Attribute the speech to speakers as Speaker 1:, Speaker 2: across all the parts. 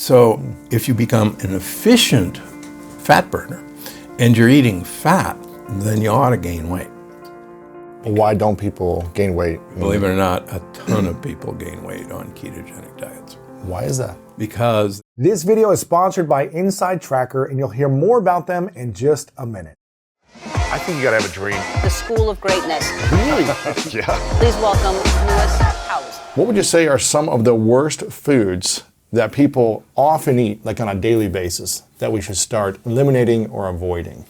Speaker 1: So if you become an efficient fat burner and you're eating fat, then you ought to gain weight.
Speaker 2: Why don't people gain weight?
Speaker 1: Believe it or not, a ton of people gain weight on ketogenic diets.
Speaker 2: Why is that?
Speaker 1: Because
Speaker 3: This video is sponsored by InsideTracker, and you'll hear more about them in just a minute.
Speaker 2: I think you gotta have a dream.
Speaker 4: The School of Greatness.
Speaker 2: Really? Yeah.
Speaker 4: Please welcome Lewis Howes.
Speaker 2: What would you say are some of the worst foods that people often eat, like on a daily basis, that we should start eliminating or avoiding?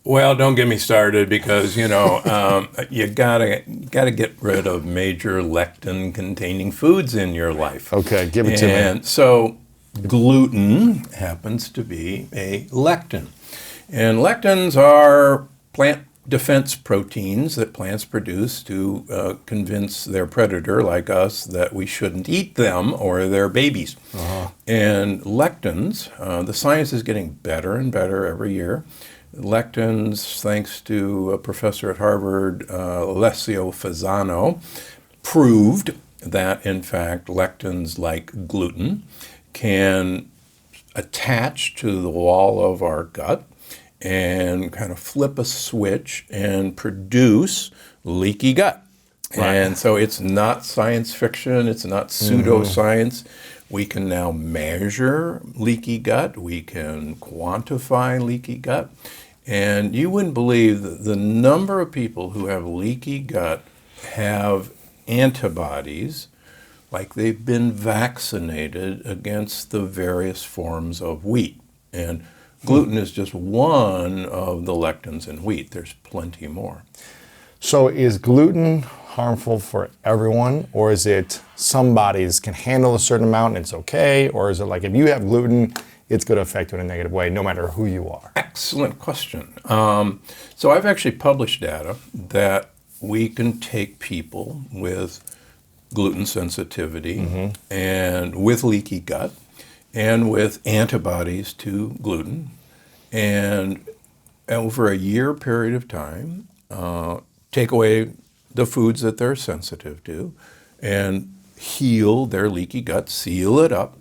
Speaker 1: well, don't get me started because, you gotta get rid of major lectin-containing foods in your life.
Speaker 2: Okay, give it to me.
Speaker 1: And so gluten happens to be a lectin. And lectins are plant defense proteins that plants produce to convince their predator, like us, that we shouldn't eat them or their babies. And lectins, the science is getting better and better every year. Lectins, thanks to a professor at Harvard, Alessio Fasano, proved that, in fact, lectins like gluten can attach to the wall of our gut and kind of flip a switch and produce leaky gut. Right. And so it's not science fiction, it's not pseudoscience. We can now measure leaky gut, we can quantify leaky gut, and you wouldn't believe the number of people who have leaky gut have antibodies like they've been vaccinated against the various forms of wheat. And gluten is just one of the lectins in wheat. There's plenty more.
Speaker 2: So is gluten harmful for everyone, or is it some bodies can handle a certain amount and it's okay, or is it like if you have gluten, it's going to affect you in a negative way no matter who you are?
Speaker 1: Excellent question. So I've actually published data that we can take people with gluten sensitivity and with leaky gut and with antibodies to gluten, and over a year period of time, take away the foods that they're sensitive to and heal their leaky gut, seal it up.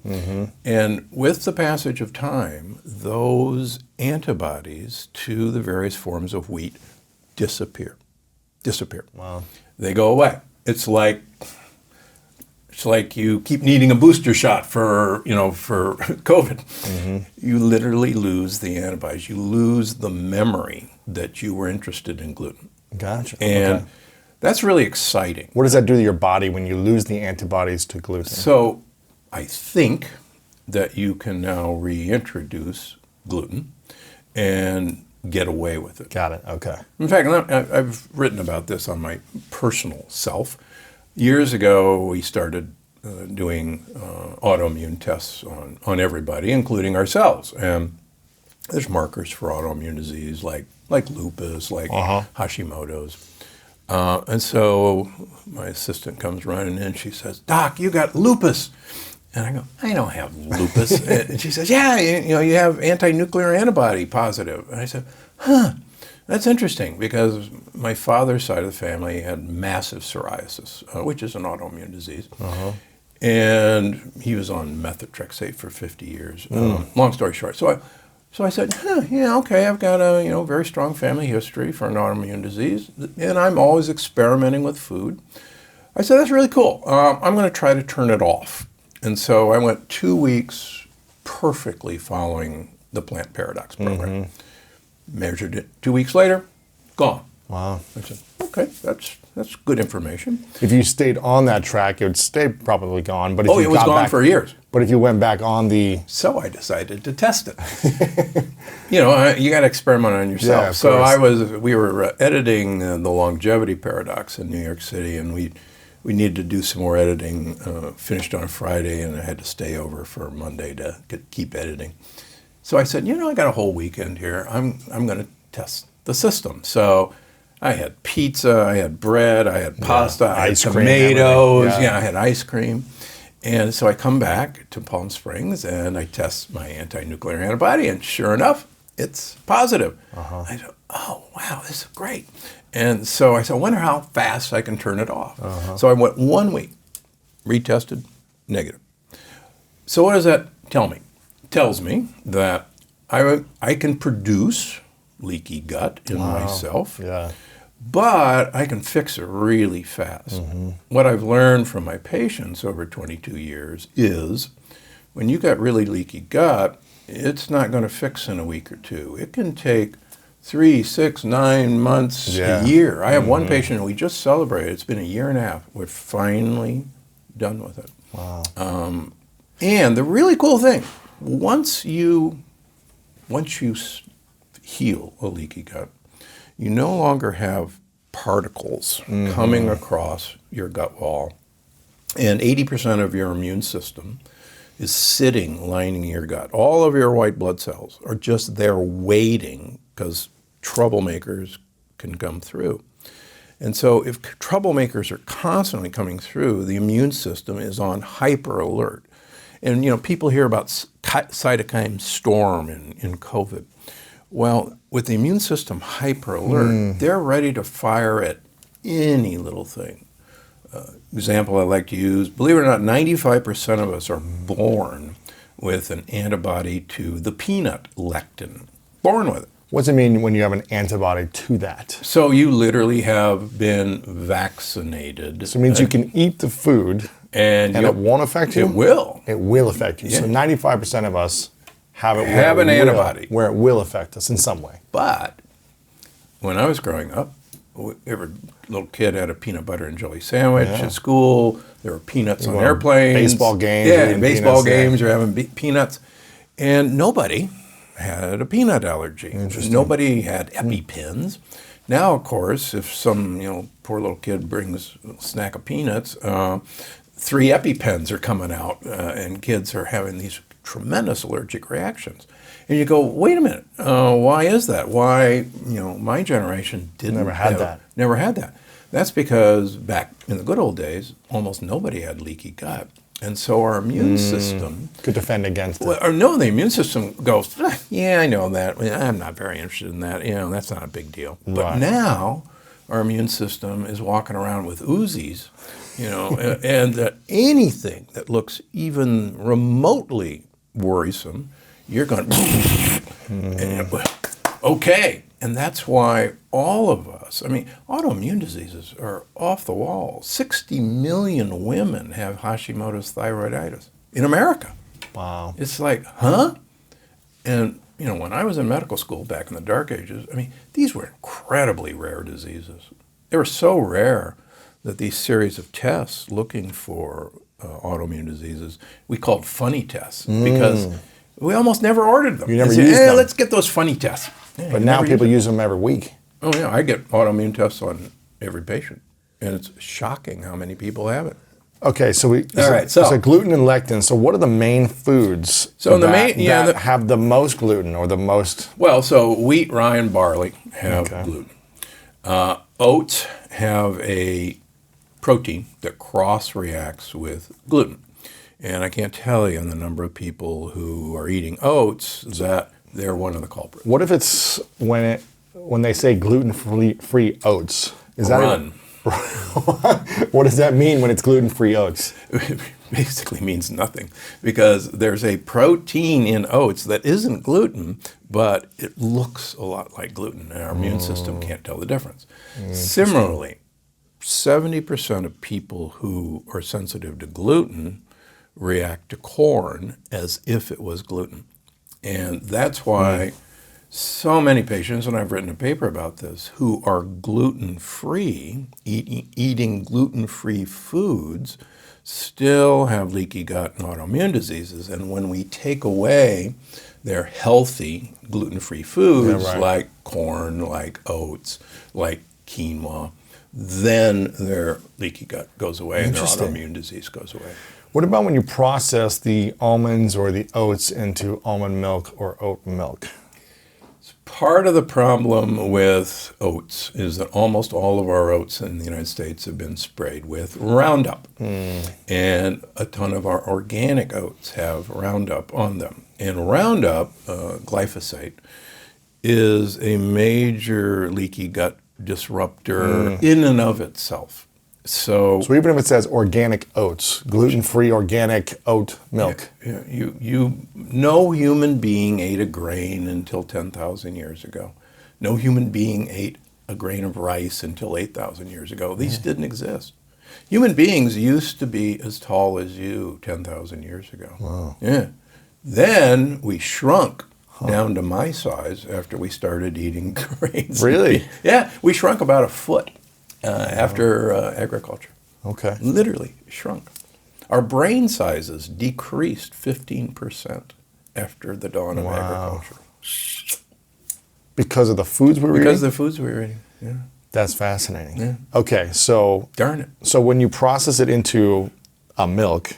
Speaker 1: And with the passage of time, those antibodies to the various forms of wheat disappear.
Speaker 2: Wow.
Speaker 1: They go away. It's like you keep needing a booster shot for COVID. You literally lose the antibodies. You lose the memory that you were interested in gluten.
Speaker 2: Gotcha.
Speaker 1: And that's really exciting.
Speaker 2: What does that do to your body when you lose the antibodies to gluten?
Speaker 1: So I think that you can now reintroduce gluten and get away with it.
Speaker 2: Got it. Okay.
Speaker 1: In fact, I've written about this on my personal self. Years ago, we started doing autoimmune tests on everybody, including ourselves. And there's markers for autoimmune disease like lupus, like Hashimoto's. And so my assistant comes running in, she says, "Doc, you got lupus." And I go, "I don't have lupus." And she says, "Yeah, you have anti-nuclear antibody positive." And I said, "Huh, that's interesting," because my father's side of the family had massive psoriasis, which is an autoimmune disease. And he was on methotrexate for 50 years. Long story short. So I said, okay, I've got a very strong family history for an autoimmune disease, and I'm always experimenting with food. I said, that's really cool. I'm going to try to turn it off. And so I went 2 weeks perfectly following the Plant Paradox program. Measured it 2 weeks later, gone.
Speaker 2: Wow.
Speaker 1: I said, okay, that's good information.
Speaker 2: If you stayed on that track, it would stay probably gone. But if
Speaker 1: it was gone for years.
Speaker 2: But if you went back on the...
Speaker 1: So I decided to test it. You got to experiment on yourself.
Speaker 2: Yeah, of
Speaker 1: so
Speaker 2: course.
Speaker 1: we were editing the Longevity Paradox in New York City, and we needed to do some more editing. Finished on a Friday, and I had to stay over for Monday to keep editing. So I said, I got a whole weekend here. I'm going to test the system. So I had pizza, I had bread, I had pasta, I had tomatoes, I had ice cream. And so I come back to Palm Springs and I test my anti-nuclear antibody, and sure enough, it's positive. I said, oh, wow, this is great. And so I said, I wonder how fast I can turn it off. So I went 1 week, retested, negative. So what does that tell me? tells me that I can produce leaky gut in myself, but I can fix it really fast. What I've learned from my patients over 22 years is when you got really leaky gut, it's not going to fix in a week or two. It can take 3, 6, 9 months, a year. I have one patient we just celebrated. It's been a year and a half. We're finally done with it.
Speaker 2: Wow.
Speaker 1: And the really cool thing, once you heal a leaky gut, you no longer have particles coming across your gut wall. And 80% of your immune system is sitting, lining your gut. All of your white blood cells are just there waiting because troublemakers can come through. And so if troublemakers are constantly coming through, the immune system is on hyper alert. And people hear about cytokine storm in COVID. Well, with the immune system hyper alert, they're ready to fire at any little thing. Example I like to use, believe it or not, 95% of us are born with an antibody to the peanut lectin. Born with it.
Speaker 2: What does it mean when you have an antibody to that?
Speaker 1: So you literally have been vaccinated.
Speaker 2: So it means you can eat the food and it won't affect you?
Speaker 1: It will.
Speaker 2: It will affect you.
Speaker 1: Yeah.
Speaker 2: So 95% of us have an
Speaker 1: antibody.
Speaker 2: Where it will affect us in some way.
Speaker 1: But when I was growing up, every little kid had a peanut butter and jelly sandwich at school. There were peanuts on airplanes.
Speaker 2: Baseball games.
Speaker 1: Yeah, baseball games, you're having peanuts. And nobody had a peanut allergy. Nobody had EpiPens. Now, of course, if some poor little kid brings a snack of peanuts, 3 EpiPens are coming out, and kids are having these tremendous allergic reactions. And you go, wait a minute, why is that? Why, my generation
Speaker 2: Never had that.
Speaker 1: That's because back in the good old days, almost nobody had leaky gut. And so our immune system
Speaker 2: could defend against it.
Speaker 1: The immune system goes, yeah, I know that. I'm not very interested in that. That's not a big deal. But now our immune system is walking around with Uzis, and anything that looks even remotely worrisome, you're going, okay. And that's why all of us, autoimmune diseases are off the wall. 60 million women have Hashimoto's thyroiditis in America.
Speaker 2: Wow.
Speaker 1: It's like, huh? And, when I was in medical school back in the dark ages, these were incredibly rare diseases. They were so rare that these series of tests looking for autoimmune diseases, we called funny tests because we almost never ordered them.
Speaker 2: You never used them.
Speaker 1: Let's get those funny tests. Yeah,
Speaker 2: but now people use them every week.
Speaker 1: Oh, yeah. I get autoimmune tests on every patient. And it's shocking how many people have it.
Speaker 2: Okay, so
Speaker 1: So
Speaker 2: gluten and lectin. So what are the main foods that have the most gluten or the most?
Speaker 1: Well, so wheat, rye, and barley have gluten. Oats have a protein that cross-reacts with gluten. And I can't tell you the number of people who are eating oats that they're one of the culprits.
Speaker 2: What if it's when they say gluten-free oats?
Speaker 1: Run.
Speaker 2: What does that mean when it's gluten-free oats?
Speaker 1: It basically means nothing because there's a protein in oats that isn't gluten, but it looks a lot like gluten, and our immune system can't tell the difference. Similarly, 70% of people who are sensitive to gluten react to corn as if it was gluten. And that's why so many patients, and I've written a paper about this, who are gluten-free, eating gluten-free foods, still have leaky gut and autoimmune diseases. And when we take away their healthy gluten-free foods like corn, like oats, like quinoa, then their leaky gut goes away and their autoimmune disease goes away.
Speaker 2: What about when you process the almonds or the oats into almond milk or oat milk?
Speaker 1: Part of the problem with oats is that almost all of our oats in the United States have been sprayed with Roundup. And a ton of our organic oats have Roundup on them. And Roundup, glyphosate, is a major leaky gut disruptor in and of itself. So
Speaker 2: even if it says organic oats, gluten-free organic oat milk.
Speaker 1: No human being ate a grain until 10,000 years ago. No human being ate a grain of rice until 8,000 years ago. These didn't exist. Human beings used to be as tall as you 10,000 years ago.
Speaker 2: Wow.
Speaker 1: Yeah. Then we shrunk down to my size after we started eating grains.
Speaker 2: Really?
Speaker 1: Yeah, we shrunk about a foot after agriculture.
Speaker 2: Okay.
Speaker 1: Literally shrunk. Our brain sizes decreased 15% after the dawn of agriculture.
Speaker 2: Because of the foods we were
Speaker 1: Because
Speaker 2: eating?
Speaker 1: of the foods we were eating. Yeah.
Speaker 2: That's fascinating.
Speaker 1: Yeah.
Speaker 2: Okay, so
Speaker 1: Darn it.
Speaker 2: So when you process it into a milk,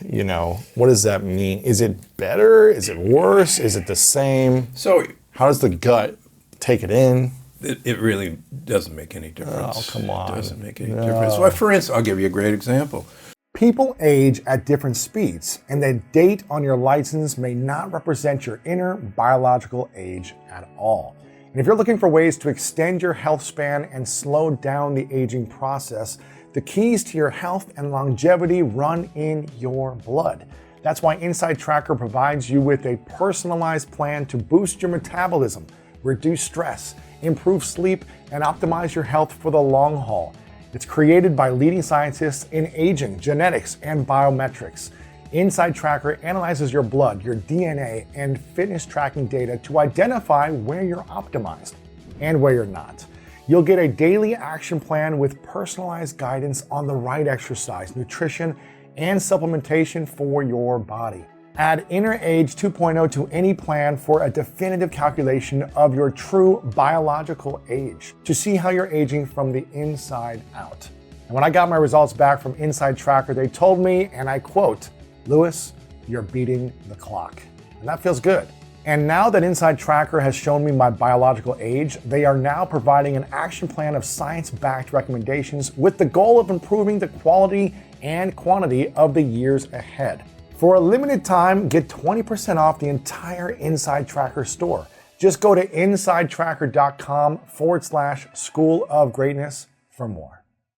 Speaker 2: what does that mean? Is it better? Is it worse? Is it the same?
Speaker 1: So
Speaker 2: How does the gut take it in?
Speaker 1: it really doesn't make any difference.
Speaker 2: Oh, come on.
Speaker 1: It doesn't make any difference. Well, for instance, I'll give you a great example.
Speaker 3: People age at different speeds, and the date on your license may not represent your inner biological age at all. And if you're looking for ways to extend your health span and slow down the aging process, the keys to your health and longevity run in your blood. That's why InsideTracker provides you with a personalized plan to boost your metabolism, reduce stress, improve sleep, and optimize your health for the long haul. It's created by leading scientists in aging, genetics, and biometrics. InsideTracker analyzes your blood, your DNA, and fitness tracking data to identify where you're optimized and where you're not. You'll get a daily action plan with personalized guidance on the right exercise, nutrition, and supplementation for your body. Add Inner Age 2.0 to any plan for a definitive calculation of your true biological age to see how you're aging from the inside out. And when I got my results back from InsideTracker, they told me, and I quote, "Lewis, you're beating the clock." And that feels good. And now that InsideTracker has shown me my biological age, they are now providing an action plan of science-backed recommendations with the goal of improving the quality and quantity of the years ahead. For a limited time, get 20% off the entire InsideTracker store. Just go to InsideTracker.com/School of Greatness for more.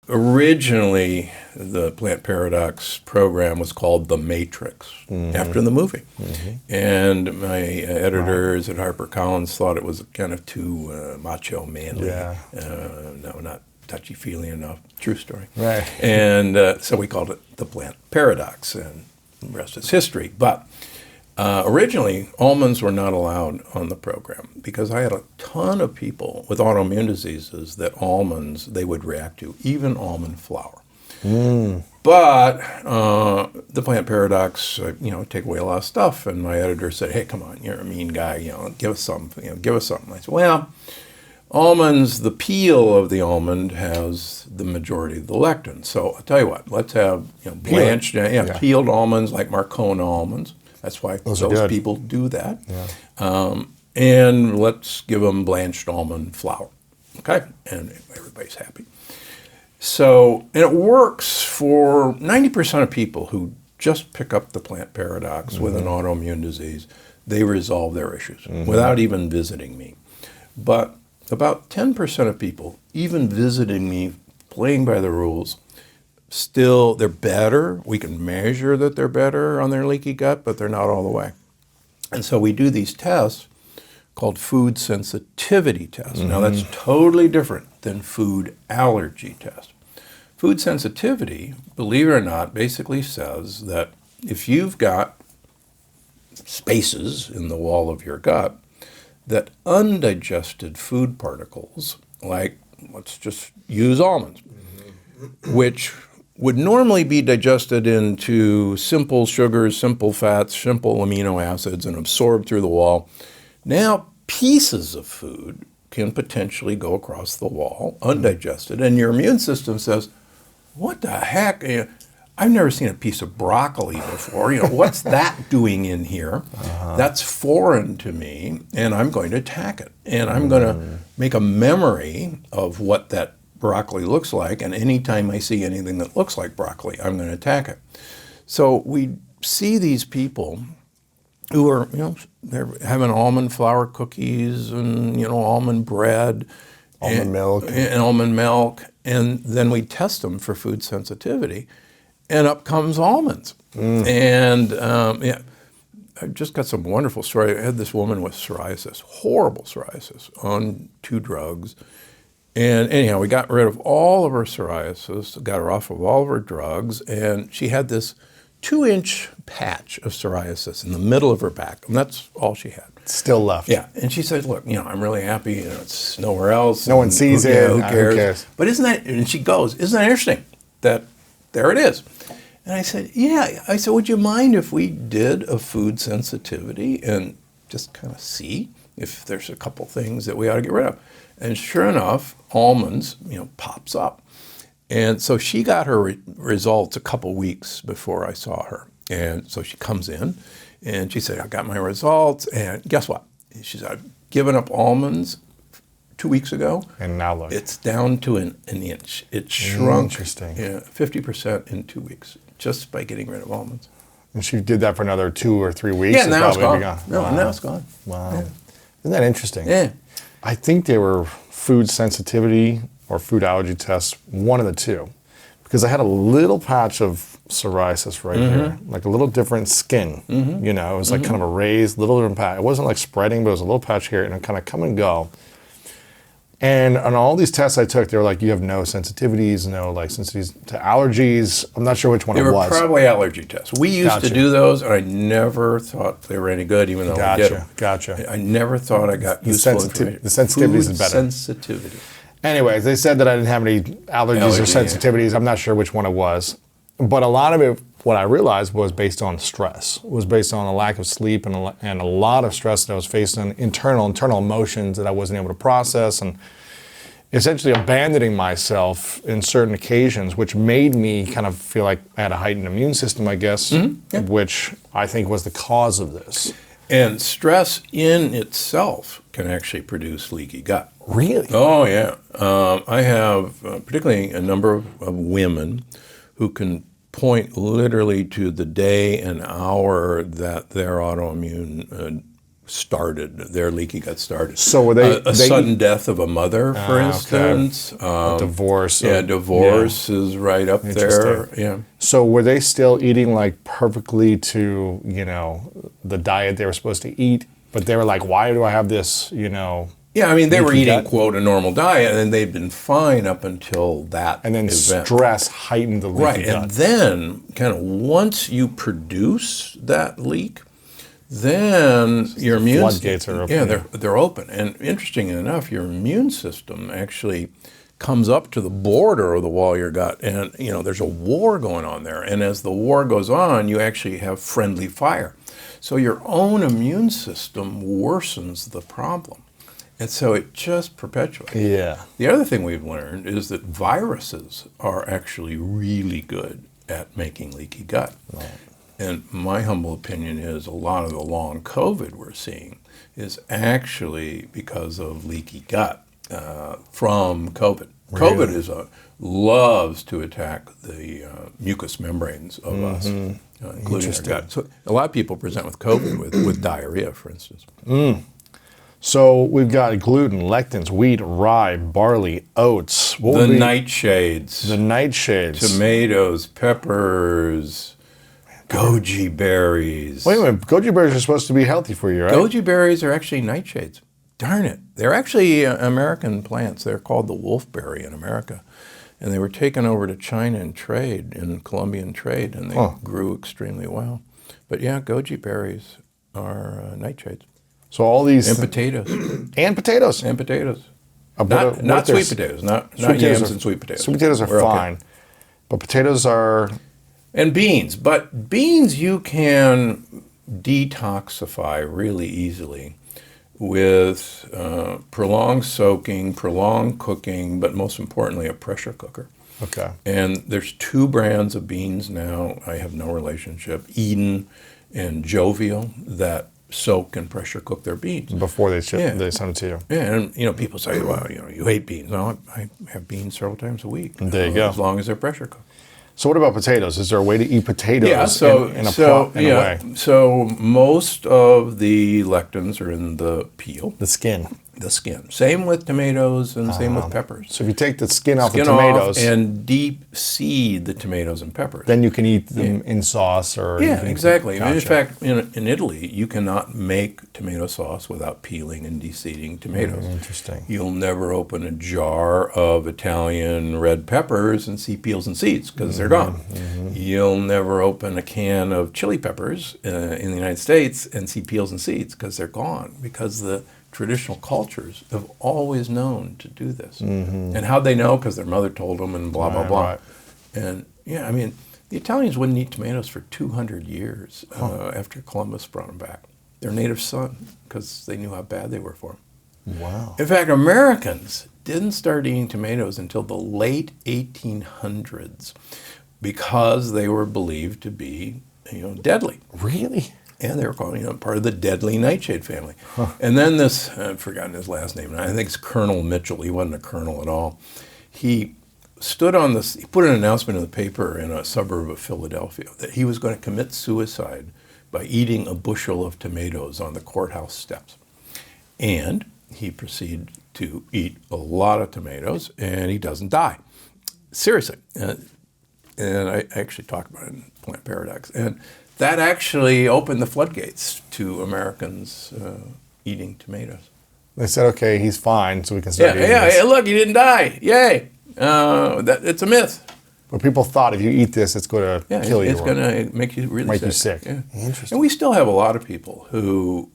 Speaker 1: Originally, the Plant Paradox program was called The Matrix, after the movie. And my editors at HarperCollins thought it was kind of too macho, manly.
Speaker 2: Yeah.
Speaker 1: No, not touchy-feely enough. True story.
Speaker 2: Right.
Speaker 1: And so we called it The Plant Paradox, and the rest is history. But originally, almonds were not allowed on the program because I had a ton of people with autoimmune diseases that almonds they would react to, even almond flour. But the Plant Paradox, take away a lot of stuff, and my editor said, "Hey, come on, you're a mean guy. Give us something. Give us something." I said, "Well, almonds, the peel of the almond has the majority of the lectin. So I'll tell you what. Let's have blanched, peeled almonds like Marcona almonds. That's why those people do that. Yeah. And let's give them blanched almond flour. Okay? And everybody's happy. So, and it works for 90% of people who just pick up the Plant Paradox with an autoimmune disease. They resolve their issues without even visiting me. But about 10% of people, even visiting me, playing by the rules, still, they're better. We can measure that they're better on their leaky gut, but they're not all the way. And so we do these tests called food sensitivity tests. Now, that's totally different than food allergy tests. Food sensitivity, believe it or not, basically says that if you've got spaces in the wall of your gut, that undigested food particles, like, let's just use almonds, which would normally be digested into simple sugars, simple fats, simple amino acids, and absorbed through the wall. Now, pieces of food can potentially go across the wall, undigested, and your immune system says, what the heck? I've never seen a piece of broccoli before. What's that doing in here? That's foreign to me, and I'm going to attack it. And I'm going to make a memory of what that broccoli looks like, and anytime I see anything that looks like broccoli, I'm going to attack it. So we see these people who are, they're having almond flour cookies and, almond bread,
Speaker 2: Almond milk.
Speaker 1: And almond milk. And then we test them for food sensitivity. And up comes almonds. And I just got some wonderful story. I had this woman with psoriasis, horrible psoriasis, on 2 drugs. And anyhow, we got rid of all of her psoriasis, got her off of all of her drugs, and she had this 2-inch patch of psoriasis in the middle of her back, and that's all she had.
Speaker 2: Still left.
Speaker 1: Yeah, and she said, look, I'm really happy, it's nowhere else.
Speaker 2: No one sees it.
Speaker 1: Who cares?
Speaker 2: But
Speaker 1: isn't that, and she goes, isn't that interesting that there it is? And I said, yeah. I said, would you mind if we did a food sensitivity and just kind of see if there's a couple things that we ought to get rid of? And sure enough, almonds, pops up. And so she got her results a couple weeks before I saw her. And so she comes in and she said, I got my results. And guess what? She said, I've given up almonds 2 weeks ago.
Speaker 2: And now look.
Speaker 1: It's down to an inch. It shrunk.
Speaker 2: Interesting.
Speaker 1: 50% in 2 weeks just by getting rid of almonds.
Speaker 2: And she did that for another 2 or 3 weeks.
Speaker 1: Yeah, now it's gone. No,
Speaker 2: Wow.
Speaker 1: now it's gone.
Speaker 2: Wow.
Speaker 1: Yeah.
Speaker 2: Isn't that interesting?
Speaker 1: Yeah.
Speaker 2: I think they were food sensitivity or food allergy tests, one of the two. Because I had a little patch of psoriasis right here, like a little different skin. It was like kind of a raised, little different patch. It wasn't like spreading, but it was a little patch here, and it kind of come and go. And on all these tests I took, they were like, you have no sensitivities, no like sensitivities to allergies. I'm not sure which one
Speaker 1: They
Speaker 2: it
Speaker 1: were
Speaker 2: was.
Speaker 1: probably allergy tests. We used
Speaker 2: Gotcha.
Speaker 1: to do those, and I never thought they were any good, even though I did them.
Speaker 2: Gotcha.
Speaker 1: I never thought I got useful information.
Speaker 2: The sensitivity
Speaker 1: Food
Speaker 2: is better.
Speaker 1: sensitivity.
Speaker 2: Anyways, they said that I didn't have any allergies or sensitivities. I'm not sure which one it was. But a lot of it, what I realized, was based on stress. It was based on a lack of sleep and a lot of stress that I was facing, internal emotions that I wasn't able to process, and essentially abandoning myself in certain occasions, which made me kind of feel like I had a heightened immune system, I guess, which I think was the cause of this.
Speaker 1: And stress in itself can actually produce leaky gut.
Speaker 2: Really?
Speaker 1: Oh, yeah. I have particularly a number of women who can point literally to the day and hour that their autoimmune started, their leaky gut started.
Speaker 2: So were they
Speaker 1: a sudden death of a mother, for instance.
Speaker 2: A divorce.
Speaker 1: Divorce is right up there. Yeah.
Speaker 2: So were they still eating like perfectly to, the diet they were supposed to eat, but they were like, why do I have this,
Speaker 1: Yeah, I mean, they were
Speaker 2: leaky
Speaker 1: eating,
Speaker 2: gut?
Speaker 1: quote, a normal diet, and they'd been fine up until that
Speaker 2: And then
Speaker 1: event.
Speaker 2: stress heightened the leaky
Speaker 1: Right,
Speaker 2: gut.
Speaker 1: and then kind of once you produce that leak, then your immune
Speaker 2: floodgates are open.
Speaker 1: Yeah, they're open. And interesting enough, your immune system actually comes up to the border of the wall of your gut, and there's a war going on there. And as the war goes on, you actually have friendly fire. So your own immune system worsens the problem. And so it just perpetuates.
Speaker 2: Yeah.
Speaker 1: The other thing we've learned is that viruses are actually really good at making leaky gut. Right. And my humble opinion is a lot of the long COVID we're seeing is actually because of leaky gut from COVID.
Speaker 2: Really?
Speaker 1: COVID loves to attack the mucous membranes of us, including our gut. So a lot of people present with COVID with diarrhea, for instance.
Speaker 2: So we've got gluten, lectins, wheat, rye, barley, oats.
Speaker 1: The nightshades.
Speaker 2: The nightshades.
Speaker 1: Tomatoes, peppers, goji berries.
Speaker 2: Wait a minute, goji berries are supposed to be healthy for you, right?
Speaker 1: Goji berries are actually nightshades. Darn it. They're actually American plants. They're called the wolfberry in America. And they were taken over to China in trade, in Colombian trade, and they grew extremely well. But yeah, goji berries are nightshades.
Speaker 2: So all these...
Speaker 1: And potatoes.
Speaker 2: And potatoes.
Speaker 1: And potatoes.
Speaker 2: What
Speaker 1: Not
Speaker 2: if
Speaker 1: sweet potatoes, not yams and sweet potatoes.
Speaker 2: Sweet potatoes are
Speaker 1: We're
Speaker 2: fine.
Speaker 1: okay.
Speaker 2: But potatoes are...
Speaker 1: And beans. But beans you can detoxify really easily with prolonged soaking, prolonged cooking, but most importantly, a pressure cooker.
Speaker 2: Okay.
Speaker 1: And there's 2 brands of beans now. I have no relationship, Eden and Jovial, that soak and pressure cook their beans.
Speaker 2: Before they ship, they send it to you.
Speaker 1: Yeah, and people say, well, you hate beans. No, I have beans several times a week.
Speaker 2: There you go.
Speaker 1: As long as they're pressure cooked.
Speaker 2: So what about potatoes? Is there a way to eat potatoes in a way?
Speaker 1: So most of the lectins are in the peel.
Speaker 2: The skin.
Speaker 1: the skin. Same with tomatoes and same with peppers.
Speaker 2: So if you take the skin off the
Speaker 1: Skin off
Speaker 2: tomatoes,
Speaker 1: and deep seed the tomatoes and peppers.
Speaker 2: then you can eat them in sauce or... you
Speaker 1: Yeah,
Speaker 2: can-
Speaker 1: exactly.
Speaker 2: Gotcha.
Speaker 1: In fact, in Italy, you cannot make tomato sauce without peeling and deseeding tomatoes.
Speaker 2: Interesting.
Speaker 1: You'll never open a jar of Italian red peppers and see peels and seeds because they're gone. You'll never open a can of chili peppers in the United States and see peels and seeds because they're gone, because the traditional cultures have always known to do this. And how'd they know? Because their mother told them and blah, blah, blah.
Speaker 2: Right.
Speaker 1: And yeah, I mean, the Italians wouldn't eat tomatoes for 200 years after Columbus brought them back. Their native son, because they knew how bad they were for them.
Speaker 2: Wow.
Speaker 1: In fact, Americans didn't start eating tomatoes until the late 1800s because they were believed to be, deadly.
Speaker 2: Really?
Speaker 1: And they were called, part of the deadly nightshade family. And then this, I've forgotten his last name, I think it's Colonel Mitchell. He wasn't a colonel at all. He stood on this, he put an announcement in the paper in a suburb of Philadelphia that he was going to commit suicide by eating a bushel of tomatoes on the courthouse steps. And he proceeded to eat a lot of tomatoes, and he doesn't die. Seriously. And I actually talk about it in Plant Paradox. And that actually opened the floodgates to Americans eating tomatoes.
Speaker 2: They said, okay, he's fine, so we can start eating
Speaker 1: Yeah,
Speaker 2: this.
Speaker 1: hey, look, he didn't die. Yay. It's a myth.
Speaker 2: But people thought if you eat this, it's going to
Speaker 1: Yeah,
Speaker 2: kill you.
Speaker 1: it's going to make you really
Speaker 2: Make
Speaker 1: sick.
Speaker 2: you sick.
Speaker 1: Yeah.
Speaker 2: Interesting.
Speaker 1: And we still have a lot of people who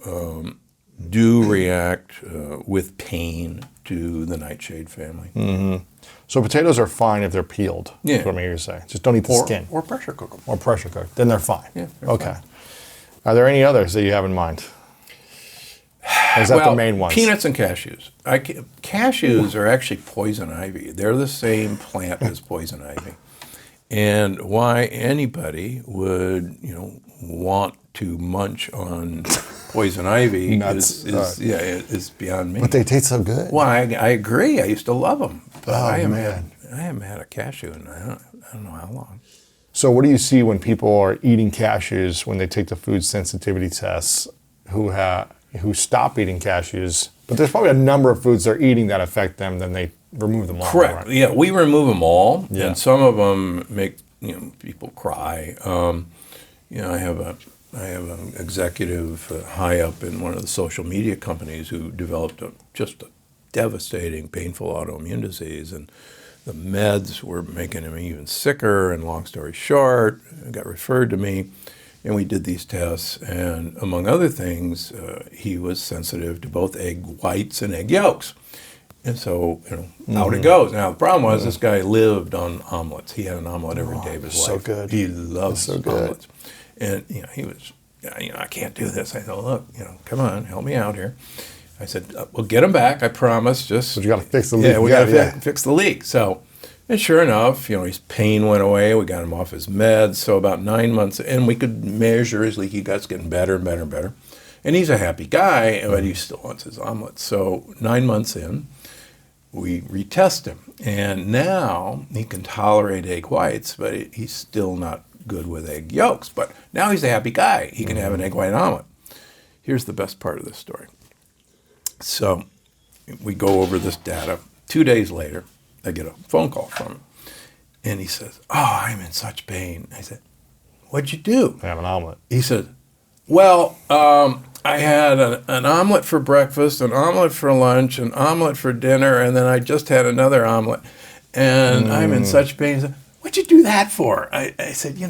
Speaker 1: do react with pain to the nightshade family.
Speaker 2: So potatoes are fine if they're peeled.
Speaker 1: Yeah.
Speaker 2: That's what I'm hearing you say. Just don't eat the skin.
Speaker 1: Or pressure cook them.
Speaker 2: Or pressure cooked. Then they're fine.
Speaker 1: Yeah, they're
Speaker 2: okay.
Speaker 1: fine.
Speaker 2: Are there any others that you have in mind? Or is that the main ones?
Speaker 1: Peanuts and cashews. Cashews are actually poison ivy. They're the same plant as poison ivy. And why anybody would, want to munch on poison ivy
Speaker 2: Nuts.
Speaker 1: is beyond me.
Speaker 2: But they taste so good.
Speaker 1: Well, I agree. I used to love them. But
Speaker 2: Oh,
Speaker 1: I
Speaker 2: man.
Speaker 1: haven't had a cashew in I don't know how long.
Speaker 2: So what do you see when people are eating cashews when they take the food sensitivity tests who stop eating cashews? But there's probably a number of foods they're eating that affect them, then they remove them all.
Speaker 1: Correct.
Speaker 2: Right?
Speaker 1: Yeah, we remove them all,
Speaker 2: Yeah.
Speaker 1: and some of them make people cry. I have an executive high up in one of the social media companies who developed just a devastating, painful autoimmune disease, and the meds were making him even sicker. And long story short, it got referred to me. And we did these tests, and among other things, he was sensitive to both egg whites and egg yolks. And so, out it goes. Now, the problem was this guy lived on omelets. He had an omelet every day of his
Speaker 2: so
Speaker 1: life.
Speaker 2: good.
Speaker 1: He loves
Speaker 2: So good.
Speaker 1: omelets. And, he was, I can't do this. I said, look, come on, help me out here. I said, we'll get him back, I promise. Just
Speaker 2: But you got to fix the leak.
Speaker 1: Yeah, we got to fix the leak. So, and sure enough, his pain went away. We got him off his meds. So about 9 months, and we could measure his leaky guts getting better and better and better. And he's a happy guy, but he still wants his omelets. So 9 months in, we retest him. And now he can tolerate egg whites, but he's still not good with egg yolks. But now he's a happy guy. He can have an egg white omelet. Here's the best part of this story. So we go over this data. 2 days later, I get a phone call from him. And he says, I'm in such pain. I said, what'd you do?
Speaker 2: I have an omelet.
Speaker 1: He said, well, I had an omelet for breakfast, an omelet for lunch, an omelet for dinner, and then I just had another omelet. And I'm in such pain. He said, what'd you do that for? I said, you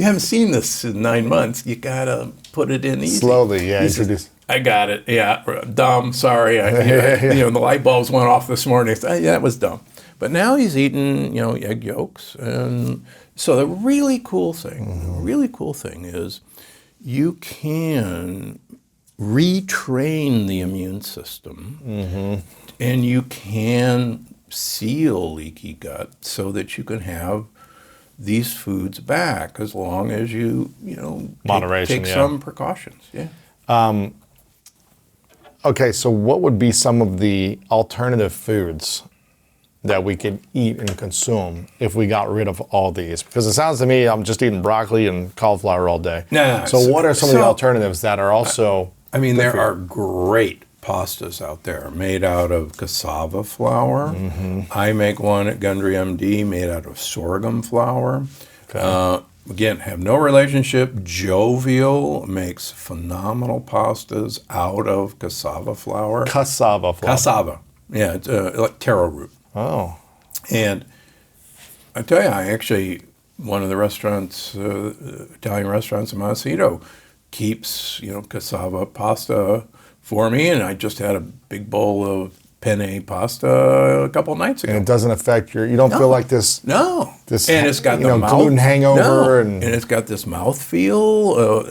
Speaker 1: haven't seen this in 9 months. You got to put it in easy.
Speaker 2: Slowly, yeah.
Speaker 1: He said, I got it. Yeah, dumb. Sorry. The light bulbs went off this morning. Yeah, that was dumb. But now he's eating, egg yolks. And so the really cool thing is you can retrain the immune system and you can seal leaky gut so that you can have these foods back as long as you,
Speaker 2: Moderation,
Speaker 1: take some precautions. Yeah.
Speaker 2: Okay, so what would be some of the alternative foods that we could eat and consume if we got rid of all these? Because it sounds to me I'm just eating broccoli and cauliflower all day.
Speaker 1: No,
Speaker 2: So what are some of the alternatives that are also...
Speaker 1: there are great pastas out there made out of cassava flour. I make one at Gundry MD made out of sorghum flour.
Speaker 2: Okay.
Speaker 1: Again, have no relationship. Jovial makes phenomenal pastas out of cassava flour.
Speaker 2: Cassava flour.
Speaker 1: Cassava. Yeah, it's like taro root.
Speaker 2: Oh.
Speaker 1: And I tell you, one of the restaurants, Italian restaurants in Montecito, keeps, cassava pasta for me. And I just had a big bowl of penne pasta a couple nights ago.
Speaker 2: And it doesn't affect you don't feel like this.
Speaker 1: No.
Speaker 2: This,
Speaker 1: and it's got the mouth,
Speaker 2: gluten hangover.
Speaker 1: No.
Speaker 2: And
Speaker 1: it's got this mouth feel.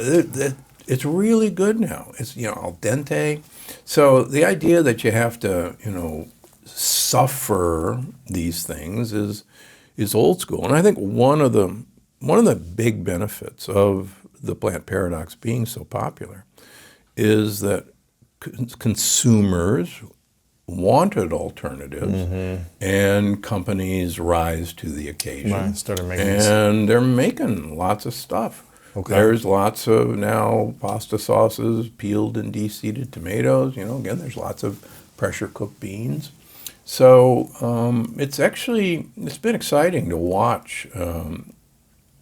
Speaker 1: It's really good now. It's, al dente. So the idea that you have to, suffer these things is old school. And I think one of the big benefits of the Plant Paradox being so popular is that consumers wanted alternatives, and companies rise to the occasion.
Speaker 2: Right, started making
Speaker 1: and they're making lots of stuff.
Speaker 2: Okay.
Speaker 1: There's lots of now pasta sauces, peeled and de-seeded tomatoes. Again, there's lots of pressure cooked beans. So it's been exciting to watch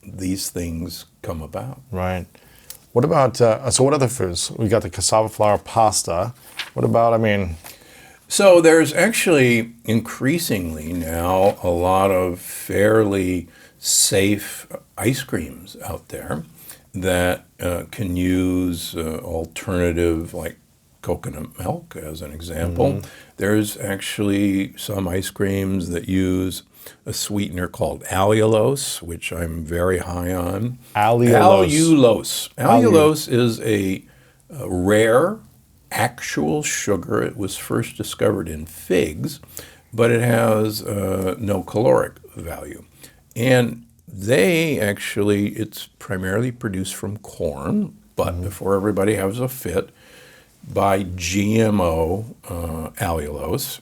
Speaker 1: these things come about.
Speaker 2: Right. What about, so what other foods? We got the cassava flour pasta. What about,
Speaker 1: So there's actually increasingly now a lot of fairly safe ice creams out there that can use alternative, like coconut milk as an example. There's actually some ice creams that use a sweetener called allulose, which I'm very high on.
Speaker 2: Allulose.
Speaker 1: Allulose is a rare actual sugar. It was first discovered in figs, but it has no caloric value. And it's primarily produced from corn, but before everybody has a fit, by GMO allulose.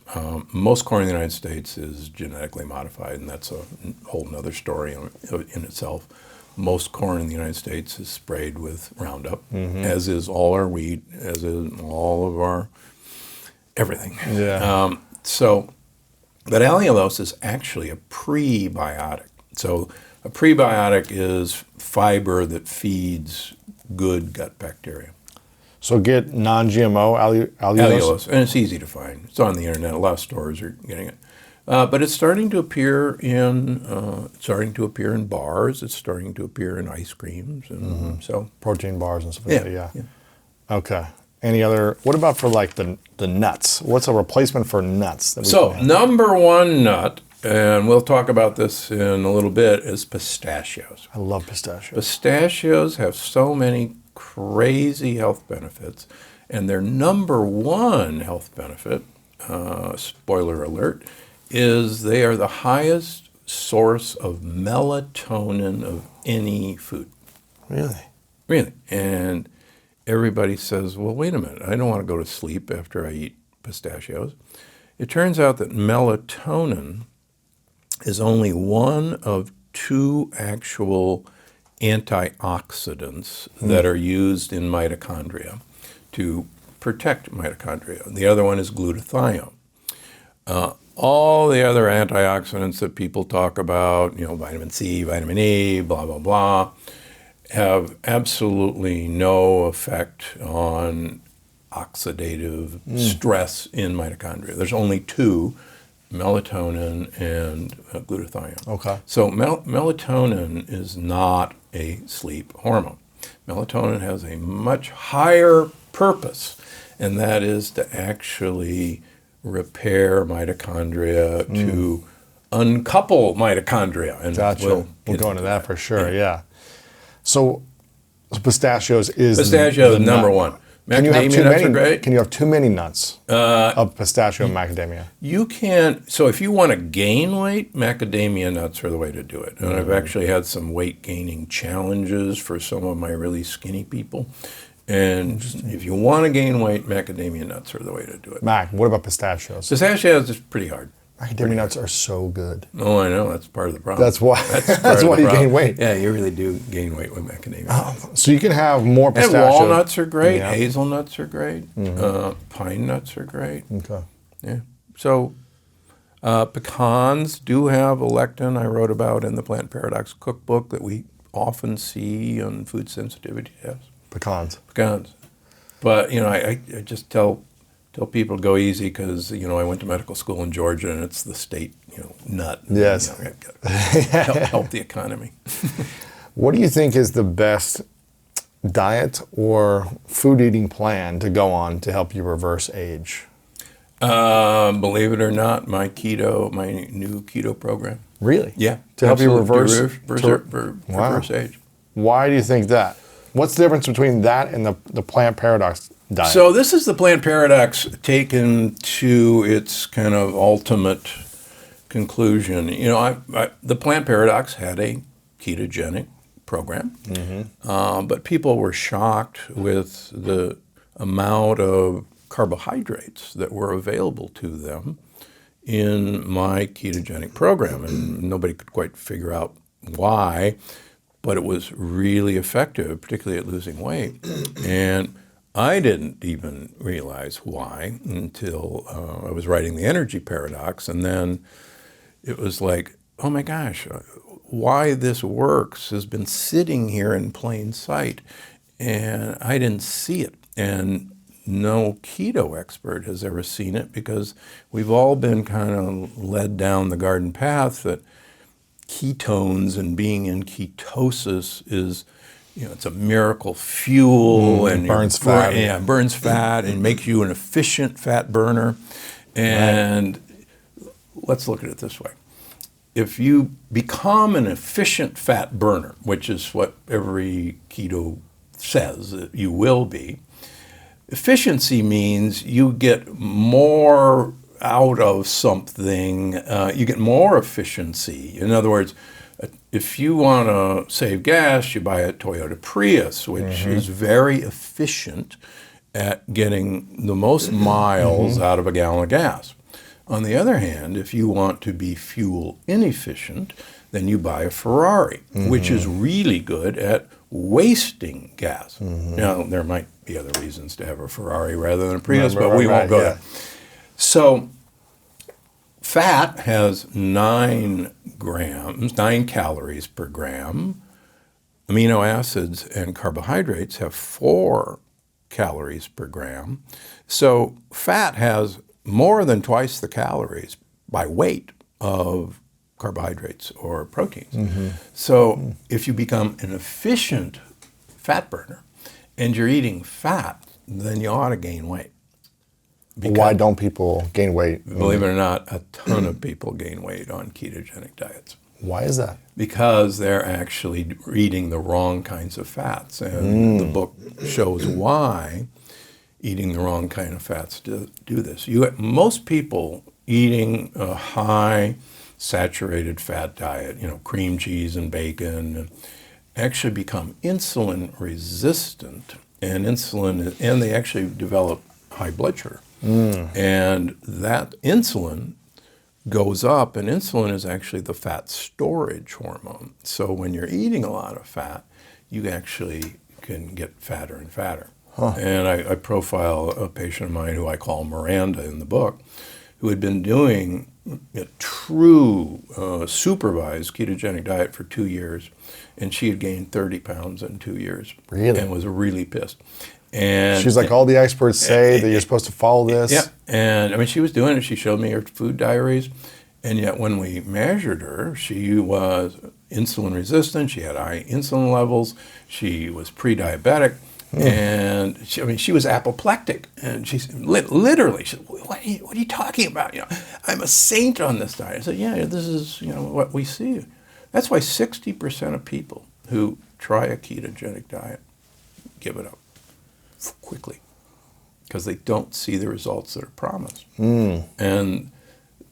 Speaker 1: Most corn in the United States is genetically modified, and that's a whole nother story in itself. Most corn in the United States is sprayed with Roundup, as is all our wheat, as is all of our everything.
Speaker 2: Yeah.
Speaker 1: But allulose is actually a prebiotic. So a prebiotic is fiber that feeds good gut bacteria.
Speaker 2: So get non-GMO allulose?
Speaker 1: And it's easy to find. It's on the internet. A lot of stores are getting it. But it's starting to appear in bars. It's starting to appear in ice creams, and so
Speaker 2: Protein bars and stuff like that.
Speaker 1: yeah.
Speaker 2: Okay. Any other? What about for like the nuts? What's a replacement for nuts? That we
Speaker 1: So
Speaker 2: can have?
Speaker 1: number one nut, and we'll talk about this in a little bit, is pistachios.
Speaker 2: I love pistachios.
Speaker 1: Pistachios have so many crazy health benefits, and their number one health benefit, spoiler alert, is they are the highest source of melatonin of any food. Really. And everybody says, well, wait a minute, I don't want to go to sleep after I eat pistachios. It turns out that melatonin is only one of two actual antioxidants that are used in mitochondria to protect mitochondria. The other one is glutathione. All the other antioxidants that people talk about, vitamin C, vitamin E, blah, blah, blah, have absolutely no effect on oxidative stress in mitochondria. There's only two, melatonin and glutathione.
Speaker 2: Okay.
Speaker 1: So melatonin is not a sleep hormone. Melatonin has a much higher purpose, and that is to actually repair mitochondria, to uncouple mitochondria. And
Speaker 2: Gotcha. We'll go into that for sure, yeah. So pistachios is
Speaker 1: Pistachio
Speaker 2: the
Speaker 1: number
Speaker 2: nut.
Speaker 1: one.
Speaker 2: Can you have
Speaker 1: Macadamia
Speaker 2: too
Speaker 1: nuts
Speaker 2: many?
Speaker 1: are great.
Speaker 2: Can you have too many nuts of pistachio and macadamia?
Speaker 1: You can, so if you want to gain weight, macadamia nuts are the way to do it. And I've actually had some weight gaining challenges for some of my really skinny people. And if you want to gain weight, macadamia nuts are the way to do it.
Speaker 2: Mac, what about pistachios?
Speaker 1: Pistachios is pretty hard.
Speaker 2: Macadamia nuts are so good.
Speaker 1: Oh, I know. That's part of the problem.
Speaker 2: That's why.
Speaker 1: That's
Speaker 2: That's why you gain weight.
Speaker 1: Yeah, you really do gain weight with macadamia nuts.
Speaker 2: So you can have more
Speaker 1: And
Speaker 2: pistachio.
Speaker 1: walnuts are great.
Speaker 2: Yeah.
Speaker 1: Hazelnuts are great. Pine nuts are great.
Speaker 2: Okay.
Speaker 1: Yeah. So pecans do have a lectin I wrote about in the Plant Paradox Cookbook that we often see on food sensitivity tests.
Speaker 2: Pecans.
Speaker 1: Pecans. But, I just tell people to go easy because, I went to medical school in Georgia and it's the state, nut.
Speaker 2: Yes.
Speaker 1: Help the economy.
Speaker 2: What do you think is the best diet or food eating plan to go on to help you reverse age?
Speaker 1: Believe it or not, my new keto program.
Speaker 2: Really?
Speaker 1: Yeah.
Speaker 2: To help you
Speaker 1: absolutely.
Speaker 2: reverse
Speaker 1: reverse age.
Speaker 2: Why do you think that? What's the difference between that and the Plant Paradox diet?
Speaker 1: So this is the Plant Paradox taken to its kind of ultimate conclusion. The Plant Paradox had a ketogenic program, but people were shocked with the amount of carbohydrates that were available to them in my ketogenic program, and nobody could quite figure out why, but it was really effective, particularly at losing weight. And I didn't even realize why until I was writing The Energy Paradox, and then it was like, oh my gosh, why this works has been sitting here in plain sight, and I didn't see it. And no keto expert has ever seen it because we've all been kind of led down the garden path that ketones and being in ketosis is, it's a miracle fuel and
Speaker 2: burns fat.
Speaker 1: Yeah, burns fat and makes you an efficient fat burner. And let's look at it this way. If you become an efficient fat burner, which is what every keto says that you will be, efficiency means you get more out of something, you get more efficiency. In other words, if you want to save gas, you buy a Toyota Prius, which is very efficient at getting the most miles out of a gallon of gas. On the other hand, if you want to be fuel inefficient, then you buy a Ferrari, which is really good at wasting gas. Now, there might be other reasons to have a Ferrari rather than a Prius, but we won't go there. So fat has 9 calories per gram. Amino acids and carbohydrates have 4 calories per gram. So fat has more than twice the calories by weight of carbohydrates or proteins. So if you become an efficient fat burner and you're eating fat, then you ought to gain weight.
Speaker 2: Why don't people gain weight?
Speaker 1: Believe it or not, a ton of people gain weight on ketogenic diets.
Speaker 2: Why is that?
Speaker 1: Because they're actually eating the wrong kinds of fats. And the book shows why eating the wrong kind of fats do this. Most people eating a high saturated fat diet, cream cheese and bacon, actually become insulin resistant, and they actually develop high blood sugar. And that insulin goes up, and insulin is actually the fat storage hormone. So when you're eating a lot of fat, you actually can get fatter and fatter. And I profile a patient of mine who I call Miranda in the book, who had been doing a true supervised ketogenic diet for 2 years, and she had gained 30 pounds in 2 years.
Speaker 2: Really?
Speaker 1: And was really pissed. And
Speaker 2: she's like, all the experts say that you're supposed to follow this.
Speaker 1: Yeah, and she was doing it. She showed me her food diaries, and yet when we measured her, she was insulin resistant. She had high insulin levels. She was pre-diabetic, and she was apoplectic. And she literally, she said, "What are you talking about? I'm a saint on this diet." I said, "Yeah, this is what we see." That's why 60% of people who try a ketogenic diet give it up quickly, because they don't see the results that are promised. And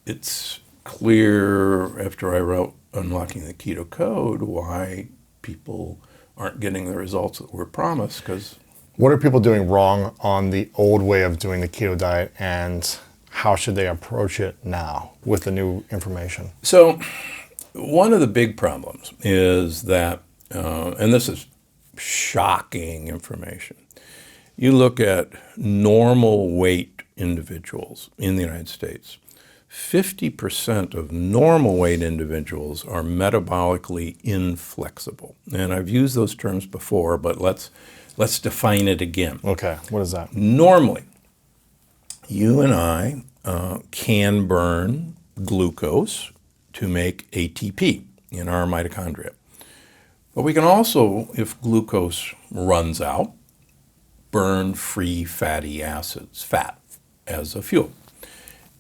Speaker 1: it's clear after I wrote Unlocking the Keto Code why people aren't getting the results that were promised. Because
Speaker 2: what are people doing wrong on the old way of doing the keto diet, and how should they approach it now with the new information?
Speaker 1: So one of the big problems is that, and this is shocking information, you look at normal weight individuals in the United States, 50% of normal weight individuals are metabolically inflexible. And I've used those terms before, but let's define it again.
Speaker 2: Okay, what is that?
Speaker 1: Normally, you and I can burn glucose to make ATP in our mitochondria. But we can also, if glucose runs out, burn free fatty acids, fat, as a fuel.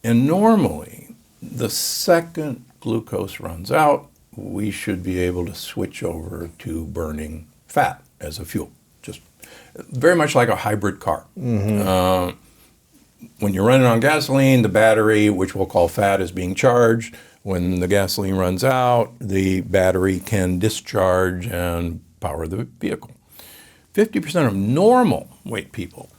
Speaker 1: And normally, the second glucose runs out, we should be able to switch over to burning fat as a fuel. Just very much like a hybrid car. When you're running on gasoline, the battery, which we'll call fat, is being charged. When the gasoline runs out, the battery can discharge and power the vehicle. 50% of normal weight people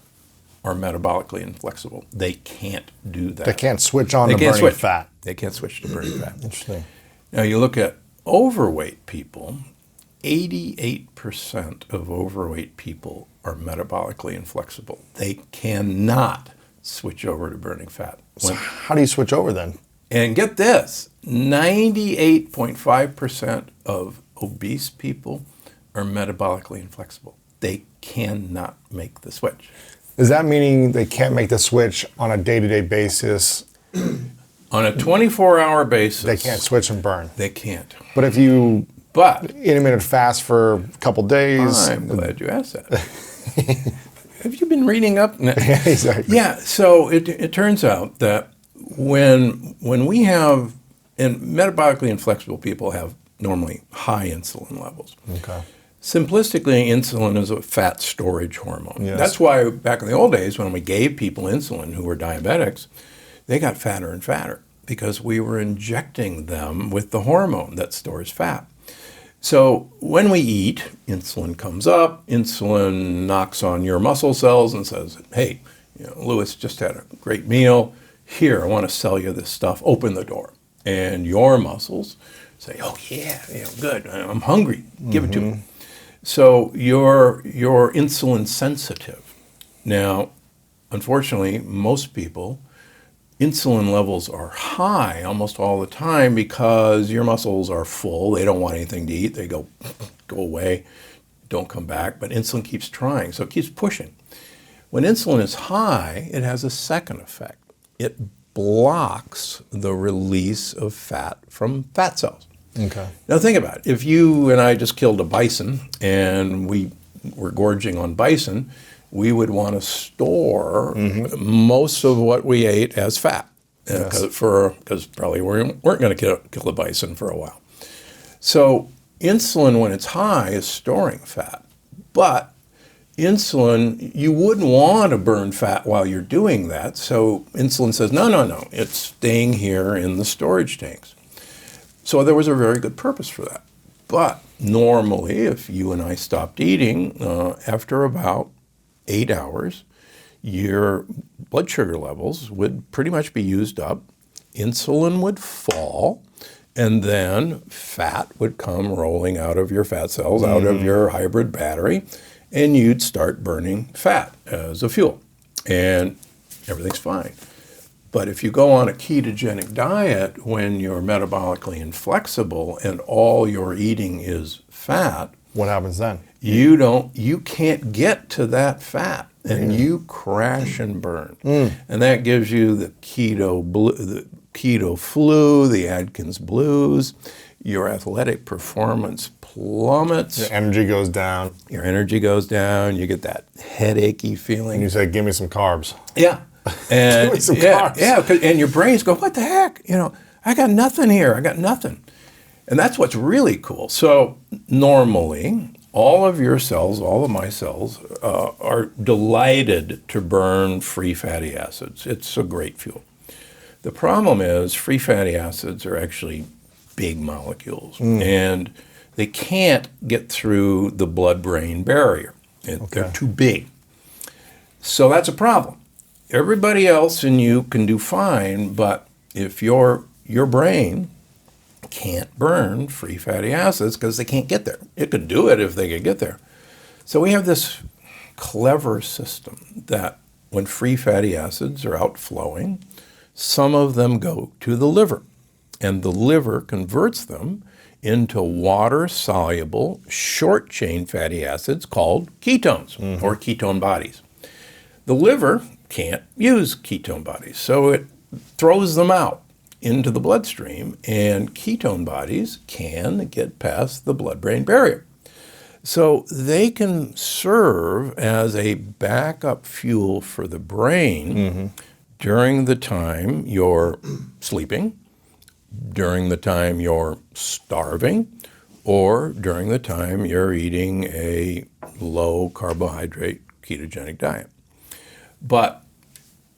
Speaker 1: are metabolically inflexible. They can't do that.
Speaker 2: They can't switch on to burning fat.
Speaker 1: They can't switch to burning fat.
Speaker 2: Interesting.
Speaker 1: Now you look at overweight people, 88% of overweight people are metabolically inflexible. They cannot switch over to burning fat.
Speaker 2: So how do you switch over then?
Speaker 1: And get this, 98.5% of obese people are metabolically inflexible. They cannot make the switch.
Speaker 2: Is that meaning they can't make the switch on a day-to-day basis?
Speaker 1: On a 24-hour basis,
Speaker 2: They can't switch and burn.
Speaker 1: They can't.
Speaker 2: But if you
Speaker 1: But
Speaker 2: intermittent fast for a couple days.
Speaker 1: I'm glad you asked that. Have you been reading up?
Speaker 2: Exactly.
Speaker 1: Yeah, so it turns out that when we have, and metabolically inflexible people have normally high insulin levels.
Speaker 2: Okay.
Speaker 1: Simplistically, insulin is a fat storage hormone.
Speaker 2: Yes.
Speaker 1: That's why back in the old days when we gave people insulin who were diabetics, they got fatter and fatter because we were injecting them with the hormone that stores fat. So when we eat, insulin comes up, insulin knocks on your muscle cells and says, hey, Louis just had a great meal. Here, I want to sell you this stuff. Open the door. And your muscles say, oh yeah, good, I'm hungry. Give it to me. So you're insulin sensitive. Now, unfortunately, most people, insulin levels are high almost all the time because your muscles are full. They don't want anything to eat. They go away, don't come back. But insulin keeps trying, so it keeps pushing. When insulin is high, it has a second effect. It blocks the release of fat from fat cells.
Speaker 2: Okay.
Speaker 1: Now think about it. If you and I just killed a bison and we were gorging on bison, we would want to store most of what we ate as fat because probably we weren't going to kill a bison for a while. So insulin, when it's high, is storing fat. But insulin, you wouldn't want to burn fat while you're doing that. So insulin says, no, it's staying here in the storage tanks. So there was a very good purpose for that. But normally, if you and I stopped eating, after about 8 hours, your blood sugar levels would pretty much be used up, insulin would fall, and then fat would come rolling out of your fat cells, out of your hybrid battery, and you'd start burning fat as a fuel. And everything's fine. But if you go on a ketogenic diet when you're metabolically inflexible and all you're eating is fat,
Speaker 2: What happens then?
Speaker 1: you can't get to that fat, and you crash and burn. And that gives you the keto flu, the Atkins blues. Your athletic performance plummets.
Speaker 2: Your energy goes down.
Speaker 1: Your energy goes down. You get that headachy feeling.
Speaker 2: And you say, give me some carbs.
Speaker 1: Yeah. And
Speaker 2: Give me some carbs.
Speaker 1: and your brains go, what the heck? I got nothing here. I got nothing. And that's what's really cool. So normally, all of your cells, all of my cells, are delighted to burn free fatty acids. It's a great fuel. The problem is free fatty acids are actually big molecules, and they can't get through the blood-brain barrier. They're too big. So that's a problem. everybody else in you can do fine, but if your brain can't burn free fatty acids because they can't get there. It could do it if they could get there. So we have this clever system that when free fatty acids are outflowing, some of them go to the liver, and the liver converts them into water-soluble, short-chain fatty acids called ketones or ketone bodies. The liver can't use ketone bodies, so it throws them out into the bloodstream, and ketone bodies can get past the blood-brain barrier. So they can serve as a backup fuel for the brain during the time you're sleeping, during the time you're starving, or during the time you're eating a low-carbohydrate ketogenic diet. But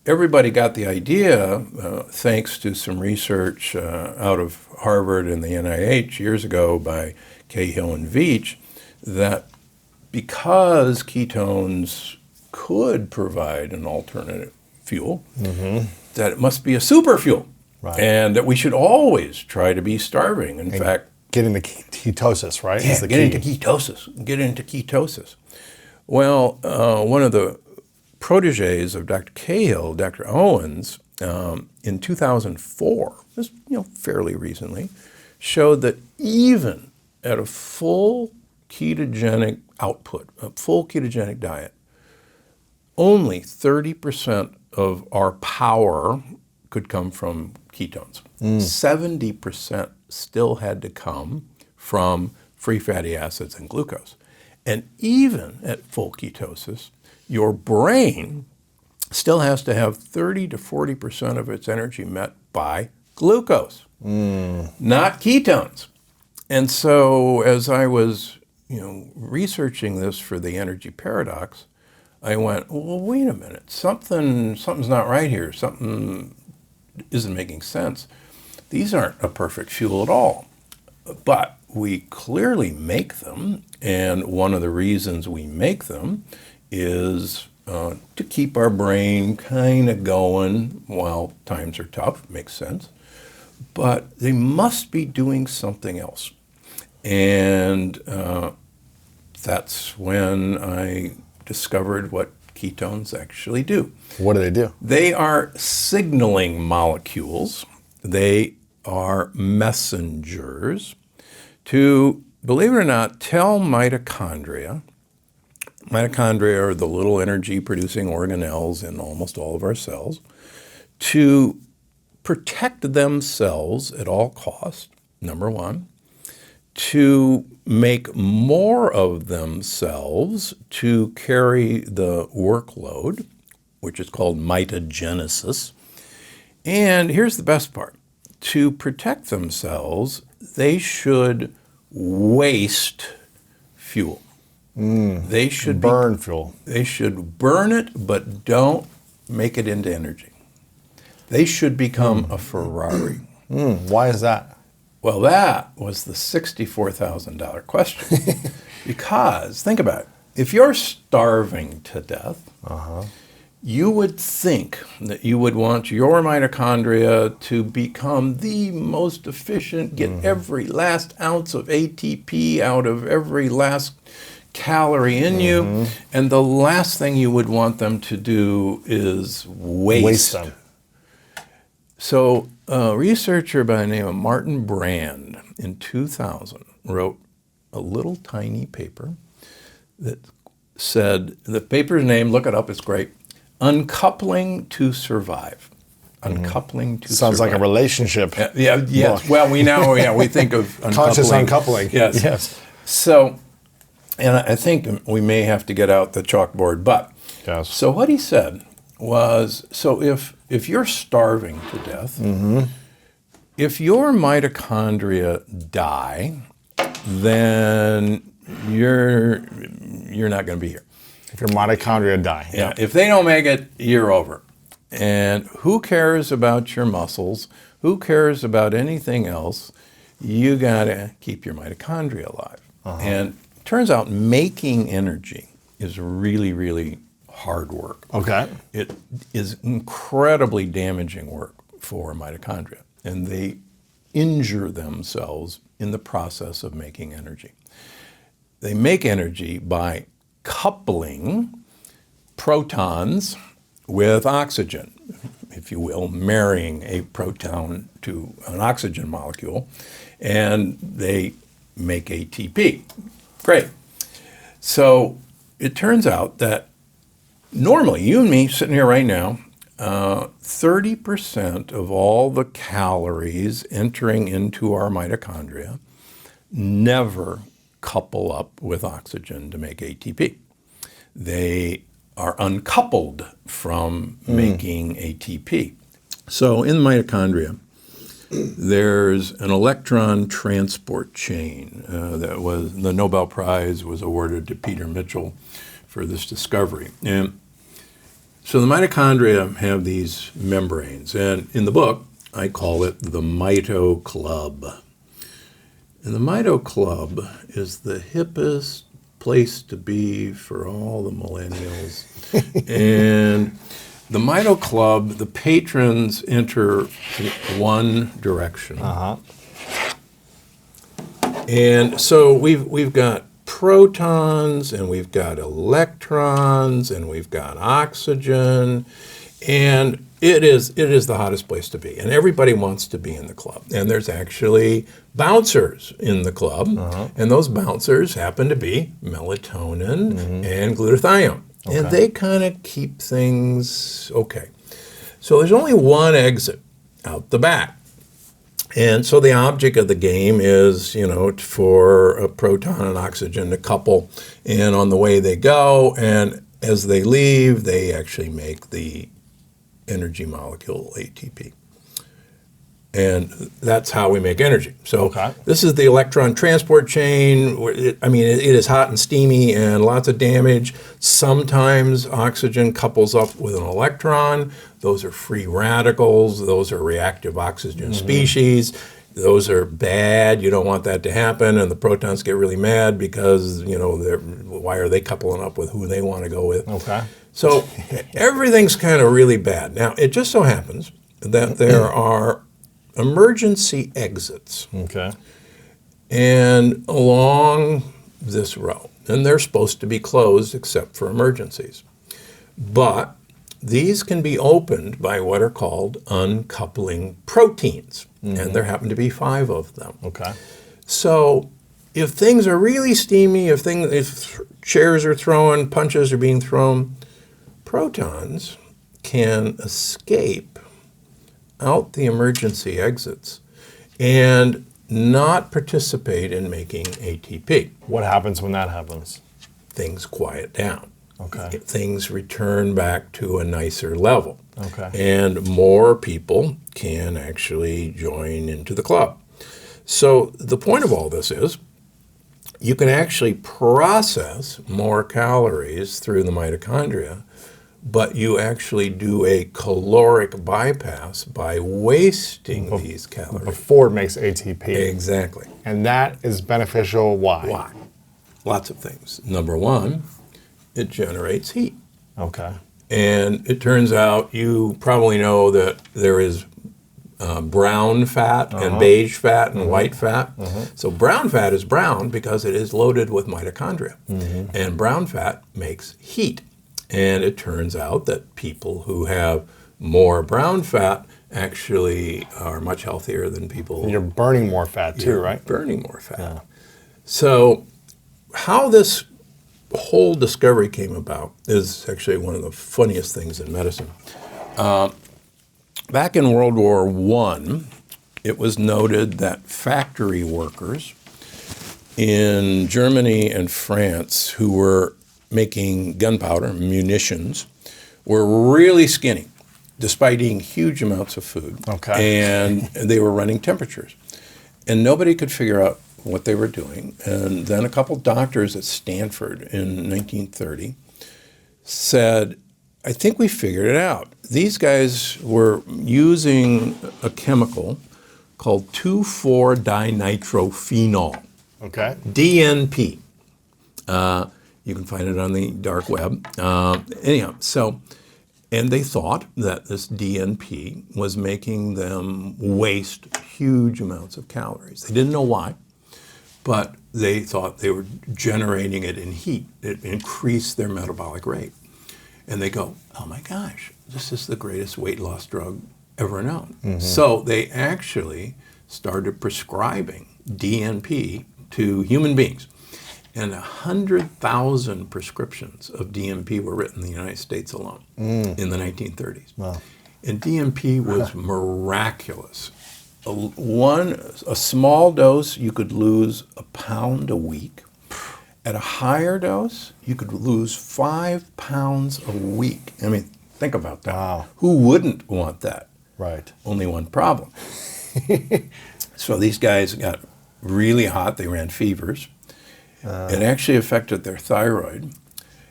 Speaker 1: everybody got the idea, thanks to some research out of Harvard and the NIH years ago by Cahill and Veach, that because ketones could provide an alternative fuel, that it must be a super fuel, and that we should always try to be starving. In fact,
Speaker 2: get into ketosis, right?
Speaker 1: Yeah, get into ketosis. Well, one of the proteges of Dr. Cahill, Dr. Owens, in 2004, just fairly recently, showed that even at a full ketogenic output, a full ketogenic diet, only 30% of our power could come from ketones. 70% still had to come from free fatty acids and glucose. And even at full ketosis, your brain still has to have 30 to 40% of its energy met by glucose, not ketones. And so as I was, researching this for the energy paradox, I went, well, wait a minute, something's not right here. Something isn't making sense. These aren't a perfect fuel at all, but we clearly make them, and one of the reasons we make them is to keep our brain kind of going while times are tough. Makes sense. But they must be doing something else. And that's when I discovered what ketones actually do.
Speaker 2: What do they do?
Speaker 1: They are signaling molecules. They are messengers to, believe it or not, tell mitochondria. Mitochondria are the little energy-producing organelles in almost all of our cells, to protect themselves at all costs, number one, to make more of themselves to carry the workload, which is called mitogenesis. And here's the best part. To protect themselves, they should waste fuel. They should
Speaker 2: burn fuel.
Speaker 1: They should burn it, but don't make it into energy. They should become a Ferrari.
Speaker 2: Why is that?
Speaker 1: Well, that was the $64,000 question. Because, think about it. If you're starving to death, you would think that you would want your mitochondria to become the most efficient, get every last ounce of ATP out of every last calorie in you, and the last thing you would want them to do is waste
Speaker 2: them.
Speaker 1: So a researcher by the name of Martin Brand in 2000 wrote a little tiny paper that said, the paper's name, look it up, it's great, Uncoupling to Survive. Uncoupling to
Speaker 2: Sounds
Speaker 1: survive.
Speaker 2: like a relationship.
Speaker 1: Yes.
Speaker 2: book.
Speaker 1: Well, we think of uncoupling.
Speaker 2: Conscious uncoupling.
Speaker 1: Yes. So, and I think we may have to get out the chalkboard, but
Speaker 2: Yes.
Speaker 1: so what he said was, so if you're starving to death, if your mitochondria die, then you're not going to be here.
Speaker 2: If your mitochondria die.
Speaker 1: Yeah. If they don't make it, you're over. And who cares about your muscles? Who cares about anything else? You got to keep your mitochondria alive. And it turns out making energy is really, really hard work.
Speaker 2: Okay.
Speaker 1: It is incredibly damaging work for mitochondria, and they injure themselves in the process of making energy. They make energy by coupling protons with oxygen, if you will, marrying a proton to an oxygen molecule, and they make ATP. Great. So it turns out that normally, you and me sitting here right now, 30% of all the calories entering into our mitochondria never couple up with oxygen to make ATP. They are uncoupled from making ATP. So in the mitochondria, there's an electron transport chain that was, the Nobel Prize was awarded to Peter Mitchell for this discovery. And so the mitochondria have these membranes, and in the book, I call it the Mito Club. And the Mito Club is the hippest place to be for all the millennials. And the Mito Club, the patrons enter one direction. And so we've got protons, and we've got electrons, and we've got oxygen, and it is the hottest place to be, and everybody wants to be in the club. And there's actually bouncers in the club, and those bouncers happen to be melatonin and glutathione, and they kind of keep things okay. So there's only one exit out the back. And so the object of the game is, for a proton and oxygen to couple, and on the way they go, and as they leave, they actually make the energy molecule ATP. And that's how we make energy. So this is the electron transport chain. It is hot and steamy and lots of damage. Sometimes oxygen couples up with an electron. Those are free radicals. Those are reactive oxygen species. Those are bad. You don't want that to happen. And the protons get really mad because, why are they coupling up with who they want to go with? So everything's kind of really bad. Now, it just so happens that there are emergency exits. And along this row, and they're supposed to be closed except for emergencies. But these can be opened by what are called uncoupling proteins, and there happen to be 5 of them. So if things are really steamy, if chairs are thrown, punches are being thrown, protons can escape out the emergency exits and not participate in making ATP.
Speaker 2: What happens when that happens?
Speaker 1: Things quiet down. Things return back to a nicer level. And more people can actually join into the club. So the point of all this is you can actually process more calories through the mitochondria, but you actually do a caloric bypass by wasting these calories.
Speaker 2: Before it makes ATP.
Speaker 1: Exactly.
Speaker 2: And that is beneficial, why?
Speaker 1: Why? Lots of things. Number one, it generates heat. And it turns out, you probably know that there is brown fat and beige fat and white fat. So brown fat is brown because it is loaded with mitochondria. And brown fat makes heat. And it turns out that people who have more brown fat actually are much healthier than people.
Speaker 2: And you're burning more fat too, right?
Speaker 1: Burning more fat. So how this whole discovery came about is actually one of the funniest things in medicine. Back in World War I, it was noted that factory workers in Germany and France who were making gunpowder, munitions, were really skinny, despite eating huge amounts of food. And they were running temperatures. And nobody could figure out what they were doing. And then a couple doctors at Stanford in 1930 said, I think we figured it out. These guys were using a chemical called 2,4-dinitrophenol, DNP. You can find it on the dark web. Anyhow, so, and they thought that this DNP was making them waste huge amounts of calories. They didn't know why, but they thought they were generating it in heat. It increased their metabolic rate. And they go, oh my gosh, this is the greatest weight loss drug ever known. So they actually started prescribing DNP to human beings. And 100,000 prescriptions of DNP were written in the United States alone in the 1930s.
Speaker 2: Wow.
Speaker 1: And DNP was miraculous. A small dose, you could lose a pound a week. At a higher dose, you could lose 5 pounds a week. I mean, think about that.
Speaker 2: Wow.
Speaker 1: Who wouldn't want that?
Speaker 2: Right.
Speaker 1: Only one problem. So these guys got really hot. They ran fevers. It actually affected their thyroid.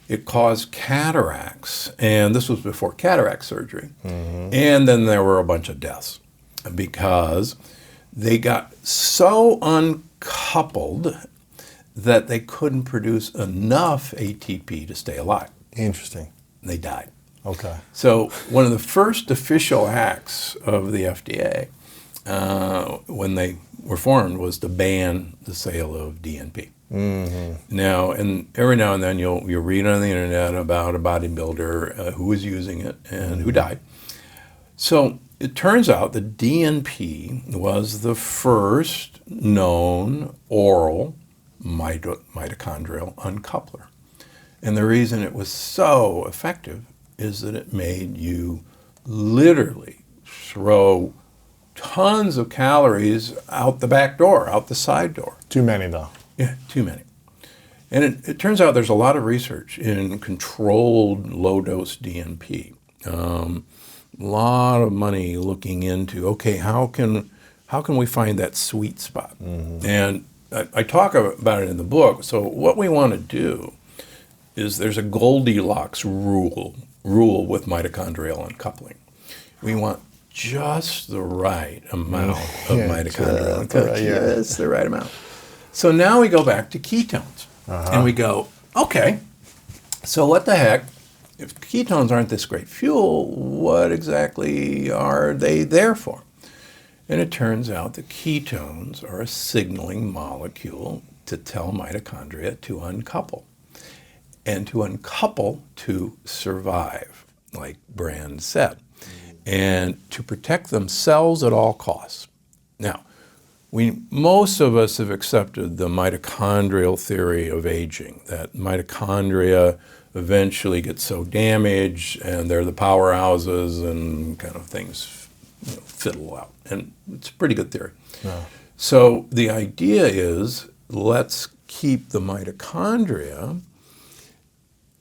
Speaker 1: It caused cataracts, and this was before cataract surgery. And then there were a bunch of deaths because they got so uncoupled that they couldn't produce enough ATP to stay alive.
Speaker 2: Interesting.
Speaker 1: They died.
Speaker 2: Okay.
Speaker 1: So one of the first official acts of the FDA when they were formed was to ban the sale of DNP. Now, and every now and then you'll read on the internet about a bodybuilder who was using it and who died. So it turns out that DNP was the first known oral mitochondrial uncoupler. And the reason it was so effective is that it made you literally throw tons of calories out the back door, out the side door.
Speaker 2: Too many, though.
Speaker 1: Yeah, too many. And it turns out there's a lot of research in controlled low-dose DNP. A lot of money looking into, okay, how can we find that sweet spot? And I talk about it in the book. So what we want to do is there's a Goldilocks rule with mitochondrial uncoupling. We want just the right amount of mitochondrial uncoupling. Just the right amount. So now we go back to ketones. And we go, okay, so what the heck? If ketones aren't this great fuel, what exactly are they there for? And it turns out that ketones are a signaling molecule to tell mitochondria to uncouple. And to uncouple to survive, like Brand said, and to protect themselves at all costs. Now, most of us have accepted the mitochondrial theory of aging, that mitochondria eventually get so damaged and they're the powerhouses and kind of things fiddle out. And it's a pretty good theory. Yeah. So the idea is, let's keep the mitochondria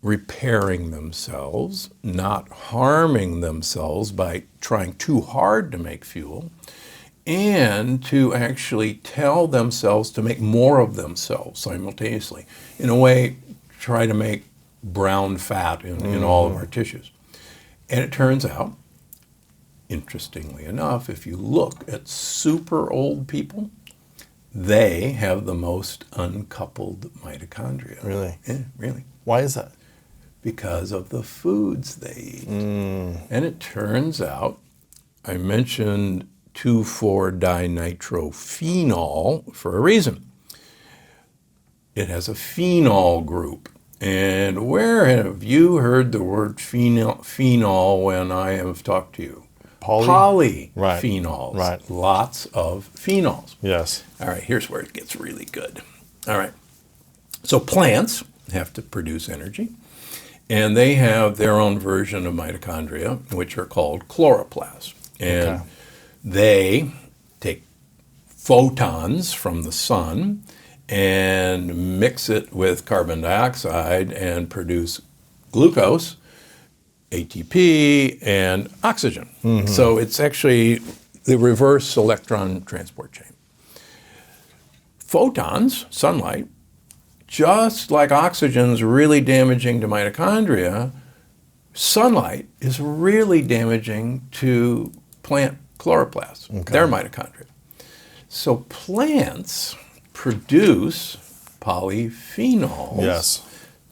Speaker 1: repairing themselves, not harming themselves by trying too hard to make fuel, and to actually tell themselves to make more of themselves simultaneously. In a way, try to make brown fat in all of our tissues. And it turns out, interestingly enough, if you look at super old people, they have the most uncoupled mitochondria.
Speaker 2: Really?
Speaker 1: Yeah, really.
Speaker 2: Why is that?
Speaker 1: Because of the foods they eat. And it turns out, I mentioned 2,4-dinitrophenol for a reason. It has a phenol group. And where have you heard the word phenol when I have talked to you? Polyphenols.
Speaker 2: Right.
Speaker 1: Lots of phenols.
Speaker 2: Yes.
Speaker 1: All right, here's where it gets really good. All right. So plants have to produce energy, and they have their own version of mitochondria, which are called chloroplasts. And they take photons from the sun and mix it with carbon dioxide and produce glucose, ATP, and oxygen. So it's actually the reverse electron transport chain. Photons, sunlight, just like oxygen is really damaging to mitochondria, sunlight is really damaging to plant chloroplasts, their mitochondria. So plants produce polyphenols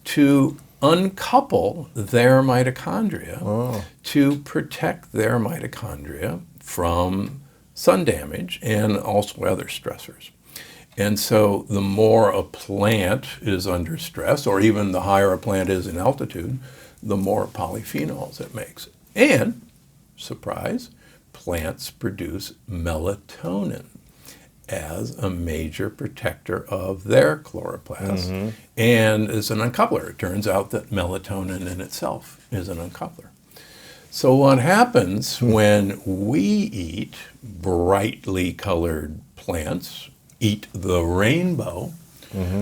Speaker 1: to uncouple their mitochondria to protect their mitochondria from sun damage and also other stressors. And so the more a plant is under stress, or even the higher a plant is in altitude, the more polyphenols it makes. And, surprise, plants produce melatonin as a major protector of their chloroplasts and is an uncoupler. It turns out that melatonin in itself is an uncoupler. So what happens when we eat brightly colored plants, eat the rainbow,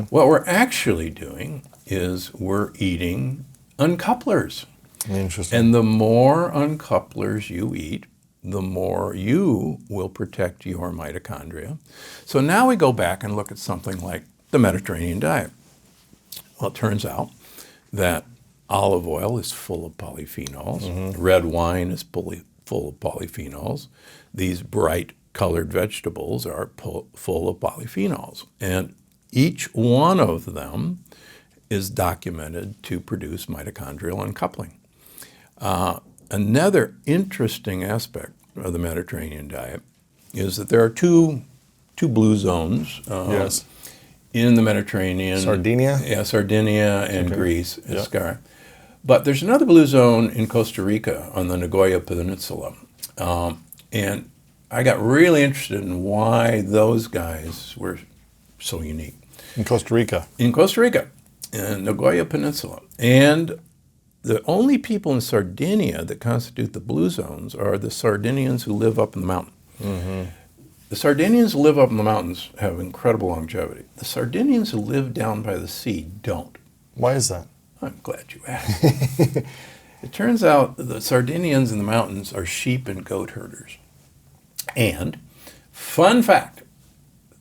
Speaker 1: what we're actually doing is we're eating uncouplers.
Speaker 2: Interesting.
Speaker 1: And the more uncouplers you eat, the more you will protect your mitochondria. So now we go back and look at something like the Mediterranean diet. Well, it turns out that olive oil is full of polyphenols. Red wine is full of polyphenols. These bright colored vegetables are full of polyphenols. And each one of them is documented to produce mitochondrial uncoupling. Another interesting aspect of the Mediterranean diet is that there are two blue zones
Speaker 2: Yes.
Speaker 1: in the Mediterranean.
Speaker 2: Sardinia?
Speaker 1: Yeah, Sardinia and Greece, Iscara. But there's another blue zone in Costa Rica on the Nagoya Peninsula. And I got really interested in why those guys were so unique.
Speaker 2: In Costa Rica.
Speaker 1: In Costa Rica, in Nagoya Peninsula. And the only people in Sardinia that constitute the blue zones are the Sardinians who live up in the mountain. The Sardinians who live up in the mountains have incredible longevity. The Sardinians who live down by the sea don't.
Speaker 2: Why is that?
Speaker 1: I'm glad you asked. It turns out the Sardinians in the mountains are sheep and goat herders. And, fun fact,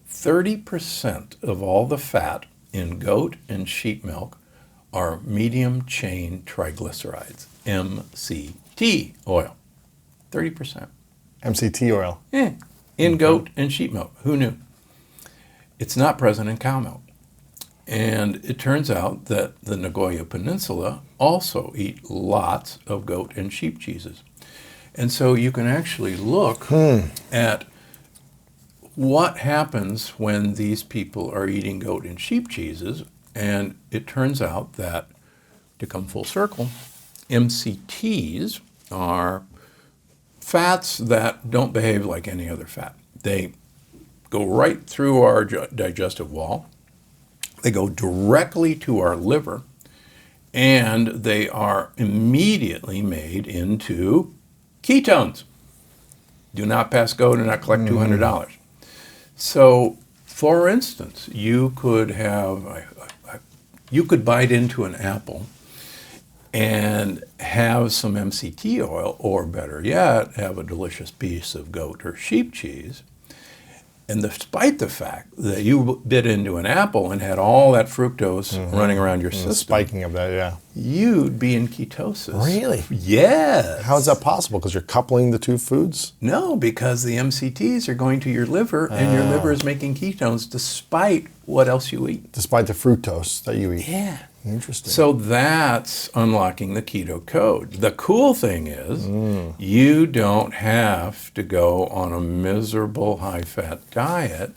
Speaker 1: 30% of all the fat in goat and sheep milk are medium chain triglycerides, MCT oil. 30%.
Speaker 2: MCT oil.
Speaker 1: In goat and sheep milk. Who knew? It's not present in cow milk. And it turns out that the Nagoya Peninsula also eat lots of goat and sheep cheeses. And so you can actually look at what happens when these people are eating goat and sheep cheeses, and it turns out that, to come full circle, MCTs are fats that don't behave like any other fat. They go right through our digestive wall, they go directly to our liver, and they are immediately made into ketones. Do not pass go, do not collect $200. So, for instance, you could bite into an apple and have some MCT oil, or better yet, have a delicious piece of goat or sheep cheese. And despite the fact that you bit into an apple and had all that fructose running around your system,
Speaker 2: Spiking of that, yeah.
Speaker 1: you'd be in ketosis.
Speaker 2: Really?
Speaker 1: Yes.
Speaker 2: How is that possible? Because you're coupling the two foods?
Speaker 1: No, because the MCTs are going to your liver, and your liver is making ketones despite what else you eat.
Speaker 2: Despite the fructose that you eat.
Speaker 1: Yeah.
Speaker 2: Interesting.
Speaker 1: So that's unlocking the keto code. The cool thing is you don't have to go on a miserable high-fat diet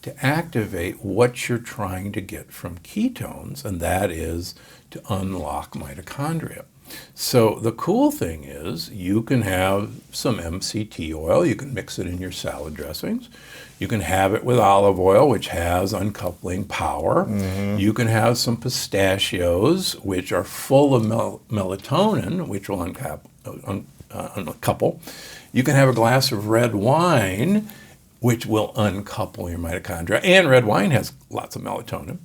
Speaker 1: to activate what you're trying to get from ketones, and that is to unlock mitochondria. So the cool thing is you can have some MCT oil, you can mix it in your salad dressings, you can have it with olive oil, which has uncoupling power, you can have some pistachios, which are full of melatonin, which will uncouple. You can have a glass of red wine, which will uncouple your mitochondria, and red wine has lots of melatonin.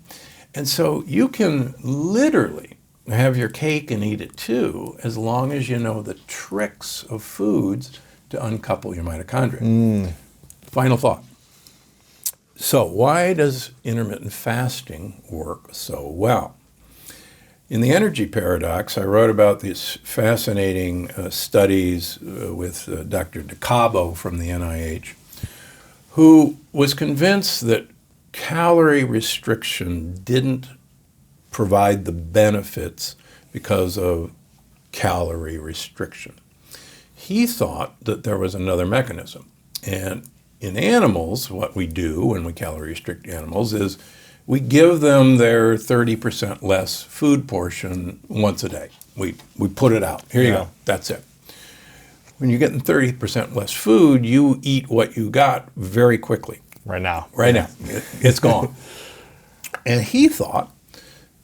Speaker 1: And so you can literally have your cake and eat it too, as long as you know the tricks of foods to uncouple your mitochondria. Final thought. So why does intermittent fasting work so well? In the energy paradox, I wrote about these fascinating studies with Dr. DeCabo from the NIH, who was convinced that calorie restriction didn't provide the benefits because of calorie restriction. He thought that there was another mechanism. And in animals, what we do when we calorie restrict animals is we give them their 30% less food portion once a day. We put it out. Here you go. That's it. When you're getting 30% less food, you eat what you got very quickly.
Speaker 2: Right now.
Speaker 1: Right now. It's gone. And he thought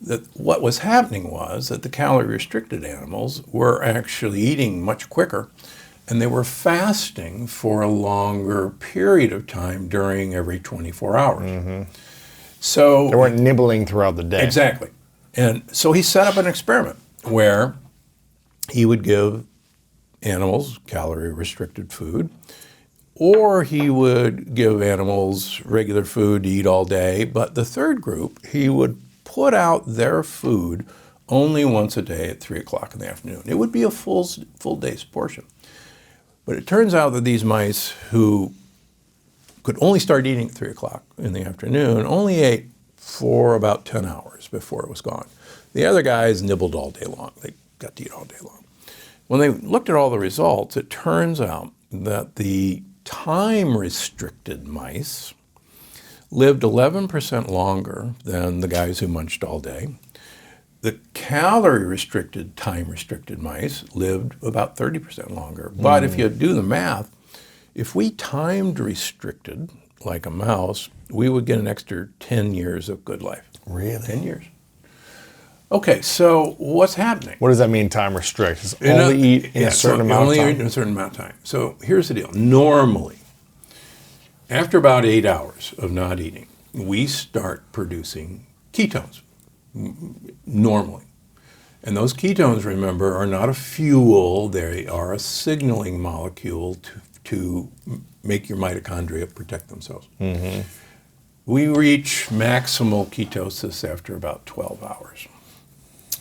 Speaker 1: that what was happening was that the calorie-restricted animals were actually eating much quicker, and they were fasting for a longer period of time during every 24 hours. So
Speaker 2: They weren't nibbling throughout the day.
Speaker 1: exactly. And so he set up an experiment where he would give animals calorie-restricted food, or he would give animals regular food to eat all day. But the third group, he would put out their food only once a day at 3 o'clock in the afternoon. It would be a full day's portion. But it turns out that these mice who could only start eating at 3 o'clock in the afternoon only ate for about 10 hours before it was gone. The other guys nibbled all day long. They got to eat all day long. When they looked at all the results, it turns out that the time-restricted mice lived 11% longer than the guys who munched all day. The calorie-restricted, time-restricted mice lived about 30% longer. But if you do the math, if we timed restricted like a mouse, we would get an extra 10 years of good life.
Speaker 2: Really?
Speaker 1: 10 years. Okay, so what's happening?
Speaker 2: What does that mean, time restrict? It's only eat in a certain amount of
Speaker 1: only
Speaker 2: time?
Speaker 1: eat in a certain amount of time. So here's the deal. Normally, after about 8 hours of not eating, we start producing ketones, normally. And those ketones, remember, are not a fuel. They are a signaling molecule to make your mitochondria protect themselves. We reach maximal ketosis after about 12 hours.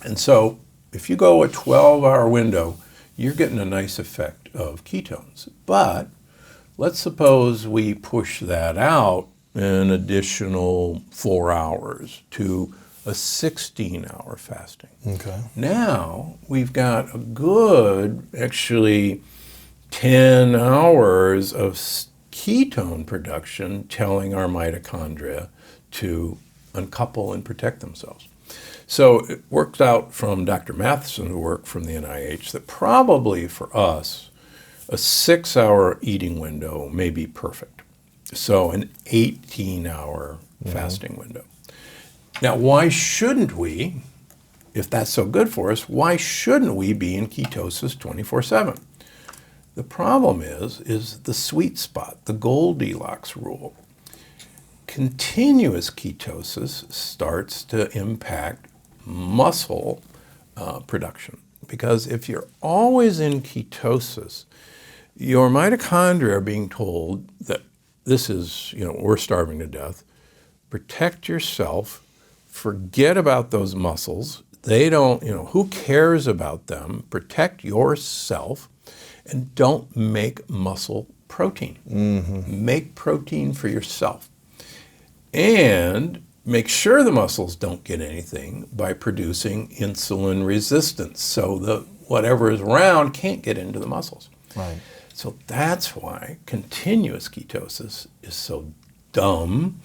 Speaker 1: And so if you go a 12-hour window, you're getting a nice effect of ketones. But let's suppose we push that out an additional 4 hours to a 16-hour fasting.
Speaker 2: Okay.
Speaker 1: Now we've got a good, actually, 10 hours of ketone production telling our mitochondria to uncouple and protect themselves. So it worked out from Dr. Matheson's work from the NIH that probably for us, a 6-hour eating window may be perfect. So an 18-hour fasting window. Now, why shouldn't we, if that's so good for us, why shouldn't we be in ketosis 24/7? The problem is the sweet spot, the Goldilocks rule. Continuous ketosis starts to impact muscle production, because if you're always in ketosis, your mitochondria are being told that this is, we're starving to death. Protect yourself. Forget about those muscles. They don't, who cares about them? Protect yourself and don't make muscle protein. Make protein for yourself. And make sure the muscles don't get anything by producing insulin resistance, so that whatever is around can't get into the muscles.
Speaker 2: Right.
Speaker 1: So that's why continuous ketosis is so dumb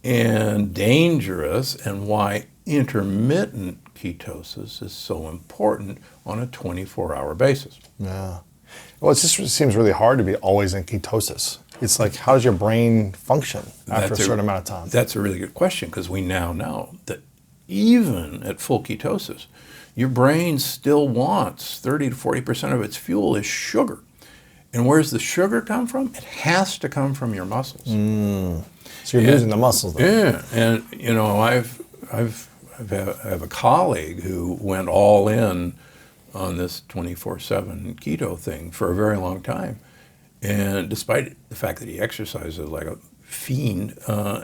Speaker 1: and dangerous, and why intermittent ketosis is so important on a 24-hour basis.
Speaker 2: Yeah. Well, it just seems really hard to be always in ketosis. It's like, how does your brain function after a certain amount of time?
Speaker 1: That's a really good question, because we now know that even at full ketosis, your brain still wants 30 to 40% of its fuel is sugar. And where's the sugar come from? It has to come from your muscles.
Speaker 2: So you're losing the muscles, though.
Speaker 1: Yeah, and I have a colleague who went all in on this 24/7 keto thing for a very long time. And despite the fact that he exercises like a fiend,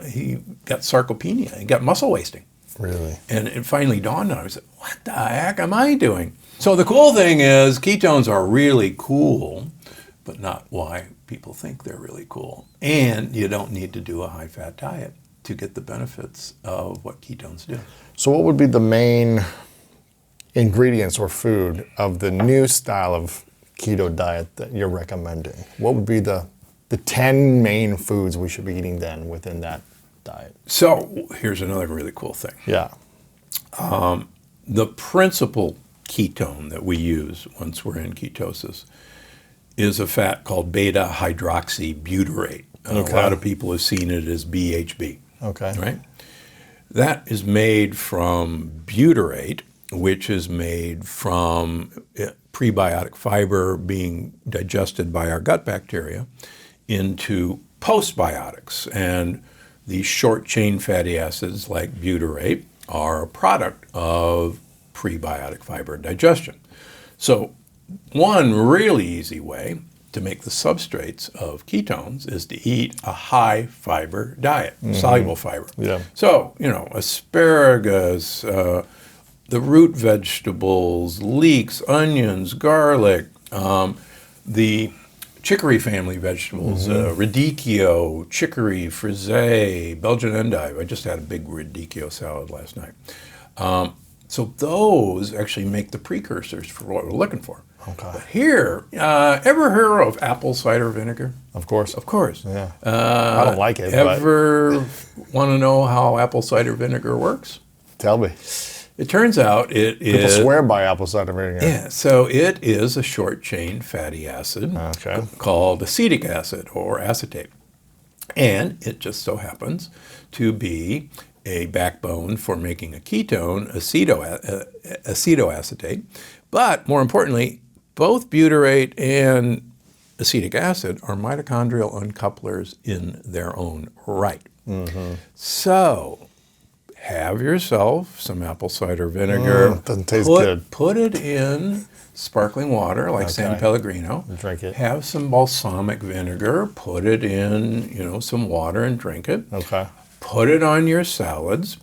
Speaker 1: he got sarcopenia. He got muscle wasting.
Speaker 2: Really?
Speaker 1: And it finally dawned on him. I said, what the heck am I doing? So the cool thing is ketones are really cool, but not why people think they're really cool. And you don't need to do a high-fat diet. to get the benefits of what ketones do.
Speaker 2: So what would be the main ingredients or food of the new style of keto diet that you're recommending? What would be the 10 main foods we should be eating then within that diet?
Speaker 1: So here's another really cool thing.
Speaker 2: Yeah.
Speaker 1: The principal ketone that we use once we're in ketosis is a fat called beta-hydroxybutyrate.
Speaker 2: Okay.
Speaker 1: A lot of people have seen it as BHB.
Speaker 2: Okay.
Speaker 1: Right? That is made from butyrate, which is made from prebiotic fiber being digested by our gut bacteria into postbiotics. And these short-chain fatty acids like butyrate are a product of prebiotic fiber digestion. So one really easy way to make the substrates of ketones is to eat a high fiber diet, soluble fiber.
Speaker 2: Yeah.
Speaker 1: So, asparagus, the root vegetables, leeks, onions, garlic, the chicory family vegetables, radicchio, chicory, frisee, Belgian endive. I just had a big radicchio salad last night. So those actually make the precursors for what we're looking for.
Speaker 2: Okay.
Speaker 1: But here, ever heard of apple cider vinegar?
Speaker 2: Of course.
Speaker 1: Of course.
Speaker 2: Yeah. I don't like it.
Speaker 1: Ever want to know how apple cider vinegar works?
Speaker 2: Tell me.
Speaker 1: It turns out it
Speaker 2: People
Speaker 1: is...
Speaker 2: swear by apple cider vinegar.
Speaker 1: Yeah, so it is a short-chain fatty acid called acetic acid or acetate. And it just so happens to be a backbone for making a ketone, acetoacetate. But more importantly, both butyrate and acetic acid are mitochondrial uncouplers in their own right. So have yourself some apple cider vinegar.
Speaker 2: Doesn't taste good.
Speaker 1: Put it in sparkling water like San Pellegrino.
Speaker 2: Drink it.
Speaker 1: Have some balsamic vinegar. Put it in, some water and drink it.
Speaker 2: Okay.
Speaker 1: Put it on your salads.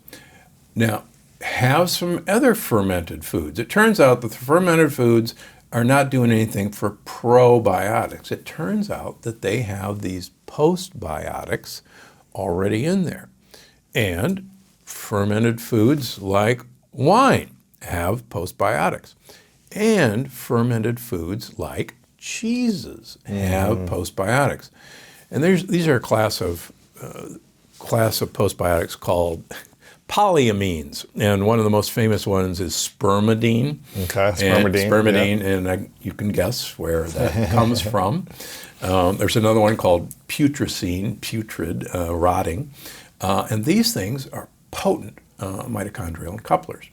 Speaker 1: Now, have some other fermented foods. It turns out that the fermented foods are not doing anything for probiotics. It turns out that they have these postbiotics already in there. And fermented foods like wine have postbiotics. And fermented foods like cheeses have postbiotics. And these are a class of postbiotics called polyamines, and one of the most famous ones is spermidine.
Speaker 2: Okay, spermidine.
Speaker 1: And you can guess where that comes from. There's another one called putrescine, putrid, rotting, and these things are potent mitochondrial couplers.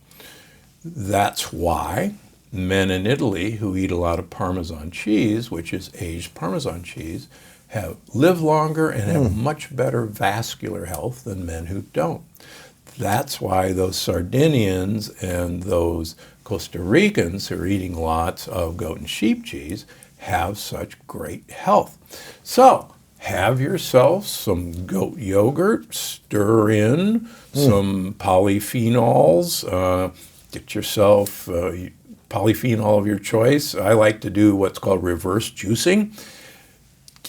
Speaker 1: That's why men in Italy who eat a lot of Parmesan cheese, which is aged Parmesan cheese, live longer and have much better vascular health than men who don't. That's why those Sardinians and those Costa Ricans who are eating lots of goat and sheep cheese have such great health. So have yourself some goat yogurt, stir in some polyphenols, get yourself polyphenol of your choice. I like to do what's called reverse juicing.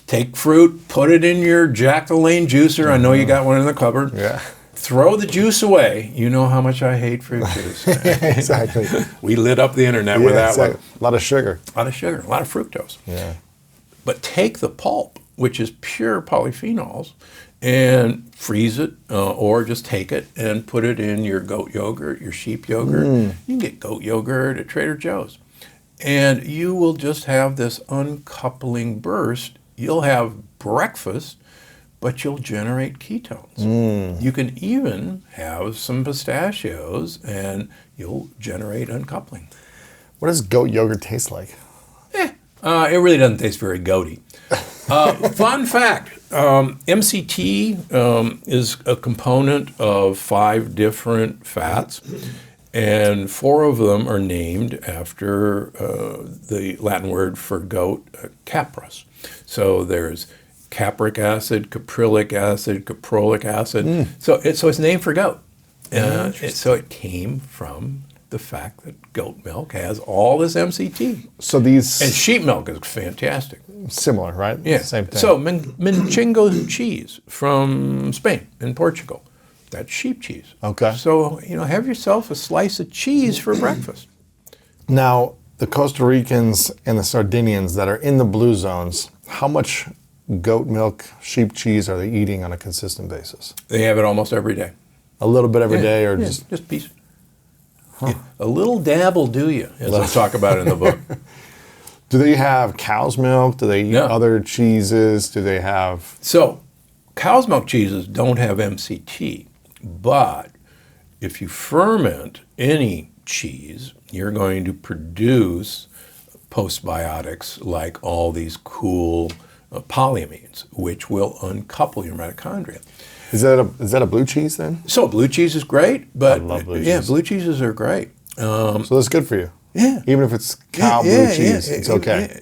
Speaker 1: Take fruit, put it in your Jack-o'-lane juicer. I know you got one in the cupboard.
Speaker 2: Yeah.
Speaker 1: Throw the juice away. You know how much I hate fruit juice.
Speaker 2: Exactly.
Speaker 1: We lit up the internet with that one.
Speaker 2: A lot of sugar.
Speaker 1: A lot of sugar, a lot of fructose.
Speaker 2: Yeah.
Speaker 1: But take the pulp, which is pure polyphenols, and freeze it, or just take it and put it in your goat yogurt, your sheep yogurt. You can get goat yogurt at Trader Joe's. And you will just have this uncoupling burst. You'll have breakfast, but you'll generate ketones. You can even have some pistachios, and you'll generate uncoupling.
Speaker 2: What does goat yogurt taste like?
Speaker 1: It really doesn't taste very goaty. Fun fact, MCT is a component of 5 different fats, and 4 of them are named after the Latin word for goat, capras. So there's capric acid, caprylic acid, caprolic acid. So it's named for goat. So it came from the fact that goat milk has all this MCT.
Speaker 2: So these...
Speaker 1: And sheep milk is fantastic.
Speaker 2: Similar, right?
Speaker 1: Yeah.
Speaker 2: Same thing.
Speaker 1: So Minchingo cheese from Spain and Portugal That's sheep cheese.
Speaker 2: Okay.
Speaker 1: So, have yourself a slice of cheese for breakfast.
Speaker 2: Now, the Costa Ricans and the Sardinians that are in the blue zones, how much goat milk, sheep cheese are they eating on a consistent basis?
Speaker 1: They have it almost every day.
Speaker 2: A little bit every day, or
Speaker 1: just a piece. Yeah, a little dab will do you, as I talk about in the book.
Speaker 2: Do they have cow's milk? Do they eat other cheeses? Do they have...
Speaker 1: So, cow's milk cheeses don't have MCT, but if you ferment any cheese, you're going to produce postbiotics like all these cool polyamines, which will uncouple your mitochondria.
Speaker 2: Is that a blue cheese then?
Speaker 1: So blue cheese is great, but
Speaker 2: I love blue
Speaker 1: yeah,
Speaker 2: cheese.
Speaker 1: blue cheeses are great.
Speaker 2: So that's good for you.
Speaker 1: Yeah.
Speaker 2: Even if it's cow blue cheese, it's okay.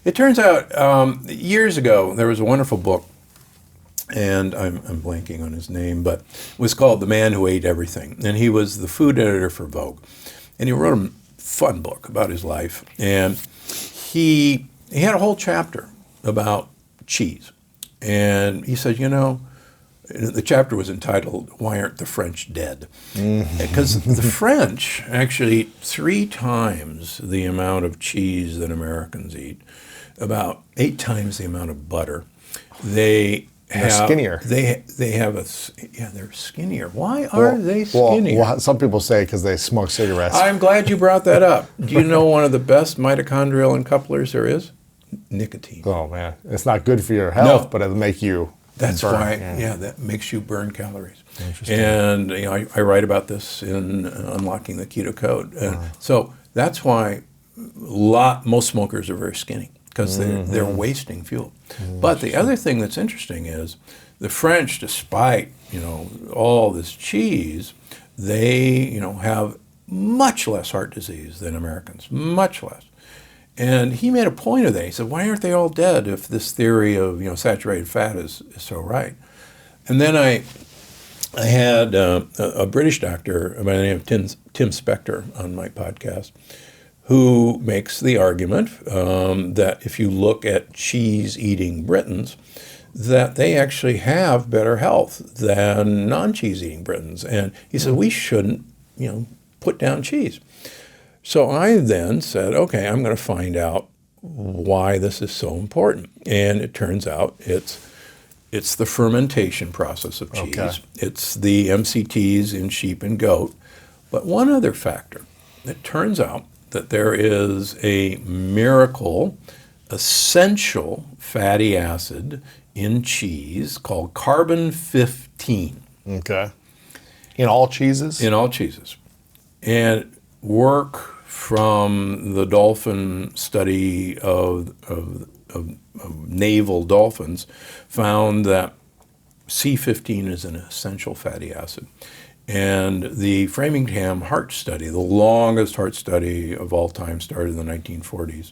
Speaker 1: It turns out years ago there was a wonderful book, and I'm blanking on his name, but it was called The Man Who Ate Everything, and he was the food editor for Vogue, and he wrote a fun book about his life, and he had a whole chapter about cheese, and he said, the chapter was entitled, "Why Aren't the French Dead?" Because the French actually eat 3 times the amount of cheese that Americans eat, about 8 times the amount of butter. They're
Speaker 2: skinnier.
Speaker 1: They're skinnier. Why are they skinnier?
Speaker 2: Well, some people say because they smoke cigarettes.
Speaker 1: I'm glad you brought that up. Do you know one of the best mitochondrial uncouplers there is? Nicotine.
Speaker 2: Oh man, it's not good for your health, but it'll make you
Speaker 1: That's
Speaker 2: burn.
Speaker 1: why, that makes you burn calories. And I write about this in Unlocking the Keto Code. So that's why most smokers are very skinny, because they're wasting fuel. But the other thing that's interesting is the French, despite all this cheese, they have much less heart disease than Americans, much less. And he made a point of that. He said, why aren't they all dead if this theory of saturated fat is so right? And then I had a British doctor by the name of Tim Spector on my podcast, who makes the argument that if you look at cheese-eating Britons, that they actually have better health than non-cheese-eating Britons. And he said, we shouldn't put down cheese. So I then said, okay, I'm going to find out why this is so important. And it turns out it's the fermentation process of cheese.
Speaker 2: Okay.
Speaker 1: It's the MCTs in sheep and goat. But one other factor, it turns out that there is a miracle essential fatty acid in cheese called carbon-15.
Speaker 2: Okay. In all cheeses?
Speaker 1: In all cheeses. And work from the dolphin study of naval dolphins found that C15 is an essential fatty acid. And the Framingham heart study, the longest heart study of all time, started in the 1940s,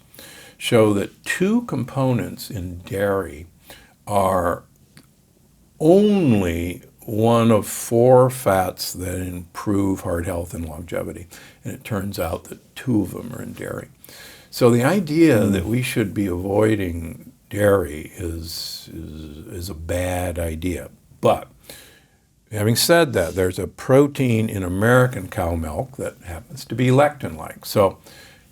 Speaker 1: show that 2 components in dairy are only one of 4 fats that improve heart health and longevity. And it turns out that 2 of them are in dairy. So the idea that we should be avoiding dairy is a bad idea. But having said that, there's a protein in American cow milk that happens to be lectin-like. So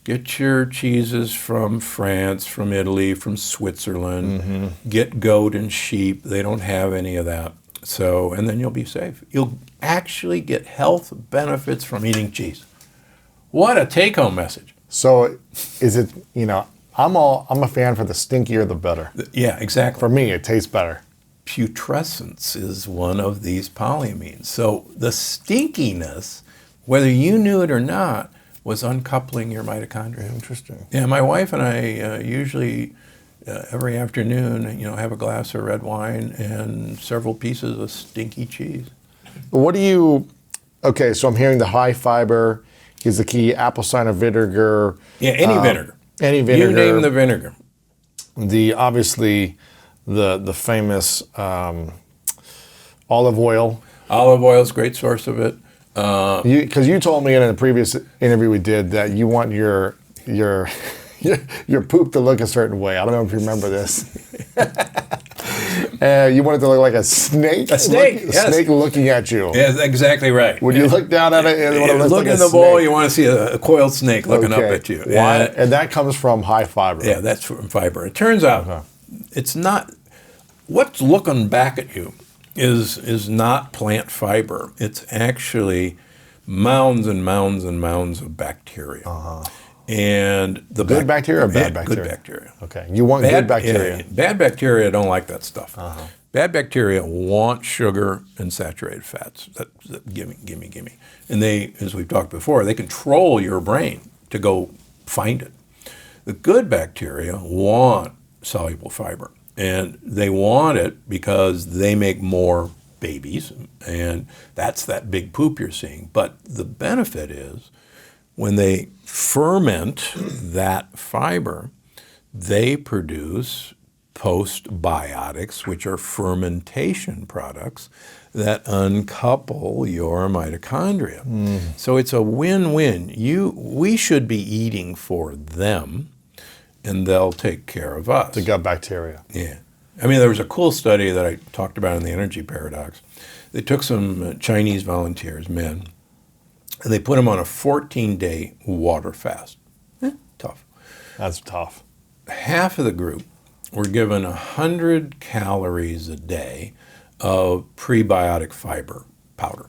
Speaker 1: get your cheeses from France, from Italy, from Switzerland. Get goat and sheep. They don't have any of that. So, and then you'll be safe. You'll actually get health benefits from eating cheese. What a take-home message.
Speaker 2: So is it, I'm a fan for the stinkier the better.
Speaker 1: Yeah, exactly.
Speaker 2: For me, it tastes better.
Speaker 1: Putrescence is one of these polyamines. So the stinkiness, whether you knew it or not, was uncoupling your mitochondria.
Speaker 2: Interesting.
Speaker 1: Yeah, my wife and I usually every afternoon, have a glass of red wine and several pieces of stinky cheese.
Speaker 2: Okay, so I'm hearing the high fiber is the key, apple cider vinegar.
Speaker 1: Yeah, any vinegar.
Speaker 2: Any vinegar.
Speaker 1: You name the vinegar.
Speaker 2: Obviously, the famous olive oil.
Speaker 1: Olive oil is a great source of it.
Speaker 2: Because you told me in a previous interview we did that you want your poop to look a certain way. I don't know if you remember this. You want it to look like a snake?
Speaker 1: A snake,
Speaker 2: A
Speaker 1: yes.
Speaker 2: snake looking at you.
Speaker 1: Yeah, that's exactly right.
Speaker 2: When you look down at it, you want to
Speaker 1: look
Speaker 2: like
Speaker 1: in the bowl, you want to see a coiled snake looking up
Speaker 2: Okay.
Speaker 1: at you.
Speaker 2: Why?
Speaker 1: And-
Speaker 2: And that comes from high fiber.
Speaker 1: Yeah, that's from fiber. It turns out it's not what's looking back at you is not plant fiber. It's actually mounds and mounds and mounds of bacteria. And the
Speaker 2: Good bacteria or bad
Speaker 1: Good
Speaker 2: bacteria?
Speaker 1: bacteria.
Speaker 2: Okay. You want good bacteria.
Speaker 1: Bad bacteria don't like that stuff. Bad bacteria want sugar and saturated fats. Gimme. And they, as we've talked before, they control your brain to go find it. The good bacteria want soluble fiber. And they want it because they make more babies. And that's that big poop you're seeing. But the benefit is when they ferment that fiber, they produce postbiotics, which are fermentation products that uncouple your mitochondria. So it's a win-win. We should be eating for them, and they'll take care of us.
Speaker 2: The gut bacteria.
Speaker 1: Yeah. I mean, there was a cool study that I talked about in the Energy Paradox. They took some Chinese volunteers, men, and they put them on a 14-day water fast. Tough.
Speaker 2: That's tough.
Speaker 1: Half of the group were given 100 calories a day of prebiotic fiber powder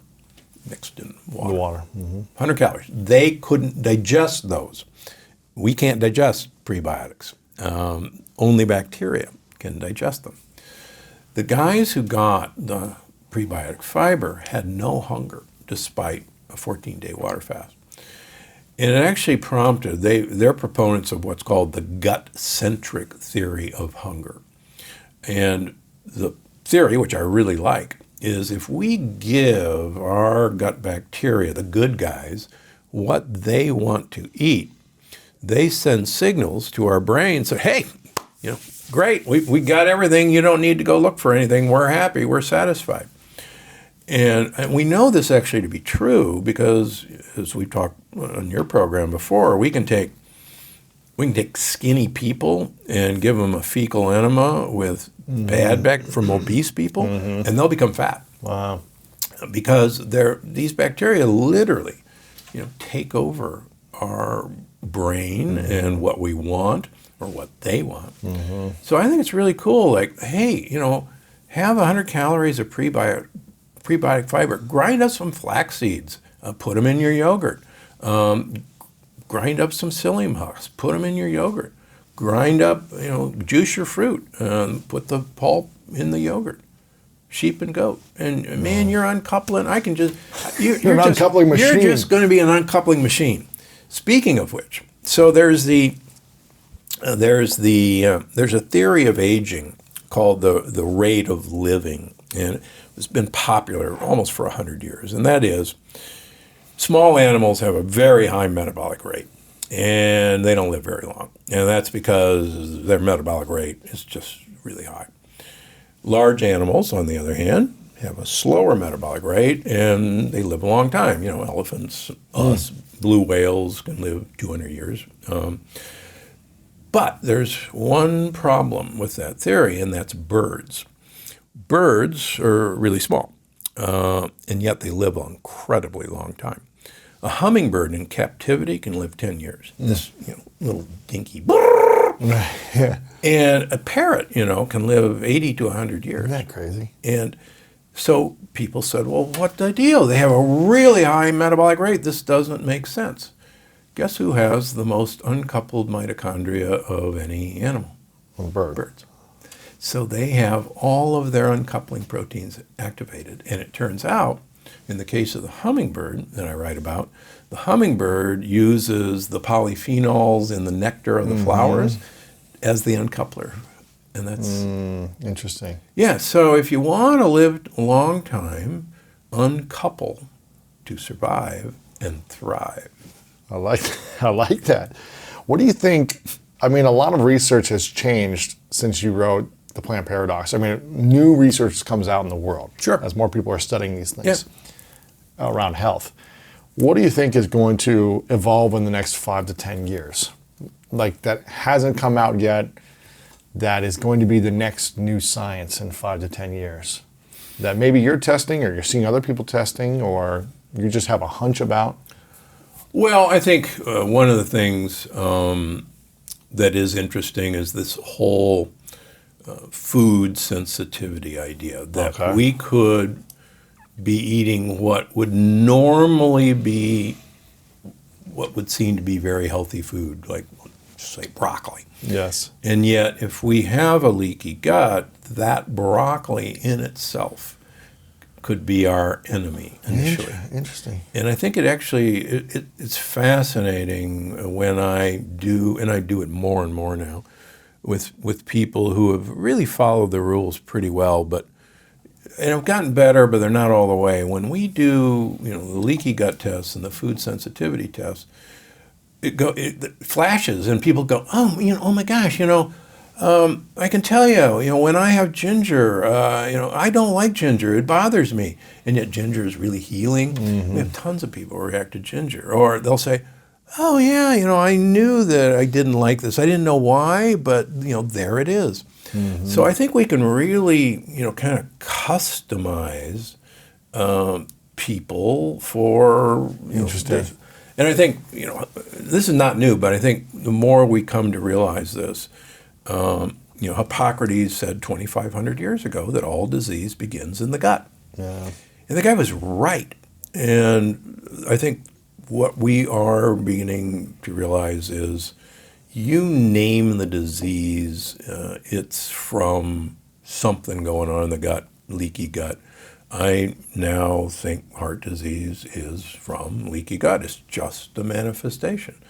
Speaker 1: mixed in water.
Speaker 2: The water.
Speaker 1: 100 calories. They couldn't digest those. We can't digest prebiotics. Only bacteria can digest them. The guys who got the prebiotic fiber had no hunger despite a 14-day water fast. And it actually prompted, they're proponents of what's called the gut-centric theory of hunger. And the theory, which I really like, is if we give our gut bacteria, the good guys, what they want to eat, they send signals to our brain, say, hey, great, we got everything, you don't need to go look for anything, we're happy, we're satisfied. And we know this actually to be true because, as we've talked on your program before, we can take skinny people and give them a fecal enema with from obese people, and they'll become fat.
Speaker 2: Wow.
Speaker 1: Because these bacteria literally, take over our brain and what we want or what they want. So I think it's really cool. Like, hey, have 100 calories of prebiotic fiber. Grind up some flax seeds. Put them in your yogurt. Grind up some psyllium husks. Put them in your yogurt. Grind up, juice your fruit. Put the pulp in the yogurt. Sheep and goat. And man, you're uncoupling. You're
Speaker 2: an uncoupling machine.
Speaker 1: You're just going to be an uncoupling machine. Speaking of which, so there's a theory of aging called the rate of living, and it's been popular almost for 100 years, and that is small animals have a very high metabolic rate, and they don't live very long, and that's because their metabolic rate is just really high. Large animals, on the other hand, have a slower metabolic rate, and they live a long time. Elephants, us, blue whales can live 200 years. But there's one problem with that theory, and that's birds. Birds are really small, and yet they live an incredibly long time. A hummingbird in captivity can live 10 years. This little dinky.
Speaker 2: Yeah.
Speaker 1: And a parrot, can live 80 to 100 years.
Speaker 2: Isn't that crazy?
Speaker 1: And so people said, well, what's the deal? They have a really high metabolic rate. This doesn't make sense. Guess who has the most uncoupled mitochondria of any animal? Birds. So they have all of their uncoupling proteins activated. And it turns out, in the case of the hummingbird that I write about, the hummingbird uses the polyphenols in the nectar of the flowers as the uncoupler. And that's
Speaker 2: interesting.
Speaker 1: Yeah, so if you want to live a long time, uncouple to survive and thrive.
Speaker 2: I like that. What do you think? I mean, a lot of research has changed since you wrote The Plant Paradox. I mean, new research comes out in the world.
Speaker 1: Sure.
Speaker 2: As more people are studying these things around health. What do you think is going to evolve in the next 5 to 10 years? Like, that hasn't come out yet, that is going to be the next new science in 5 to 10 years? That maybe you're testing, or you're seeing other people testing, or you just have a hunch about?
Speaker 1: Well, I think one of the things that is interesting is this whole food sensitivity idea, that we could be eating what would normally be what would seem to be very healthy food, like, say, broccoli.
Speaker 2: Yes.
Speaker 1: And yet, if we have a leaky gut, that broccoli in itself could be our enemy initially.
Speaker 2: Interesting.
Speaker 1: And I think it's fascinating when I do, and I do it more and more now, with people who have really followed the rules pretty well, and have gotten better, but they're not all the way. When we do, the leaky gut tests and the food sensitivity tests, it flashes, and people go, oh my gosh, I can tell you, when I have ginger, I don't like ginger. It bothers me. And yet ginger is really healing. Mm-hmm. We have tons of people who react to ginger. Or they'll say, oh yeah, I knew that I didn't like this. I didn't know why, but there it is. Mm-hmm. So I think we can really, kind of customize people for,
Speaker 2: Interesting.
Speaker 1: And I think, this is not new, but I think the more we come to realize this, Hippocrates said 2,500 years ago that all disease begins in the gut.
Speaker 2: Yeah.
Speaker 1: And the guy was right. And I think what we are beginning to realize is, you name the disease, it's from something going on in the gut, leaky gut. I now think heart disease is from leaky gut. It's just a manifestation.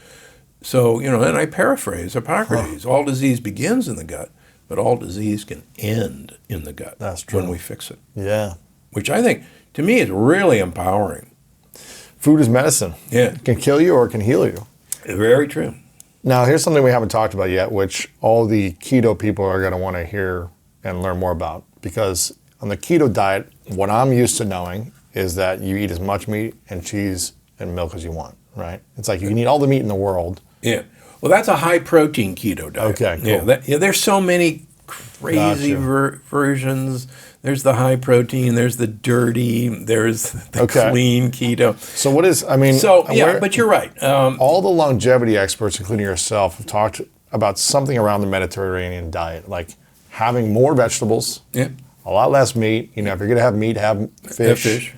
Speaker 1: So, and I paraphrase Hippocrates, all disease begins in the gut, but all disease can end in the gut.
Speaker 2: That's true.
Speaker 1: When we fix it.
Speaker 2: Yeah.
Speaker 1: Which I think, to me, is really empowering.
Speaker 2: Food is medicine.
Speaker 1: Yeah.
Speaker 2: It can kill you or it can heal you.
Speaker 1: Very true.
Speaker 2: Now, here's something we haven't talked about yet, which all the keto people are going to want to hear and learn more about. Because on the keto diet, what I'm used to knowing is that you eat as much meat and cheese and milk as you want, right? It's like you can eat all the meat in the world.
Speaker 1: Yeah. Well, that's a high-protein keto diet.
Speaker 2: Okay, cool.
Speaker 1: Yeah, there's so many crazy versions. There's the high-protein, there's the dirty, there's the clean keto.
Speaker 2: So what is,
Speaker 1: but you're right.
Speaker 2: All the longevity experts, including yourself, have talked about something around the Mediterranean diet, like having more vegetables, a lot less meat. If you're going to have meat, have fish.
Speaker 1: Have fish,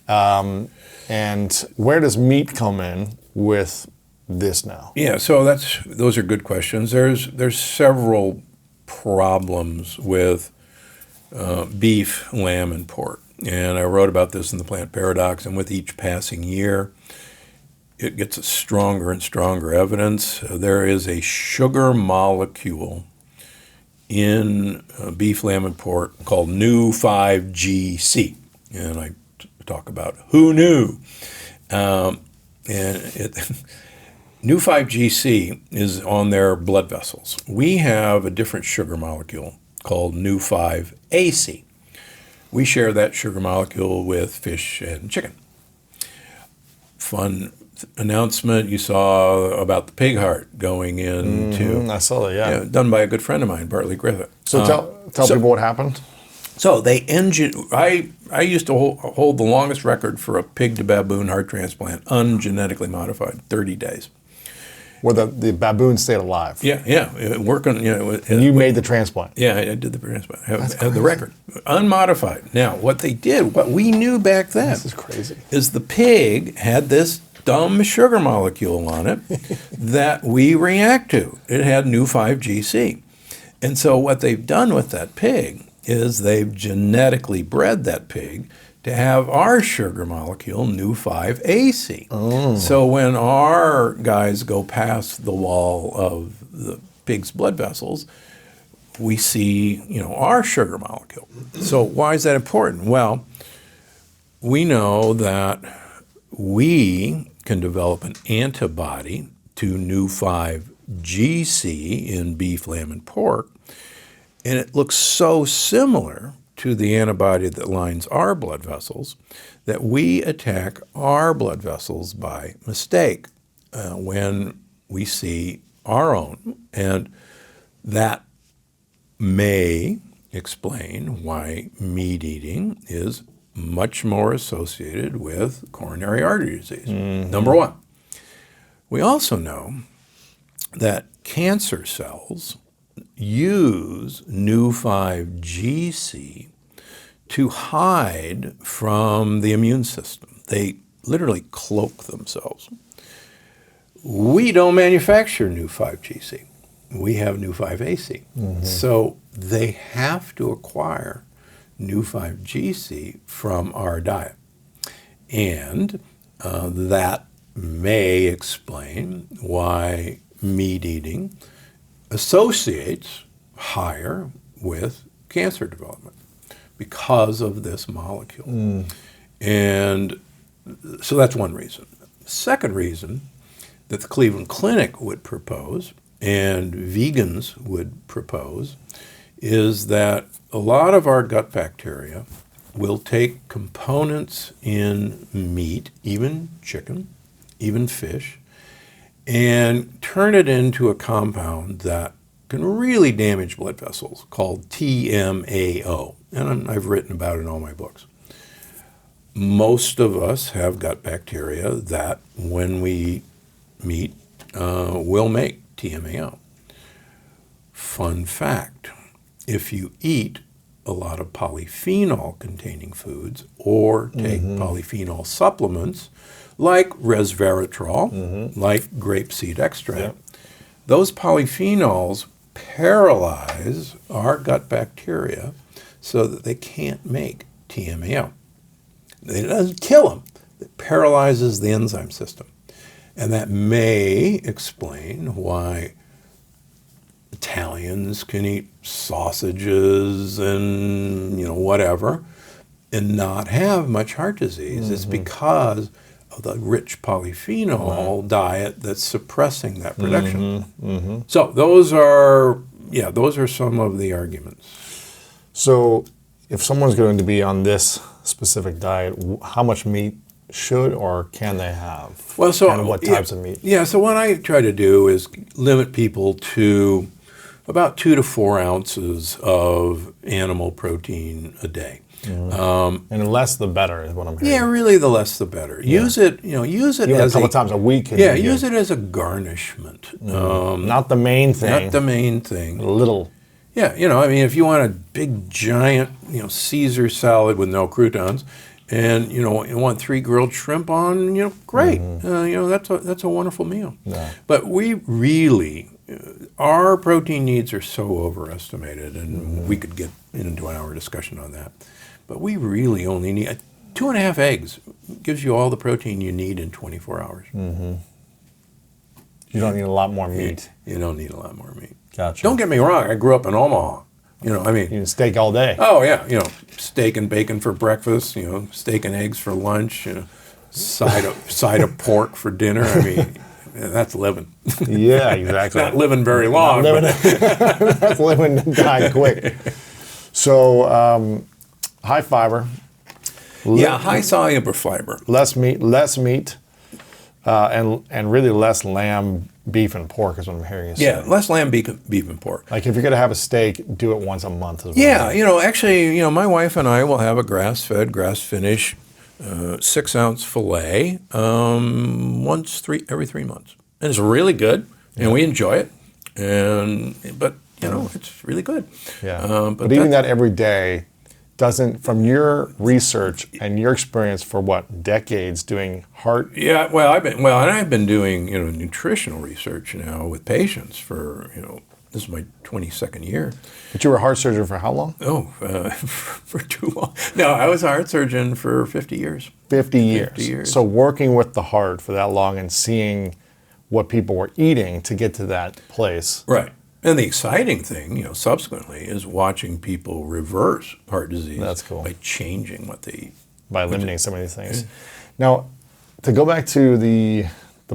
Speaker 1: yeah.
Speaker 2: And where does meat come in with this now?
Speaker 1: Yeah, so those are good questions. There's several problems with beef, lamb, and pork. And I wrote about this in the Plant Paradox, and with each passing year, it gets stronger and stronger evidence. There is a sugar molecule in beef, lamb, and pork called Nu-5GC. And I talk about who knew. Nu-5GC is on their blood vessels. We have a different sugar molecule called Nu-5AC. We share that sugar molecule with fish and chicken. Fun announcement you saw about the pig heart going into.
Speaker 2: I saw that, yeah.
Speaker 1: Done by a good friend of mine, Bartley Griffith.
Speaker 2: So tell people what happened.
Speaker 1: So I used to hold the longest record for a pig to baboon heart transplant, ungenetically modified, 30 days.
Speaker 2: Where the baboon stayed alive.
Speaker 1: Yeah, working.
Speaker 2: And you made the transplant.
Speaker 1: Yeah, I did the transplant. I have the record, unmodified. Now, what they did, what we knew back then,
Speaker 2: this is crazy,
Speaker 1: is the pig had this dumb sugar molecule on it that we react to. It had Nu-5GC, and so what they've done with that pig is they've genetically bred that pig to have our sugar molecule, Nu-5AC. Oh. So when our guys go past the wall of the pig's blood vessels, we see, our sugar molecule. So why is that important? Well, we know that we can develop an antibody to Nu-5GC in beef, lamb, and pork, and it looks so similar to the antibody that lines our blood vessels that we attack our blood vessels by mistake when we see our own. And that may explain why meat eating is much more associated with coronary artery disease. Number one. We also know that cancer cells use Nu5GC to hide from the immune system. They literally cloak themselves. We don't manufacture Nu5GC. We have Nu5AC. So they have to acquire Nu5GC from our diet. And that may explain why meat eating associates higher with cancer development because of this molecule. And so that's one reason. Second reason that the Cleveland Clinic would propose and vegans would propose is that a lot of our gut bacteria will take components in meat, even chicken, even fish, and turn it into a compound that can really damage blood vessels called TMAO. And I've written about it in all my books. Most of us have gut bacteria that, when we eat meat, will make TMAO. Fun fact, if you eat a lot of polyphenol-containing foods or take polyphenol supplements like resveratrol, like grapeseed extract, those polyphenols paralyze our gut bacteria so that they can't make TMAO. It doesn't kill them. It paralyzes the enzyme system. And that may explain why Italians can eat sausages and, whatever, and not have much heart disease. It's because of the rich polyphenol diet that's suppressing that production. So those are some of the arguments.
Speaker 2: So if someone's going to be on this specific diet, how much meat should or can they have?
Speaker 1: Well, so
Speaker 2: and what types of meat?
Speaker 1: Yeah, so what I try to do is limit people to about 2 to 4 ounces of animal protein a day.
Speaker 2: And the less the better is what I'm hearing.
Speaker 1: Yeah, really, the less the better. Use it, use it
Speaker 2: Even
Speaker 1: as
Speaker 2: a couple times a week.
Speaker 1: Yeah, use it as a garnishment.
Speaker 2: Not the main thing.
Speaker 1: Not the main thing.
Speaker 2: A little.
Speaker 1: Yeah, if you want a big giant, Caesar salad with no croutons, and you want 3 grilled shrimp on, great. That's a wonderful meal.
Speaker 2: Yeah.
Speaker 1: But we really, our protein needs are so overestimated, and we could get into an hour discussion on that. But we really only need 2.5 eggs gives you all the protein you need in 24 hours.
Speaker 2: You don't need a lot more meat.
Speaker 1: You don't need a lot more meat.
Speaker 2: Gotcha.
Speaker 1: Don't get me wrong. I grew up in Omaha.
Speaker 2: You can steak all day.
Speaker 1: Oh yeah, steak and bacon for breakfast. Steak and eggs for lunch. Side of pork for dinner. That's living.
Speaker 2: Yeah, exactly.
Speaker 1: Not living very long.
Speaker 2: That's living and dying quick. So high fiber.
Speaker 1: High soluble fiber.
Speaker 2: Less meat, and really less lamb, beef, and pork is what I'm hearing you say.
Speaker 1: Yeah, less lamb, beef, and pork.
Speaker 2: Like if you're going to have a steak, do it once a month.
Speaker 1: Yeah, actually, my wife and I will have a grass-fed, grass-finished 6-ounce fillet every 3 months. And it's really good, and we enjoy it. But it's really good.
Speaker 2: Yeah. But eating that every day doesn't, from your research and your experience for decades doing heart?
Speaker 1: Yeah, I've been doing nutritional research now with patients for this is my 22nd year.
Speaker 2: But you were a heart surgeon for how long?
Speaker 1: For too long. No, I was a heart surgeon for 50 years.
Speaker 2: 50 years. So working with the heart for that long and seeing what people were eating to get to that place.
Speaker 1: Right. And the exciting thing, subsequently, is watching people reverse heart disease.
Speaker 2: That's cool.
Speaker 1: By changing what they eat.
Speaker 2: By eliminating some of these things. Now, to go back to the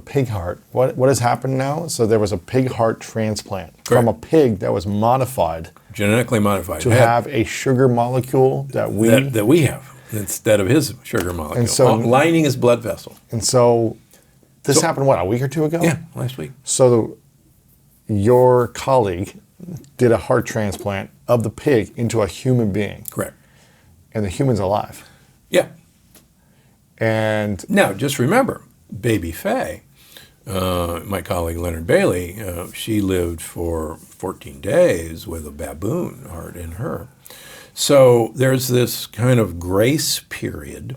Speaker 2: pig heart, what has happened now? So there was a pig heart transplant from a pig that was modified.
Speaker 1: Genetically modified.
Speaker 2: To have a sugar molecule that we
Speaker 1: have instead of his sugar molecule.
Speaker 2: And so,
Speaker 1: lining his blood vessel.
Speaker 2: And so this happened, a week or two ago?
Speaker 1: Yeah, last week.
Speaker 2: So your colleague did a heart transplant of the pig into a human being,
Speaker 1: Correct.
Speaker 2: and the human's alive.
Speaker 1: Yeah.
Speaker 2: And
Speaker 1: Now, just remember, baby Faye, my colleague Leonard Bailey, she lived for 14 days with a baboon heart in her. So there's this kind of grace period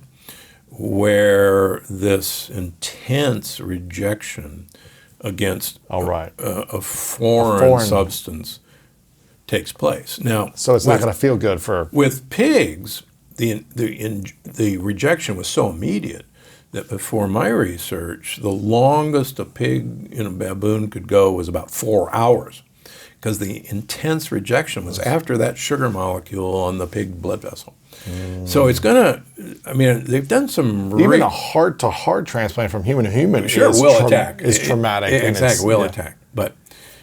Speaker 1: where this intense rejection against a foreign substance takes place. Now,
Speaker 2: so it's not going to feel good for...
Speaker 1: With pigs, the rejection was so immediate that before my research, the longest a pig in a baboon could go was about 4 hours, because the intense rejection was after that sugar molecule on the pig blood vessel. So it's going to, I mean, they've done some...
Speaker 2: Even a heart-to-heart transplant from human to human is traumatic.
Speaker 1: Exactly, attack. But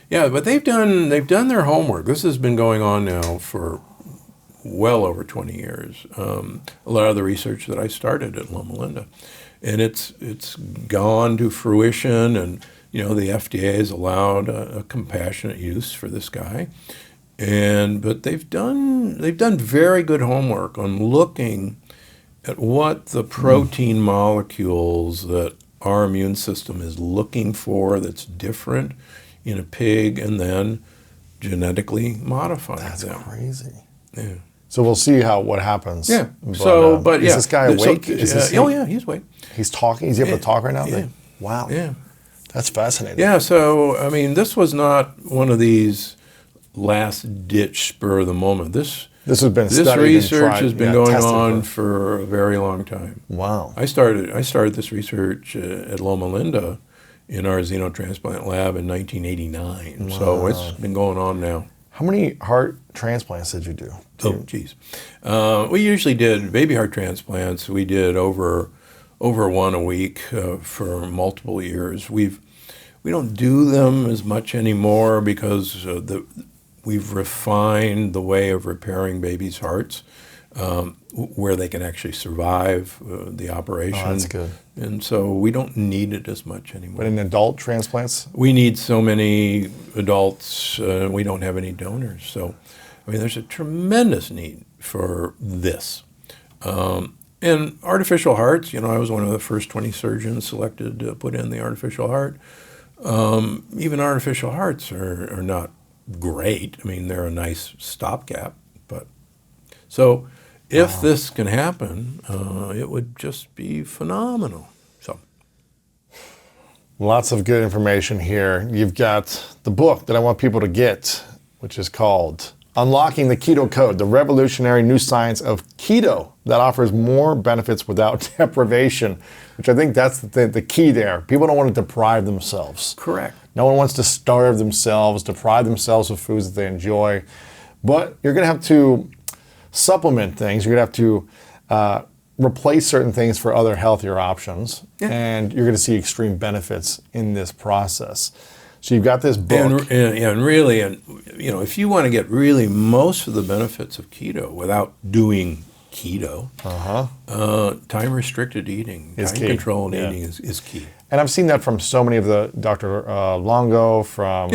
Speaker 1: they've done their homework. This has been going on now for well over 20 years. A lot of the research that I started at Loma Linda. And it's gone to fruition, and the FDA has allowed a compassionate use for this guy. But they've done very good homework on looking at what the protein molecules that our immune system is looking for that's different in a pig, and then genetically modifying them.
Speaker 2: That's crazy.
Speaker 1: Yeah.
Speaker 2: So we'll see what happens.
Speaker 1: Yeah.
Speaker 2: But is this guy awake?
Speaker 1: Oh yeah, he's awake.
Speaker 2: He's talking. He's able to talk right now.
Speaker 1: Yeah.
Speaker 2: Wow.
Speaker 1: Yeah.
Speaker 2: That's fascinating.
Speaker 1: Yeah. So I mean, this was not one of these last-ditch spur of the moment. This
Speaker 2: has been
Speaker 1: this
Speaker 2: studied
Speaker 1: research has been going on
Speaker 2: for...
Speaker 1: for a very long time.
Speaker 2: Wow.
Speaker 1: I started this research at Loma Linda in our xenotransplant lab in 1989.
Speaker 2: Wow.
Speaker 1: So it's been going on now.
Speaker 2: How many heart transplants did you do?
Speaker 1: Oh, geez. We usually did baby heart transplants. We did over one a week for multiple years. We don't do them as much anymore because we've refined the way of repairing babies' hearts, where they can actually survive the operation.
Speaker 2: Oh, that's good.
Speaker 1: And so we don't need it as much anymore.
Speaker 2: But in adult transplants?
Speaker 1: We need so many adults. We don't have any donors. So, I mean, there's a tremendous need for this. And artificial hearts, I was one of the first 20 surgeons selected to put in the artificial heart. Even artificial hearts are not great. I mean, they're a nice stopgap. But so if this can happen, it would just be phenomenal. So,
Speaker 2: lots of good information here. You've got the book that I want people to get, which is called Unlocking the Keto Code, the revolutionary new science of keto that offers more benefits without deprivation, which I think that's the key there. People don't want to deprive themselves.
Speaker 1: correct.
Speaker 2: No one wants to starve themselves, deprive themselves of foods that they enjoy. But you're going to have to supplement things. You're going to have to replace certain things for other healthier options.
Speaker 1: Yeah.
Speaker 2: And you're going to see extreme benefits in this process. So you've got this book.
Speaker 1: And really, if you want to get really most of the benefits of keto without doing keto, time-restricted eating, time-controlled eating is key.
Speaker 2: And I've seen that from so many of the Dr. Longo, from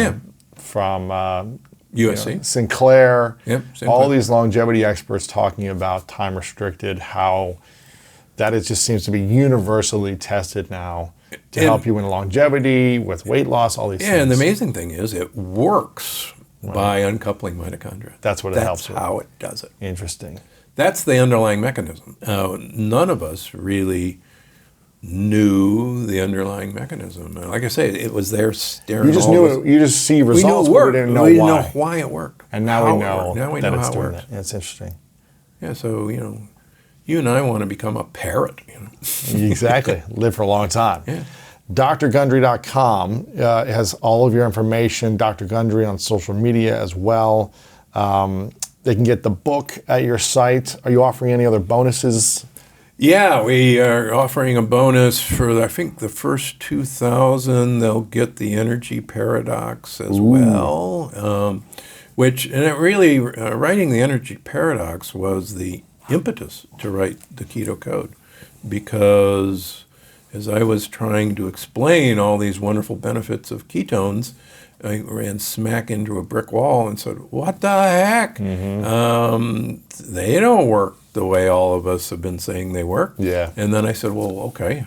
Speaker 1: USC.
Speaker 2: Sinclair,
Speaker 1: Sinclair.
Speaker 2: All these longevity experts talking about time-restricted, how that just seems to be universally tested now to help you in longevity, with weight loss, all these things.
Speaker 1: And the amazing thing is it works by uncoupling mitochondria.
Speaker 2: That's what it helps with.
Speaker 1: That's how it does it.
Speaker 2: Interesting.
Speaker 1: That's the underlying mechanism. None of us really knew the underlying mechanism. Like I say, it was there staring.
Speaker 2: You just knew it. You just see results.
Speaker 1: We knew it worked.
Speaker 2: We didn't know
Speaker 1: we
Speaker 2: why.
Speaker 1: didn't know why it worked.
Speaker 2: And now we know that it's doing
Speaker 1: works.
Speaker 2: that. It's interesting.
Speaker 1: Yeah. So you and I want to become a parrot.
Speaker 2: Exactly. Live for a long time.
Speaker 1: Yeah.
Speaker 2: drgundry.com has all of your information. Dr. Gundry on social media as well. They can get the book at your site. Are you offering any other bonuses?
Speaker 1: Yeah, we are offering a bonus for, I think, the first 2,000. They'll get the Energy Paradox as well. And it really, writing the Energy Paradox was the impetus to write the Keto Code, because as I was trying to explain all these wonderful benefits of ketones, I ran smack into a brick wall and said, what the heck? They don't work the way all of us have been saying they work.
Speaker 2: Yeah.
Speaker 1: And then I said, well, okay,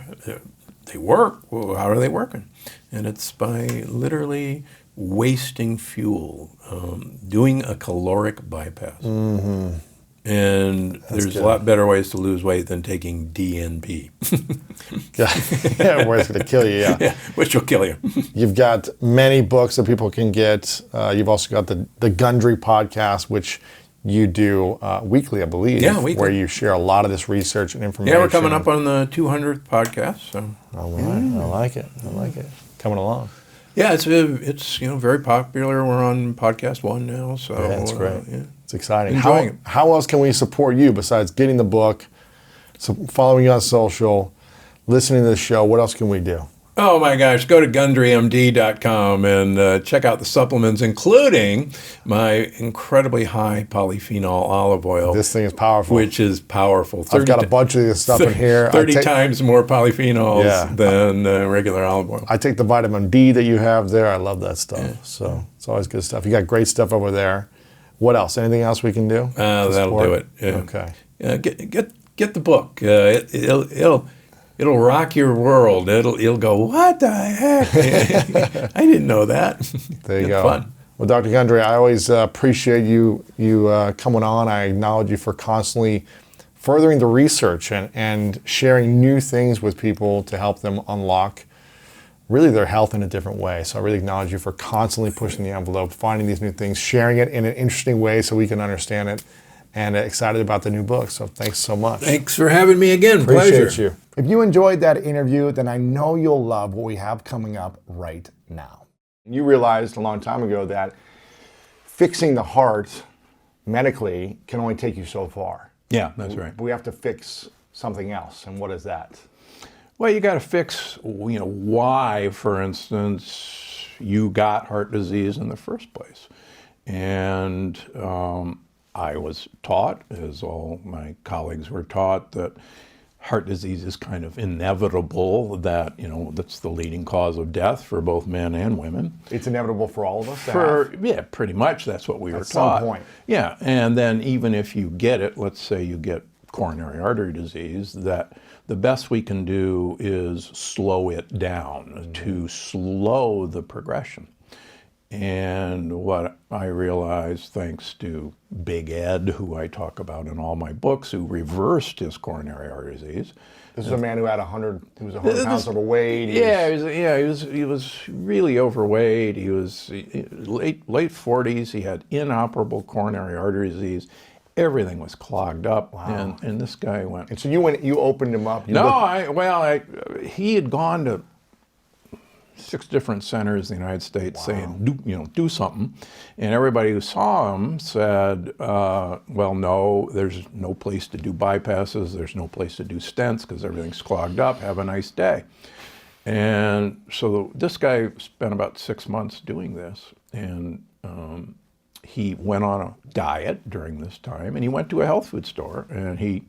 Speaker 1: they work. Well, how are they working? And it's by literally wasting fuel, doing a caloric bypass. And there's a lot better ways to lose weight than taking DNP.
Speaker 2: Yeah, where it's going to kill you, yeah.
Speaker 1: Which will kill you.
Speaker 2: You've got many books that people can get. You've also got the Gundry Podcast, which you do weekly, I believe.
Speaker 1: Yeah, weekly.
Speaker 2: Where you share a lot of this research and information.
Speaker 1: Yeah, we're coming up on the 200th podcast. So.
Speaker 2: All right, I like it. Coming along.
Speaker 1: Yeah, it's very popular. We're on podcast 1 now. So
Speaker 2: Yeah, that's great. It's exciting.
Speaker 1: Enjoying it.
Speaker 2: How else can we support you besides getting the book, following you on social, listening to the show? What else can we do?
Speaker 1: Oh my gosh, go to GundryMD.com and check out the supplements, including my incredibly high polyphenol olive oil.
Speaker 2: This thing is powerful.
Speaker 1: Which is powerful.
Speaker 2: I've got a bunch of this stuff in here.
Speaker 1: 30 times more polyphenols than regular olive oil.
Speaker 2: I take the vitamin B that you have there. I love that stuff. So it's always good stuff. You got great stuff over there. What else? Anything else we can do?
Speaker 1: That'll do it. Yeah.
Speaker 2: Okay.
Speaker 1: Get the book. It'll rock your world. You'll go, what the heck? I didn't know that.
Speaker 2: There you
Speaker 1: It's
Speaker 2: go.
Speaker 1: Fun.
Speaker 2: Well, Dr. Gundry, I always appreciate you coming on. I acknowledge you for constantly furthering the research and sharing new things with people to help them unlock really their health in a different way. So I really acknowledge you for constantly pushing the envelope, finding these new things, sharing it in an interesting way so we can understand it, and excited about the new book. So thanks so much.
Speaker 1: Thanks for having me again.
Speaker 2: Appreciate
Speaker 1: Pleasure.
Speaker 2: you.
Speaker 3: If you enjoyed that interview, then I know you'll love what we have coming up right now.
Speaker 2: You realized a long time ago that fixing the heart medically can only take you so far.
Speaker 1: Yeah, that's right.
Speaker 2: We have to fix something else. And what is that?
Speaker 1: Well, you got to fix, why, for instance, you got heart disease in the first place. And I was taught, as all my colleagues were taught, that heart disease is kind of inevitable, that, that's the leading cause of death for both men and women.
Speaker 2: It's inevitable for all of us?
Speaker 1: Yeah, pretty much that's what we were
Speaker 2: At
Speaker 1: taught.
Speaker 2: some point.
Speaker 1: Yeah, and then even if you get it, let's say you get coronary artery disease, that the best we can do is slow it down, to slow the progression. And what I realized, thanks to Big Ed, who I talk about in all my books, who reversed his coronary artery disease.
Speaker 2: This is a man who had 100 pounds overweight.
Speaker 1: He was really overweight. He was late 40s. He had inoperable coronary artery disease. Everything was clogged up. Wow. And this guy went.
Speaker 2: And so you opened him up.
Speaker 1: He had gone to 6 different centers in the United States saying, do something. And everybody who saw him said, no, there's no place to do bypasses. There's no place to do stents because everything's clogged up. Have a nice day. And so this guy spent about 6 months doing this. And he went on a diet during this time. And he went to a health food store and he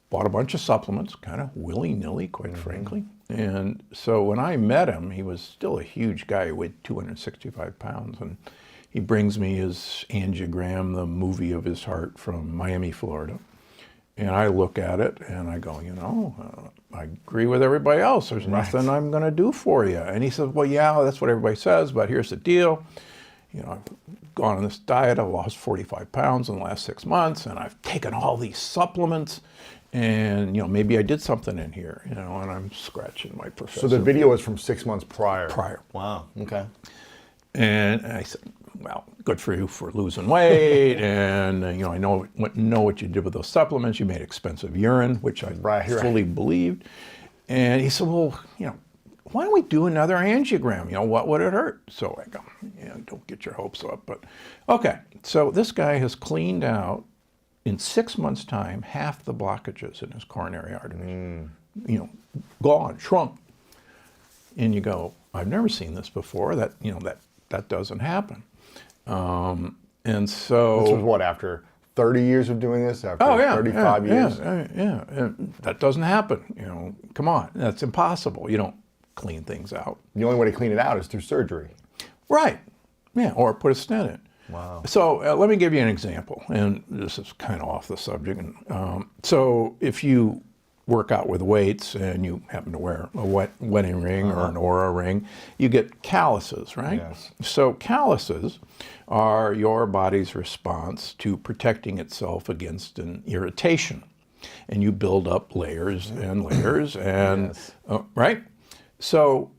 Speaker 1: bought a bunch of supplements, kind of willy-nilly, quite frankly. And so when I met him, he was still a huge guy. He weighed 265 pounds. And he brings me his angiogram, the movie of his heart from Miami, Florida. And I look at it and I go, I agree with everybody else. There's nothing I'm going to do for you. And he said, well, yeah, that's what everybody says, but here's the deal. I've gone on this diet. I've lost 45 pounds in the last 6 months, and I've taken all these supplements. And, maybe I did something in here, and I'm scratching my professor.
Speaker 2: So the video was from 6 months prior?
Speaker 1: Prior.
Speaker 2: Wow, okay.
Speaker 1: And I said, well, good for you for losing weight, and, I know what you did with those supplements. You made expensive urine, which I fully believed. And he said, well, why don't we do another angiogram? What would it hurt? So I go, don't get your hopes up. But, okay, so this guy has cleaned out, in 6 months' time, half the blockages in his coronary arteries. Gone, shrunk. And you go, I've never seen this before. That doesn't happen. And so
Speaker 2: this was what, after 30 years of doing this? After 35 years?
Speaker 1: Yeah. That doesn't happen. Come on, that's impossible. You don't clean things out.
Speaker 2: The only way to clean it out is through surgery.
Speaker 1: Right. Yeah, or put a stent in.
Speaker 2: Wow.
Speaker 1: So let me give you an example, and this is kind of off the subject. So if you work out with weights and you happen to wear a wedding ring or an Oura ring, you get calluses, right?
Speaker 2: Yes.
Speaker 1: So calluses are your body's response to protecting itself against an irritation. And you build up layers and layers, and right? So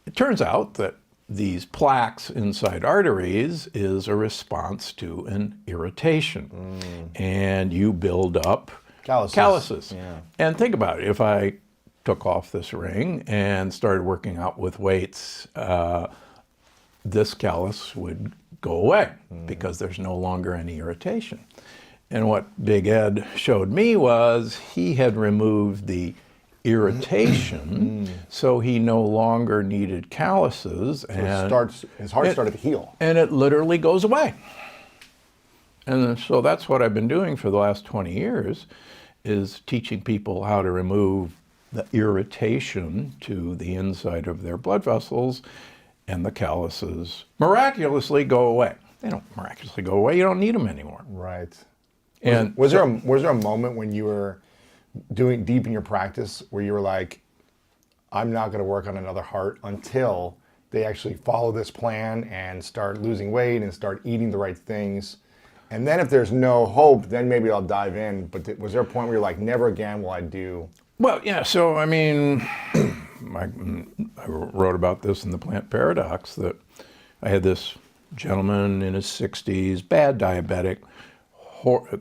Speaker 1: it turns out that these plaques inside arteries is a response to an irritation. And you build up calluses.
Speaker 2: Yeah.
Speaker 1: And think about it. If I took off this ring and started working out with weights, this callus would go away because there's no longer any irritation. And what Big Ed showed me was he had removed the irritation, so he no longer needed calluses, and
Speaker 3: His heart started to heal.
Speaker 1: and it literally goes away. And so that's what I've been doing for the last 20 years, is teaching people how to remove the irritation to the inside of their blood vessels, and the calluses miraculously go away. They don't miraculously go away. You don't need them anymore.
Speaker 2: Right.
Speaker 1: And
Speaker 2: Was there a moment when you were doing deep in your practice where you were like, I'm not going to work on another heart until they actually follow this plan and start losing weight and start eating the right things? And then if there's no hope, then maybe I'll dive in. But was there a point where you're like, never again will I do?
Speaker 1: Well, yeah, so I mean, I wrote about this in the Plant Paradox, that I had this gentleman in his 60s, bad diabetic,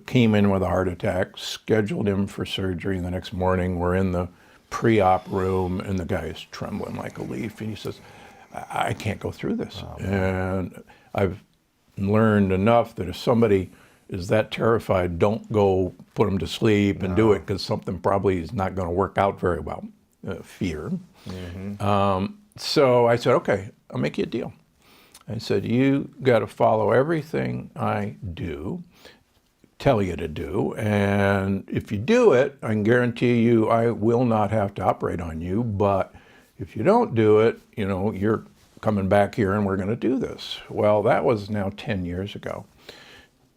Speaker 1: came in with a heart attack, scheduled him for surgery the next morning. We're in the pre-op room, and the guy is trembling like a leaf, and he says, I can't go through this. And I've learned enough that if somebody is that terrified, don't go put them to sleep and do it, because something probably is not going to work out very well. Fear. So I said, okay, I'll make you a deal. I said, you got to follow everything I tell you to do, and if you do it, I can guarantee you I will not have to operate on you. But if you don't do it, you're coming back here and we're going to do this. Well, that was now 10 years ago.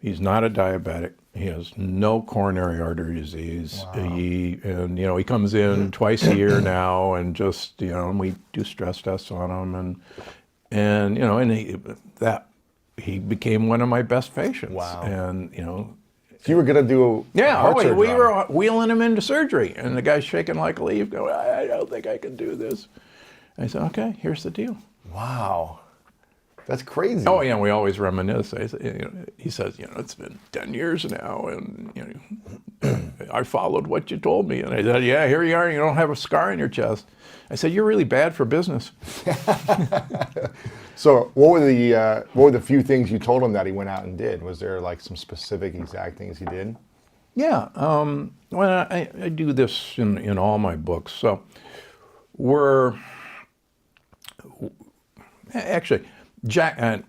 Speaker 1: He's not a diabetic. He has no coronary artery disease. Wow. He comes in twice a year now, and just, and we do stress tests on him, and he became one of my best patients.
Speaker 2: Wow.
Speaker 1: And,
Speaker 2: So you were going to do heart surgery?
Speaker 1: We were wheeling him into surgery, and the guy's shaking like a leaf, going, I don't think I can do this. I said, okay, here's the deal.
Speaker 2: Wow. That's crazy.
Speaker 1: Oh, yeah, we always reminisce. He says, it's been 10 years now, and I followed what you told me. And I said, yeah, here you are, you don't have a scar on your chest. I said, you're really bad for business.
Speaker 2: So what were the few things you told him that he went out and did? Was there like some specific exact things he did?
Speaker 1: Yeah, well, I do this in all my books. So actually, Jack,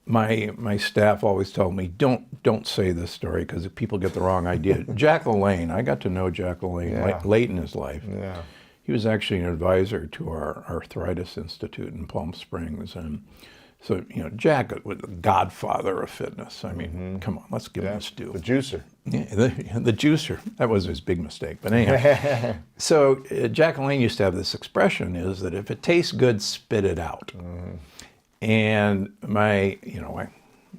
Speaker 1: my staff always told me, don't say this story because people get the wrong idea. Jack LaLanne, I got to know Jack LaLanne late in his life.
Speaker 2: Yeah.
Speaker 1: He was actually an advisor to our Arthritis Institute in Palm Springs, and so Jack was the godfather of fitness. I mean, come on, let's give him his due.
Speaker 2: The juicer.
Speaker 1: Yeah, the juicer. That was his big mistake. But anyhow, so Jack LaLanne used to have this expression: is that if it tastes good, spit it out. And I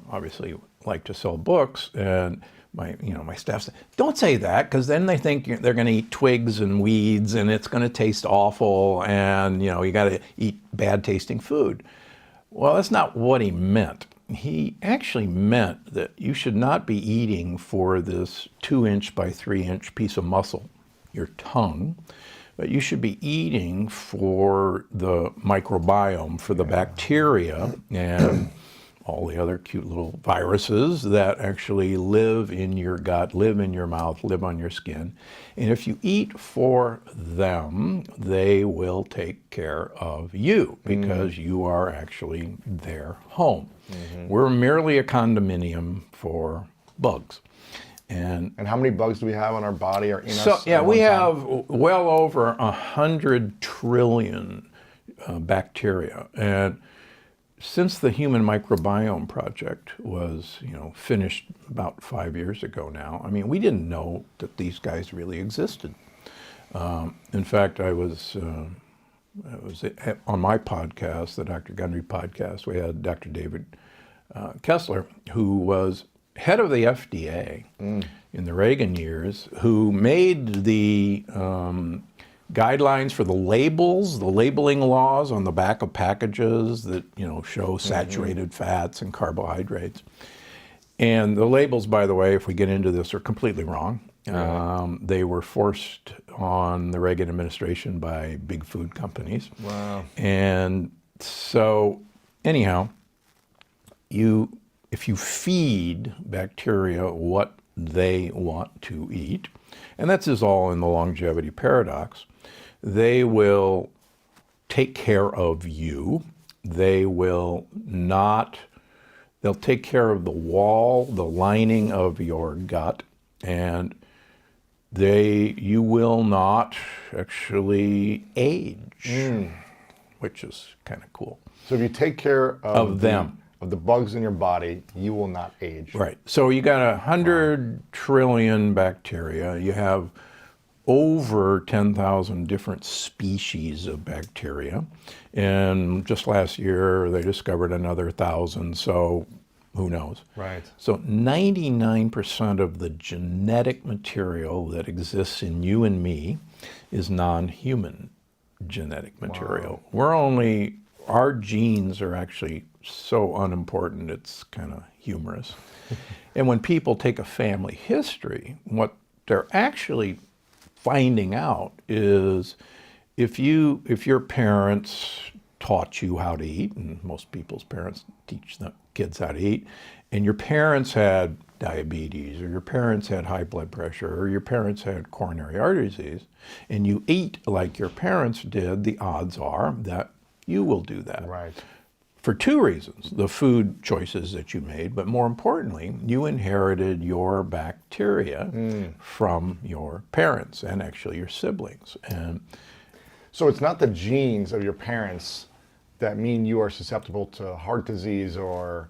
Speaker 1: obviously like to sell books, and my staff said, don't say that, because then they think they're going to eat twigs and weeds, and it's going to taste awful, and you got to eat bad tasting food. Well, that's not what he meant. He actually meant that you should not be eating for this 2-inch by 3-inch piece of muscle, your tongue, but you should be eating for the microbiome, for the bacteria and all the other cute little viruses that actually live in your gut, live in your mouth, live on your skin. And if you eat for them, they will take care of you, because you are actually their home. We're merely a condominium for bugs. And
Speaker 2: how many bugs do we have on our body or in us?
Speaker 1: So yeah, we have well over 100 trillion bacteria, and since the Human Microbiome Project was, finished about 5 years ago now, I mean, we didn't know that these guys really existed. In fact, I was on my podcast, the Dr. Gundry Podcast. We had Dr. David Kessler, who was head of the FDA in the Reagan years, who made the guidelines for the labels, the labeling laws on the back of packages that show saturated fats and carbohydrates. And the labels, by the way, if we get into this, are completely wrong. They were forced on the Reagan administration by big food companies.
Speaker 2: Wow.
Speaker 1: And so, anyhow, if you feed bacteria what they want to eat, and that's is all in the longevity paradox, they will take care of you. They'll take care of the wall, the lining of your gut, and you will not actually age, which is kind of cool.
Speaker 2: So if you take care
Speaker 1: of them,
Speaker 2: of the bugs in your body, you will not age.
Speaker 1: Right. So you got 100 trillion bacteria. You have over 10,000 different species of bacteria. And just last year, they discovered another 1,000, so who knows?
Speaker 2: Right.
Speaker 1: So 99% of the genetic material that exists in you and me is non-human genetic material.
Speaker 2: Wow.
Speaker 1: Our genes are actually so unimportant, it's kind of humorous. And when people take a family history, what they're actually finding out is if your parents taught you how to eat, and most people's parents teach the kids how to eat, and your parents had diabetes, or your parents had high blood pressure, or your parents had coronary artery disease, and you eat like your parents did, the odds are that you will do that.
Speaker 2: Right.
Speaker 1: For two reasons: the food choices that you made, but more importantly, you inherited your bacteria from your parents and actually your siblings. And
Speaker 2: so it's not the genes of your parents that mean you are susceptible to heart disease or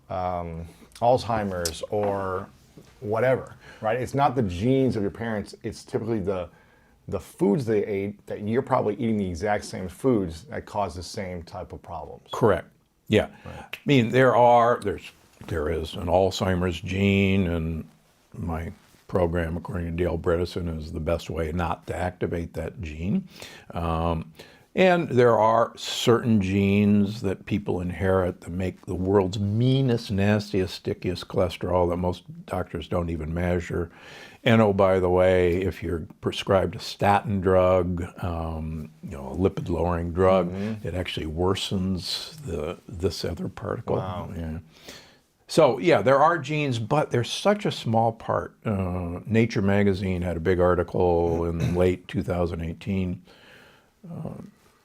Speaker 2: Alzheimer's or whatever, right? It's not the genes of your parents. It's typically the foods they ate, that you're probably eating the exact same foods that cause the same type of problems.
Speaker 1: Correct. Yeah. Right. I mean, there is an Alzheimer's gene, and my program, according to Dale Bredesen, is the best way not to activate that gene. And there are certain genes that people inherit that make the world's meanest, nastiest, stickiest cholesterol that most doctors don't even measure. And oh, by the way, if you're prescribed a statin drug, a lipid-lowering drug, it actually worsens this other particle.
Speaker 2: Wow.
Speaker 1: Yeah. So yeah, there are genes, but they're such a small part. Nature magazine had a big article in late 2018,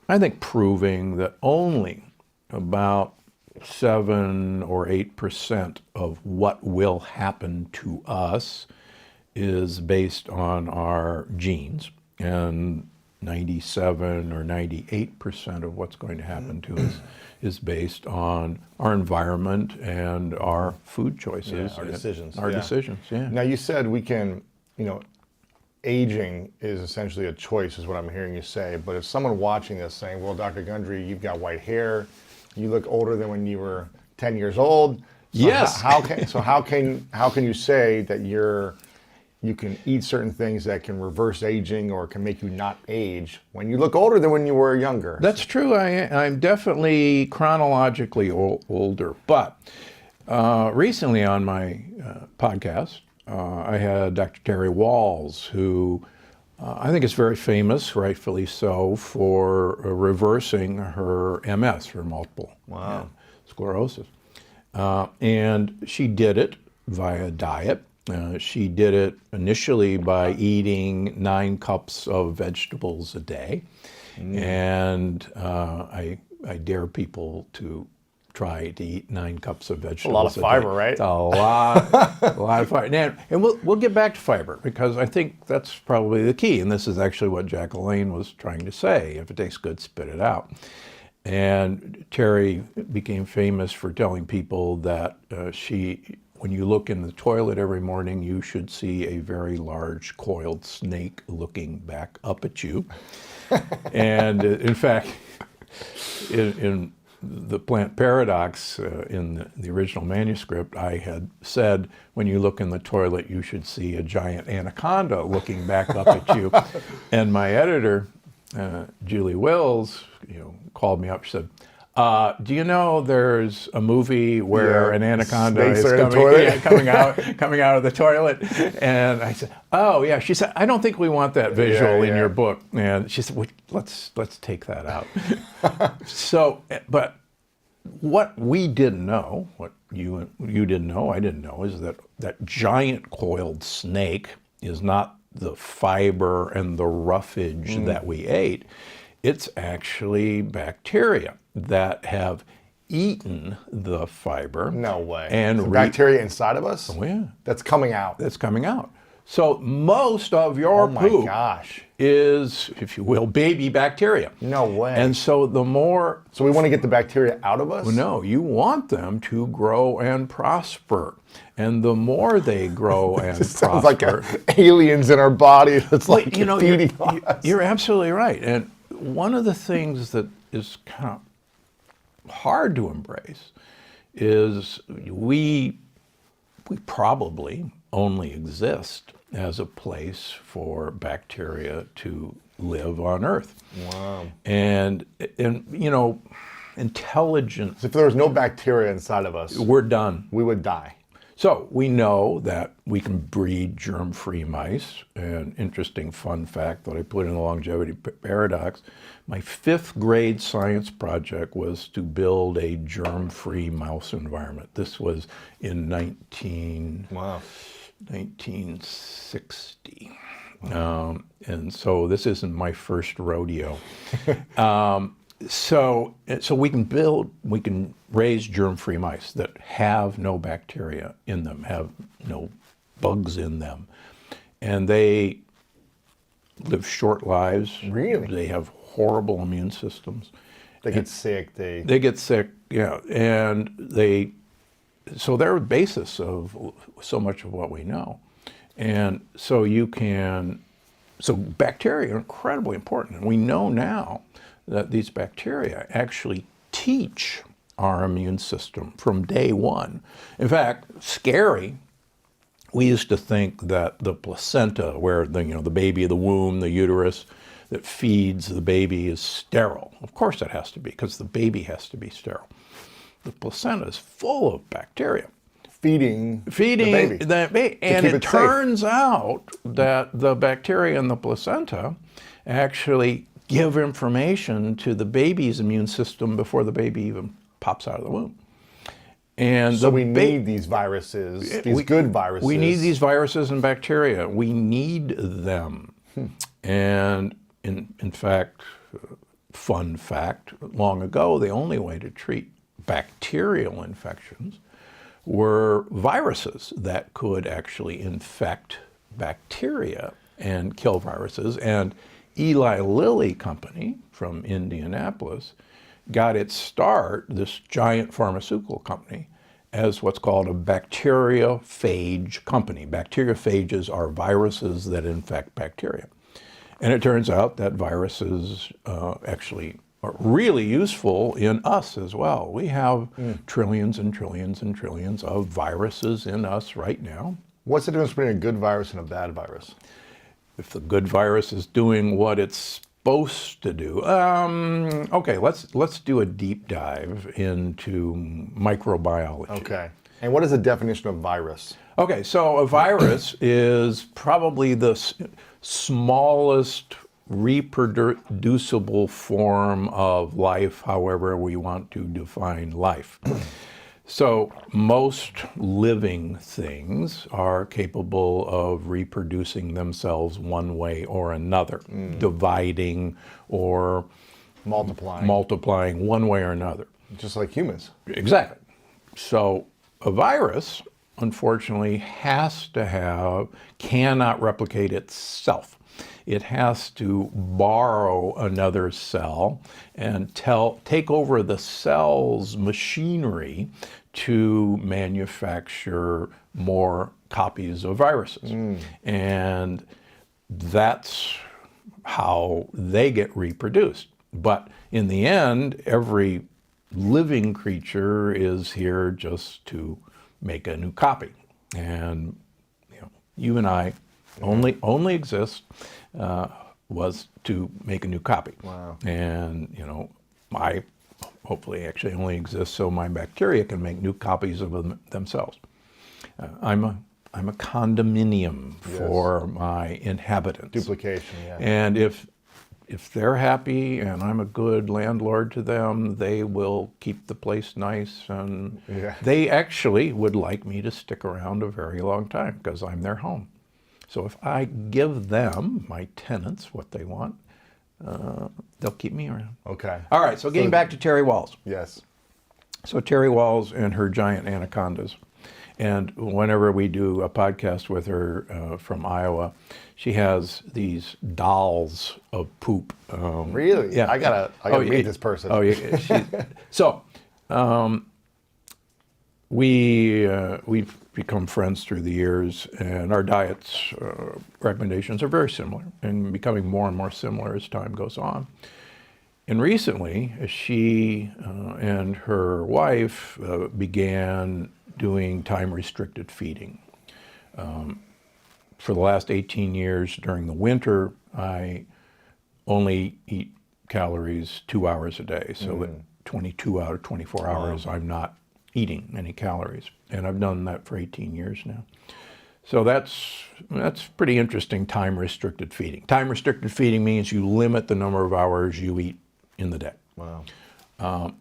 Speaker 1: I think proving that only about 7 or 8% of what will happen to us is based on our genes, and 97 or 98% of what's going to happen to us is based on our environment and our food choices.
Speaker 2: Our decisions.
Speaker 1: Our decisions, yeah.
Speaker 2: Now you said we can, aging is essentially a choice, is what I'm hearing you say. But if someone watching this saying, well, Dr. Gundry, you've got white hair, you look older than when you were 10 years old. So
Speaker 1: yes.
Speaker 2: How can you say that you can eat certain things that can reverse aging or can make you not age when you look older than when you were younger?
Speaker 1: That's true. I'm definitely chronologically older. But recently on my podcast, I had Dr. Terry Walls, who I think is very famous, rightfully so, for reversing her MS, her multiple sclerosis. And she did it via diet. She did it initially by eating 9 cups of vegetables a day. And I dare people to try to eat 9 cups of vegetables.
Speaker 2: A lot of fiber, right?
Speaker 1: It's a lot of fiber. And we'll get back to fiber, because I think that's probably the key. And this is actually what Jacqueline was trying to say. If it tastes good, spit it out. And Terry became famous for telling people that when you look in the toilet every morning, you should see a very large coiled snake looking back up at you. And in fact, in the Plant Paradox, in the original manuscript, I had said, when you look in the toilet, you should see a giant anaconda looking back up at you. And my editor, Julie Wills, called me up. She said, do you know there's a movie where an anaconda is coming out of the toilet? And I said, oh yeah. She said, I don't think we want that visual in your book. And she said, well, let's take that out. So, but what we didn't know, what you didn't know, I didn't know, is that giant coiled snake is not the fiber and the roughage that we ate. It's actually bacteria that have eaten the fiber.
Speaker 2: No way.
Speaker 1: And
Speaker 2: so bacteria inside of us?
Speaker 1: Oh, yeah.
Speaker 2: That's coming out.
Speaker 1: That's coming out. So most of your poop is, if you will, baby bacteria.
Speaker 2: No way.
Speaker 1: And so the more...
Speaker 2: So we want to get the bacteria out of us?
Speaker 1: No, you want them to grow and prosper. And the more they grow and
Speaker 2: sounds
Speaker 1: prosper...
Speaker 2: like aliens in our body. It's like feeding us.
Speaker 1: You're absolutely right. And one of the things that is kind of hard to embrace is we probably only exist as a place for bacteria to live on Earth.
Speaker 2: Wow.
Speaker 1: And intelligent...
Speaker 2: So if there was no bacteria inside of us,
Speaker 1: we're done.
Speaker 2: We would die.
Speaker 1: So we know that we can breed germ-free mice. An interesting fun fact that I put in the Longevity Paradox, my 5th grade science project was to build a germ-free mouse environment. This was in 1960. And so this isn't my first rodeo. So we can raise germ-free mice that have no bacteria in them, have no bugs in them. And they live short lives.
Speaker 2: Really?
Speaker 1: They have horrible immune systems.
Speaker 2: They get sick. They
Speaker 1: get sick, yeah. And so they're the basis of so much of what we know. And so bacteria are incredibly important. And we know now that these bacteria actually teach our immune system from day one. In fact, scary, we used to think that the placenta, where the baby of the womb, the uterus that feeds the baby, is sterile. Of course it has to be, because the baby has to be sterile. The placenta is full of bacteria.
Speaker 2: Feeding the
Speaker 1: baby. And it turns out that the bacteria in the placenta actually give information to the baby's immune system before the baby even pops out of the womb. And
Speaker 2: so we need these viruses, these good viruses.
Speaker 1: We need these viruses and bacteria. We need them. And in fact, fun fact, long ago, the only way to treat bacterial infections were viruses that could actually infect bacteria and kill viruses. And Eli Lilly company from Indianapolis got its start, this giant pharmaceutical company, as what's called a bacteriophage company. Bacteriophages are viruses that infect bacteria. And it turns out that viruses actually are really useful in us as well. We have trillions and trillions and trillions of viruses in us right now.
Speaker 2: What's the difference between a good virus and a bad virus?
Speaker 1: If the good virus is doing what it's supposed to do. Okay, let's do a deep dive into microbiology.
Speaker 2: Okay. And what is the definition of virus?
Speaker 1: Okay, so a virus is probably the smallest reproducible form of life, however we want to define life. So most living things are capable of reproducing themselves one way or another, dividing or multiplying one way or another.
Speaker 2: Just like humans.
Speaker 1: Exactly. So a virus unfortunately, cannot replicate itself. It has to borrow another cell and take over the cell's machinery to manufacture more copies of viruses. And that's how they get reproduced. But in the end, every living creature is here just to make a new copy. And you and I only exist was to make a new copy.
Speaker 2: Wow.
Speaker 1: And I hopefully actually only exist so my bacteria can make new copies of themselves. I'm a condominium for my inhabitants.
Speaker 2: Duplication, yeah.
Speaker 1: And if they're happy and I'm a good landlord to them, they will keep the place nice, and they actually would like me to stick around a very long time because I'm their home. So if I give them, my tenants, what they want, they'll keep me around.
Speaker 2: Okay.
Speaker 1: All right, so getting back to Terry Walls.
Speaker 2: Yes.
Speaker 1: So Terry Walls and her giant anacondas. And whenever we do a podcast with her from Iowa, she has these dolls of poop.
Speaker 2: Really?
Speaker 1: Yeah.
Speaker 2: I gotta meet this person.
Speaker 1: Oh, yeah. So we've become friends through the years, and our diets recommendations are very similar and becoming more and more similar as time goes on. And recently, she and her wife began doing time-restricted feeding. For the last 18 years during the winter, I only eat calories 2 hours a day. So that 22 out of 24 hours, I'm not eating any calories. And I've done that for 18 years now. So that's pretty interesting, time-restricted feeding. Time-restricted feeding means you limit the number of hours you eat in the day.
Speaker 2: Wow.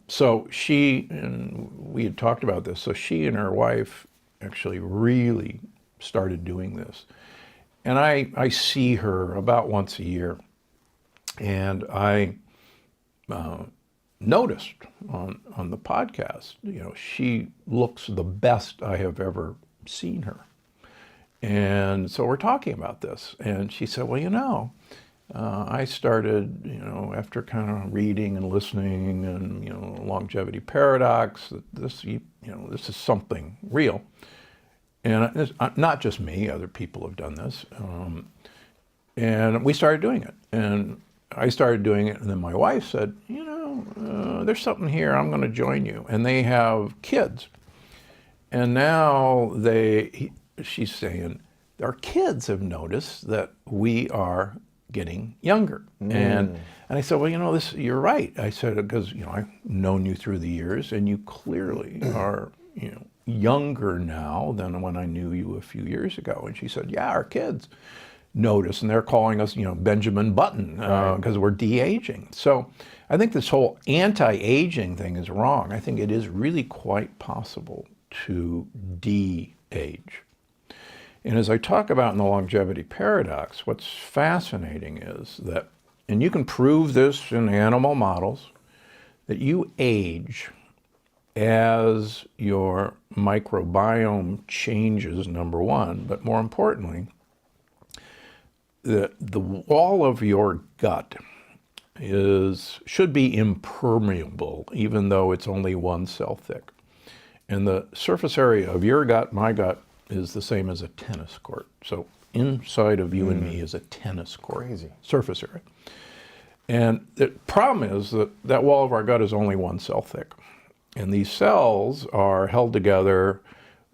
Speaker 1: So she, and we had talked about this, so she and her wife actually really started doing this. And I see her about once a year, and I noticed on the podcast, she looks the best I have ever seen her. And so we're talking about this, and she said, well, I started, after kind of reading and listening and, Longevity Paradox, that this is something real. And it's not just me, other people have done this. And we started doing it. And I started doing it, and then my wife said, there's something here, I'm going to join you. And they have kids. And now she's saying, our kids have noticed that we are getting younger. And I said, well, you're right. I said, because, I've known you through the years, and you clearly are, younger now than when I knew you a few years ago. And she said, yeah, our kids notice, and they're calling us, Benjamin Button, because we're de-aging. So I think this whole anti-aging thing is wrong. I think it is really quite possible to de-age. And as I talk about in the Longevity Paradox, what's fascinating is that, and you can prove this in animal models, that you age as your microbiome changes, number one, but more importantly, the wall of your gut should be impermeable, even though it's only 1 cell thick. And the surface area of your gut, my gut, is the same as a tennis court. So inside of you and me is a tennis court.
Speaker 2: Crazy.
Speaker 1: Surface area. And the problem is that wall of our gut is only 1 cell thick. And these cells are held together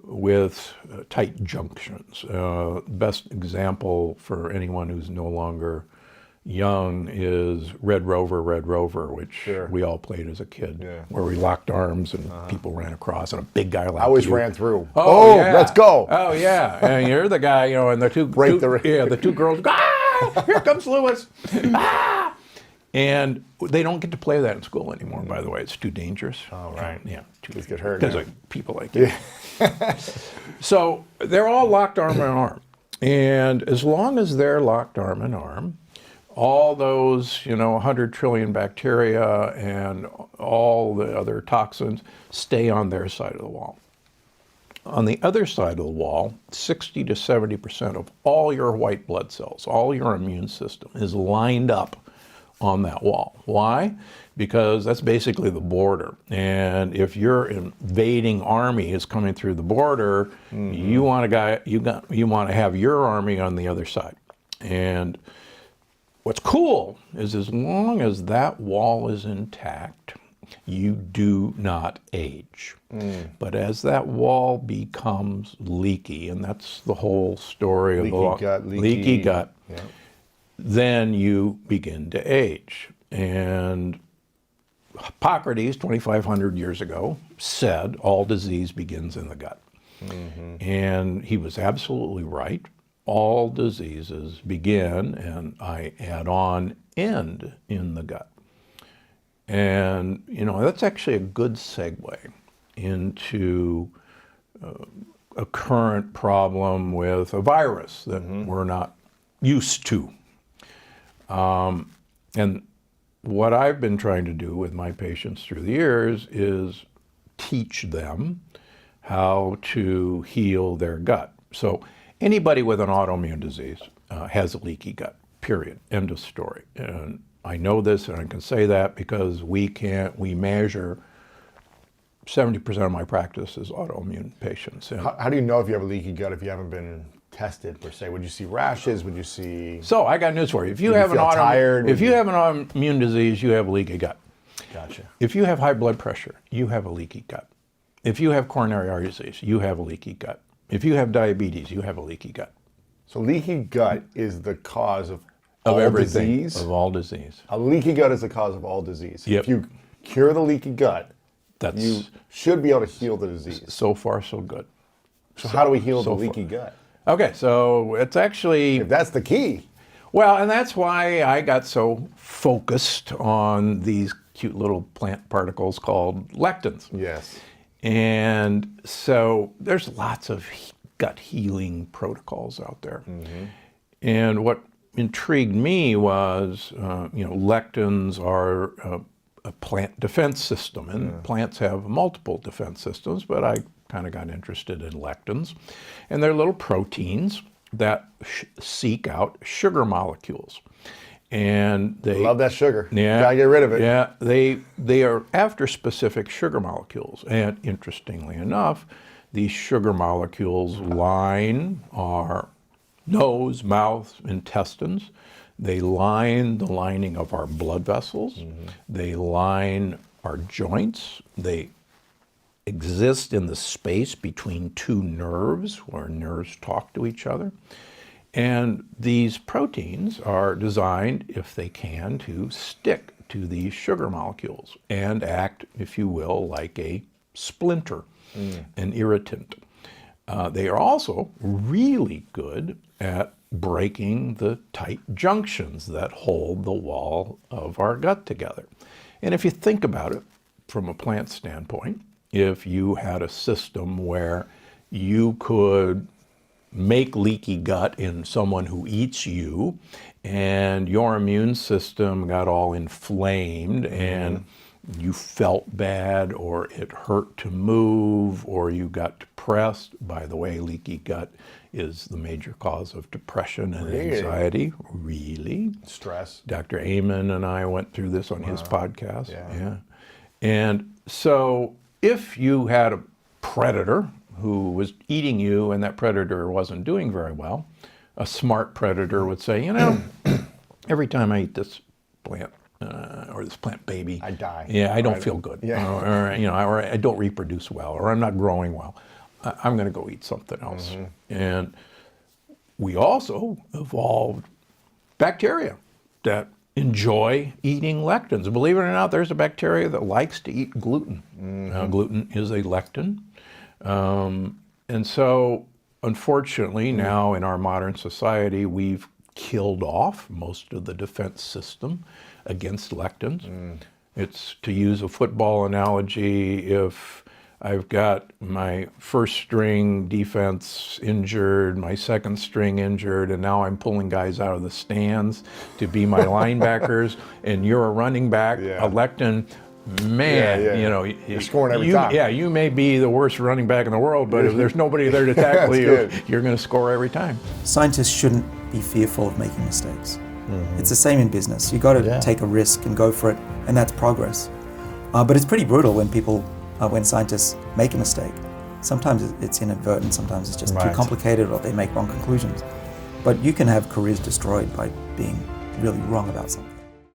Speaker 1: with tight junctions. Best example for anyone who's no longer young is Red Rover, which we all played as a kid, where we locked arms and people ran across, and a big guy like
Speaker 2: I always
Speaker 1: you
Speaker 2: ran through.
Speaker 1: yeah.
Speaker 2: Let's go.
Speaker 1: Oh yeah, and you're the guy, and the two girls. Ah, here comes Lewis. Ah, and they don't get to play that in school anymore. By the way, it's too dangerous.
Speaker 2: Oh right.
Speaker 1: Yeah,
Speaker 2: Kids get hurt.
Speaker 1: because people like you. So they're all locked arm in arm, and as long as they're locked arm in arm, all those, 100 trillion bacteria and all the other toxins stay on their side of the wall. On the other side of the wall, 60 to 70% of all your white blood cells, all your immune system is lined up on that wall. Why? Because that's basically the border. And if your invading army is coming through the border, you want to have your army on the other side. And what's cool is as long as that wall is intact, you do not age. But as that wall becomes leaky, and that's the whole story of leaky gut,
Speaker 2: Yeah.
Speaker 1: then you begin to age. And Hippocrates, 2,500 years ago, said all disease begins in the gut. And he was absolutely right. All diseases begin, and I add on, end in the gut. And, that's actually a good segue into a current problem with a virus that we're not used to. And what I've been trying to do with my patients through the years is teach them how to heal their gut. So anybody with an autoimmune disease has a leaky gut, period, end of story. And I know this, and I can say that because we measure 70% of my practice is autoimmune patients. And
Speaker 2: How do you know if you have a leaky gut if you haven't been tested per se? Would you see rashes? Would you see?
Speaker 1: so I got news for you. If you
Speaker 2: Would you
Speaker 1: have an
Speaker 2: feel tired?
Speaker 1: if you have an autoimmune disease, you have a leaky gut.
Speaker 2: Gotcha.
Speaker 1: If you have high blood pressure, you have a leaky gut. If you have coronary artery disease, you have a leaky gut. If you have diabetes, you have a leaky gut.
Speaker 2: So leaky gut is the cause of all
Speaker 1: everything,
Speaker 2: disease?
Speaker 1: of all disease.
Speaker 2: A leaky gut is the cause of all disease.
Speaker 1: Yep.
Speaker 2: If you cure the leaky gut,
Speaker 1: That's
Speaker 2: you should be able to heal the disease.
Speaker 1: so far so good.
Speaker 2: So how do we heal the
Speaker 1: so far.
Speaker 2: leaky gut?
Speaker 1: Okay, so it's actually,
Speaker 2: If that's the key.
Speaker 1: well, and that's why I got so focused on these cute little plant particles called lectins.
Speaker 2: Yes.
Speaker 1: And so there's lots of gut healing protocols out there. And what intrigued me was, lectins are a plant defense system, and plants have multiple defense systems, but I kind of got interested in lectins. And they're little proteins that seek out sugar molecules. And they
Speaker 2: Love that sugar.
Speaker 1: Yeah,
Speaker 2: Gotta get rid of it.
Speaker 1: Yeah, they are after specific sugar molecules, and interestingly enough, these sugar molecules line our nose, mouth, intestines. They line the lining of our blood vessels. They line our joints. They exist in the space between two nerves, where nerves talk to each other. And these proteins are designed, if they can, to stick to these sugar molecules and act, if you will, like a splinter, an irritant. They are also really good at breaking the tight junctions that hold the wall of our gut together. And if you think about it from a plant standpoint, if you had a system where you could make leaky gut in someone who eats you, and your immune system got all inflamed and you felt bad, or it hurt to move, or you got depressed. By the way, leaky gut is the major cause of depression and anxiety. Really?
Speaker 2: Stress.
Speaker 1: Dr. Amen and I went through this on his podcast.
Speaker 2: Yeah.
Speaker 1: And so if you had a predator who was eating you and that predator wasn't doing very well, a smart predator would say, every time I eat this plant, or this plant baby,
Speaker 2: I die.
Speaker 1: Yeah, I don't feel good.
Speaker 2: Yeah.
Speaker 1: Or I don't reproduce well, or I'm not growing well. I'm going to go eat something else. And we also evolved bacteria that enjoy eating lectins. Believe it or not, there's a bacteria that likes to eat gluten. Gluten is a lectin. And so, unfortunately, now in our modern society, we've killed off most of the defense system against lectins. It's, to use a football analogy, if I've got my first string defense injured, my second string injured, and now I'm pulling guys out of the stands to be my linebackers, and you're a running back, a lectin man,
Speaker 2: Yeah, yeah.
Speaker 1: you know,
Speaker 2: You're scoring every time.
Speaker 1: Yeah, you may be the worst running back in the world, but if there's nobody there to tackle you,
Speaker 2: good.
Speaker 1: you're going to score every time.
Speaker 5: Scientists shouldn't be fearful of making mistakes. It's the same in business. You got to take a risk and go for it, and that's progress. But it's pretty brutal when scientists make a mistake. Sometimes it's inadvertent, sometimes it's just too
Speaker 2: Right.
Speaker 5: complicated, or they make wrong conclusions. But you can have careers destroyed by being really wrong about something.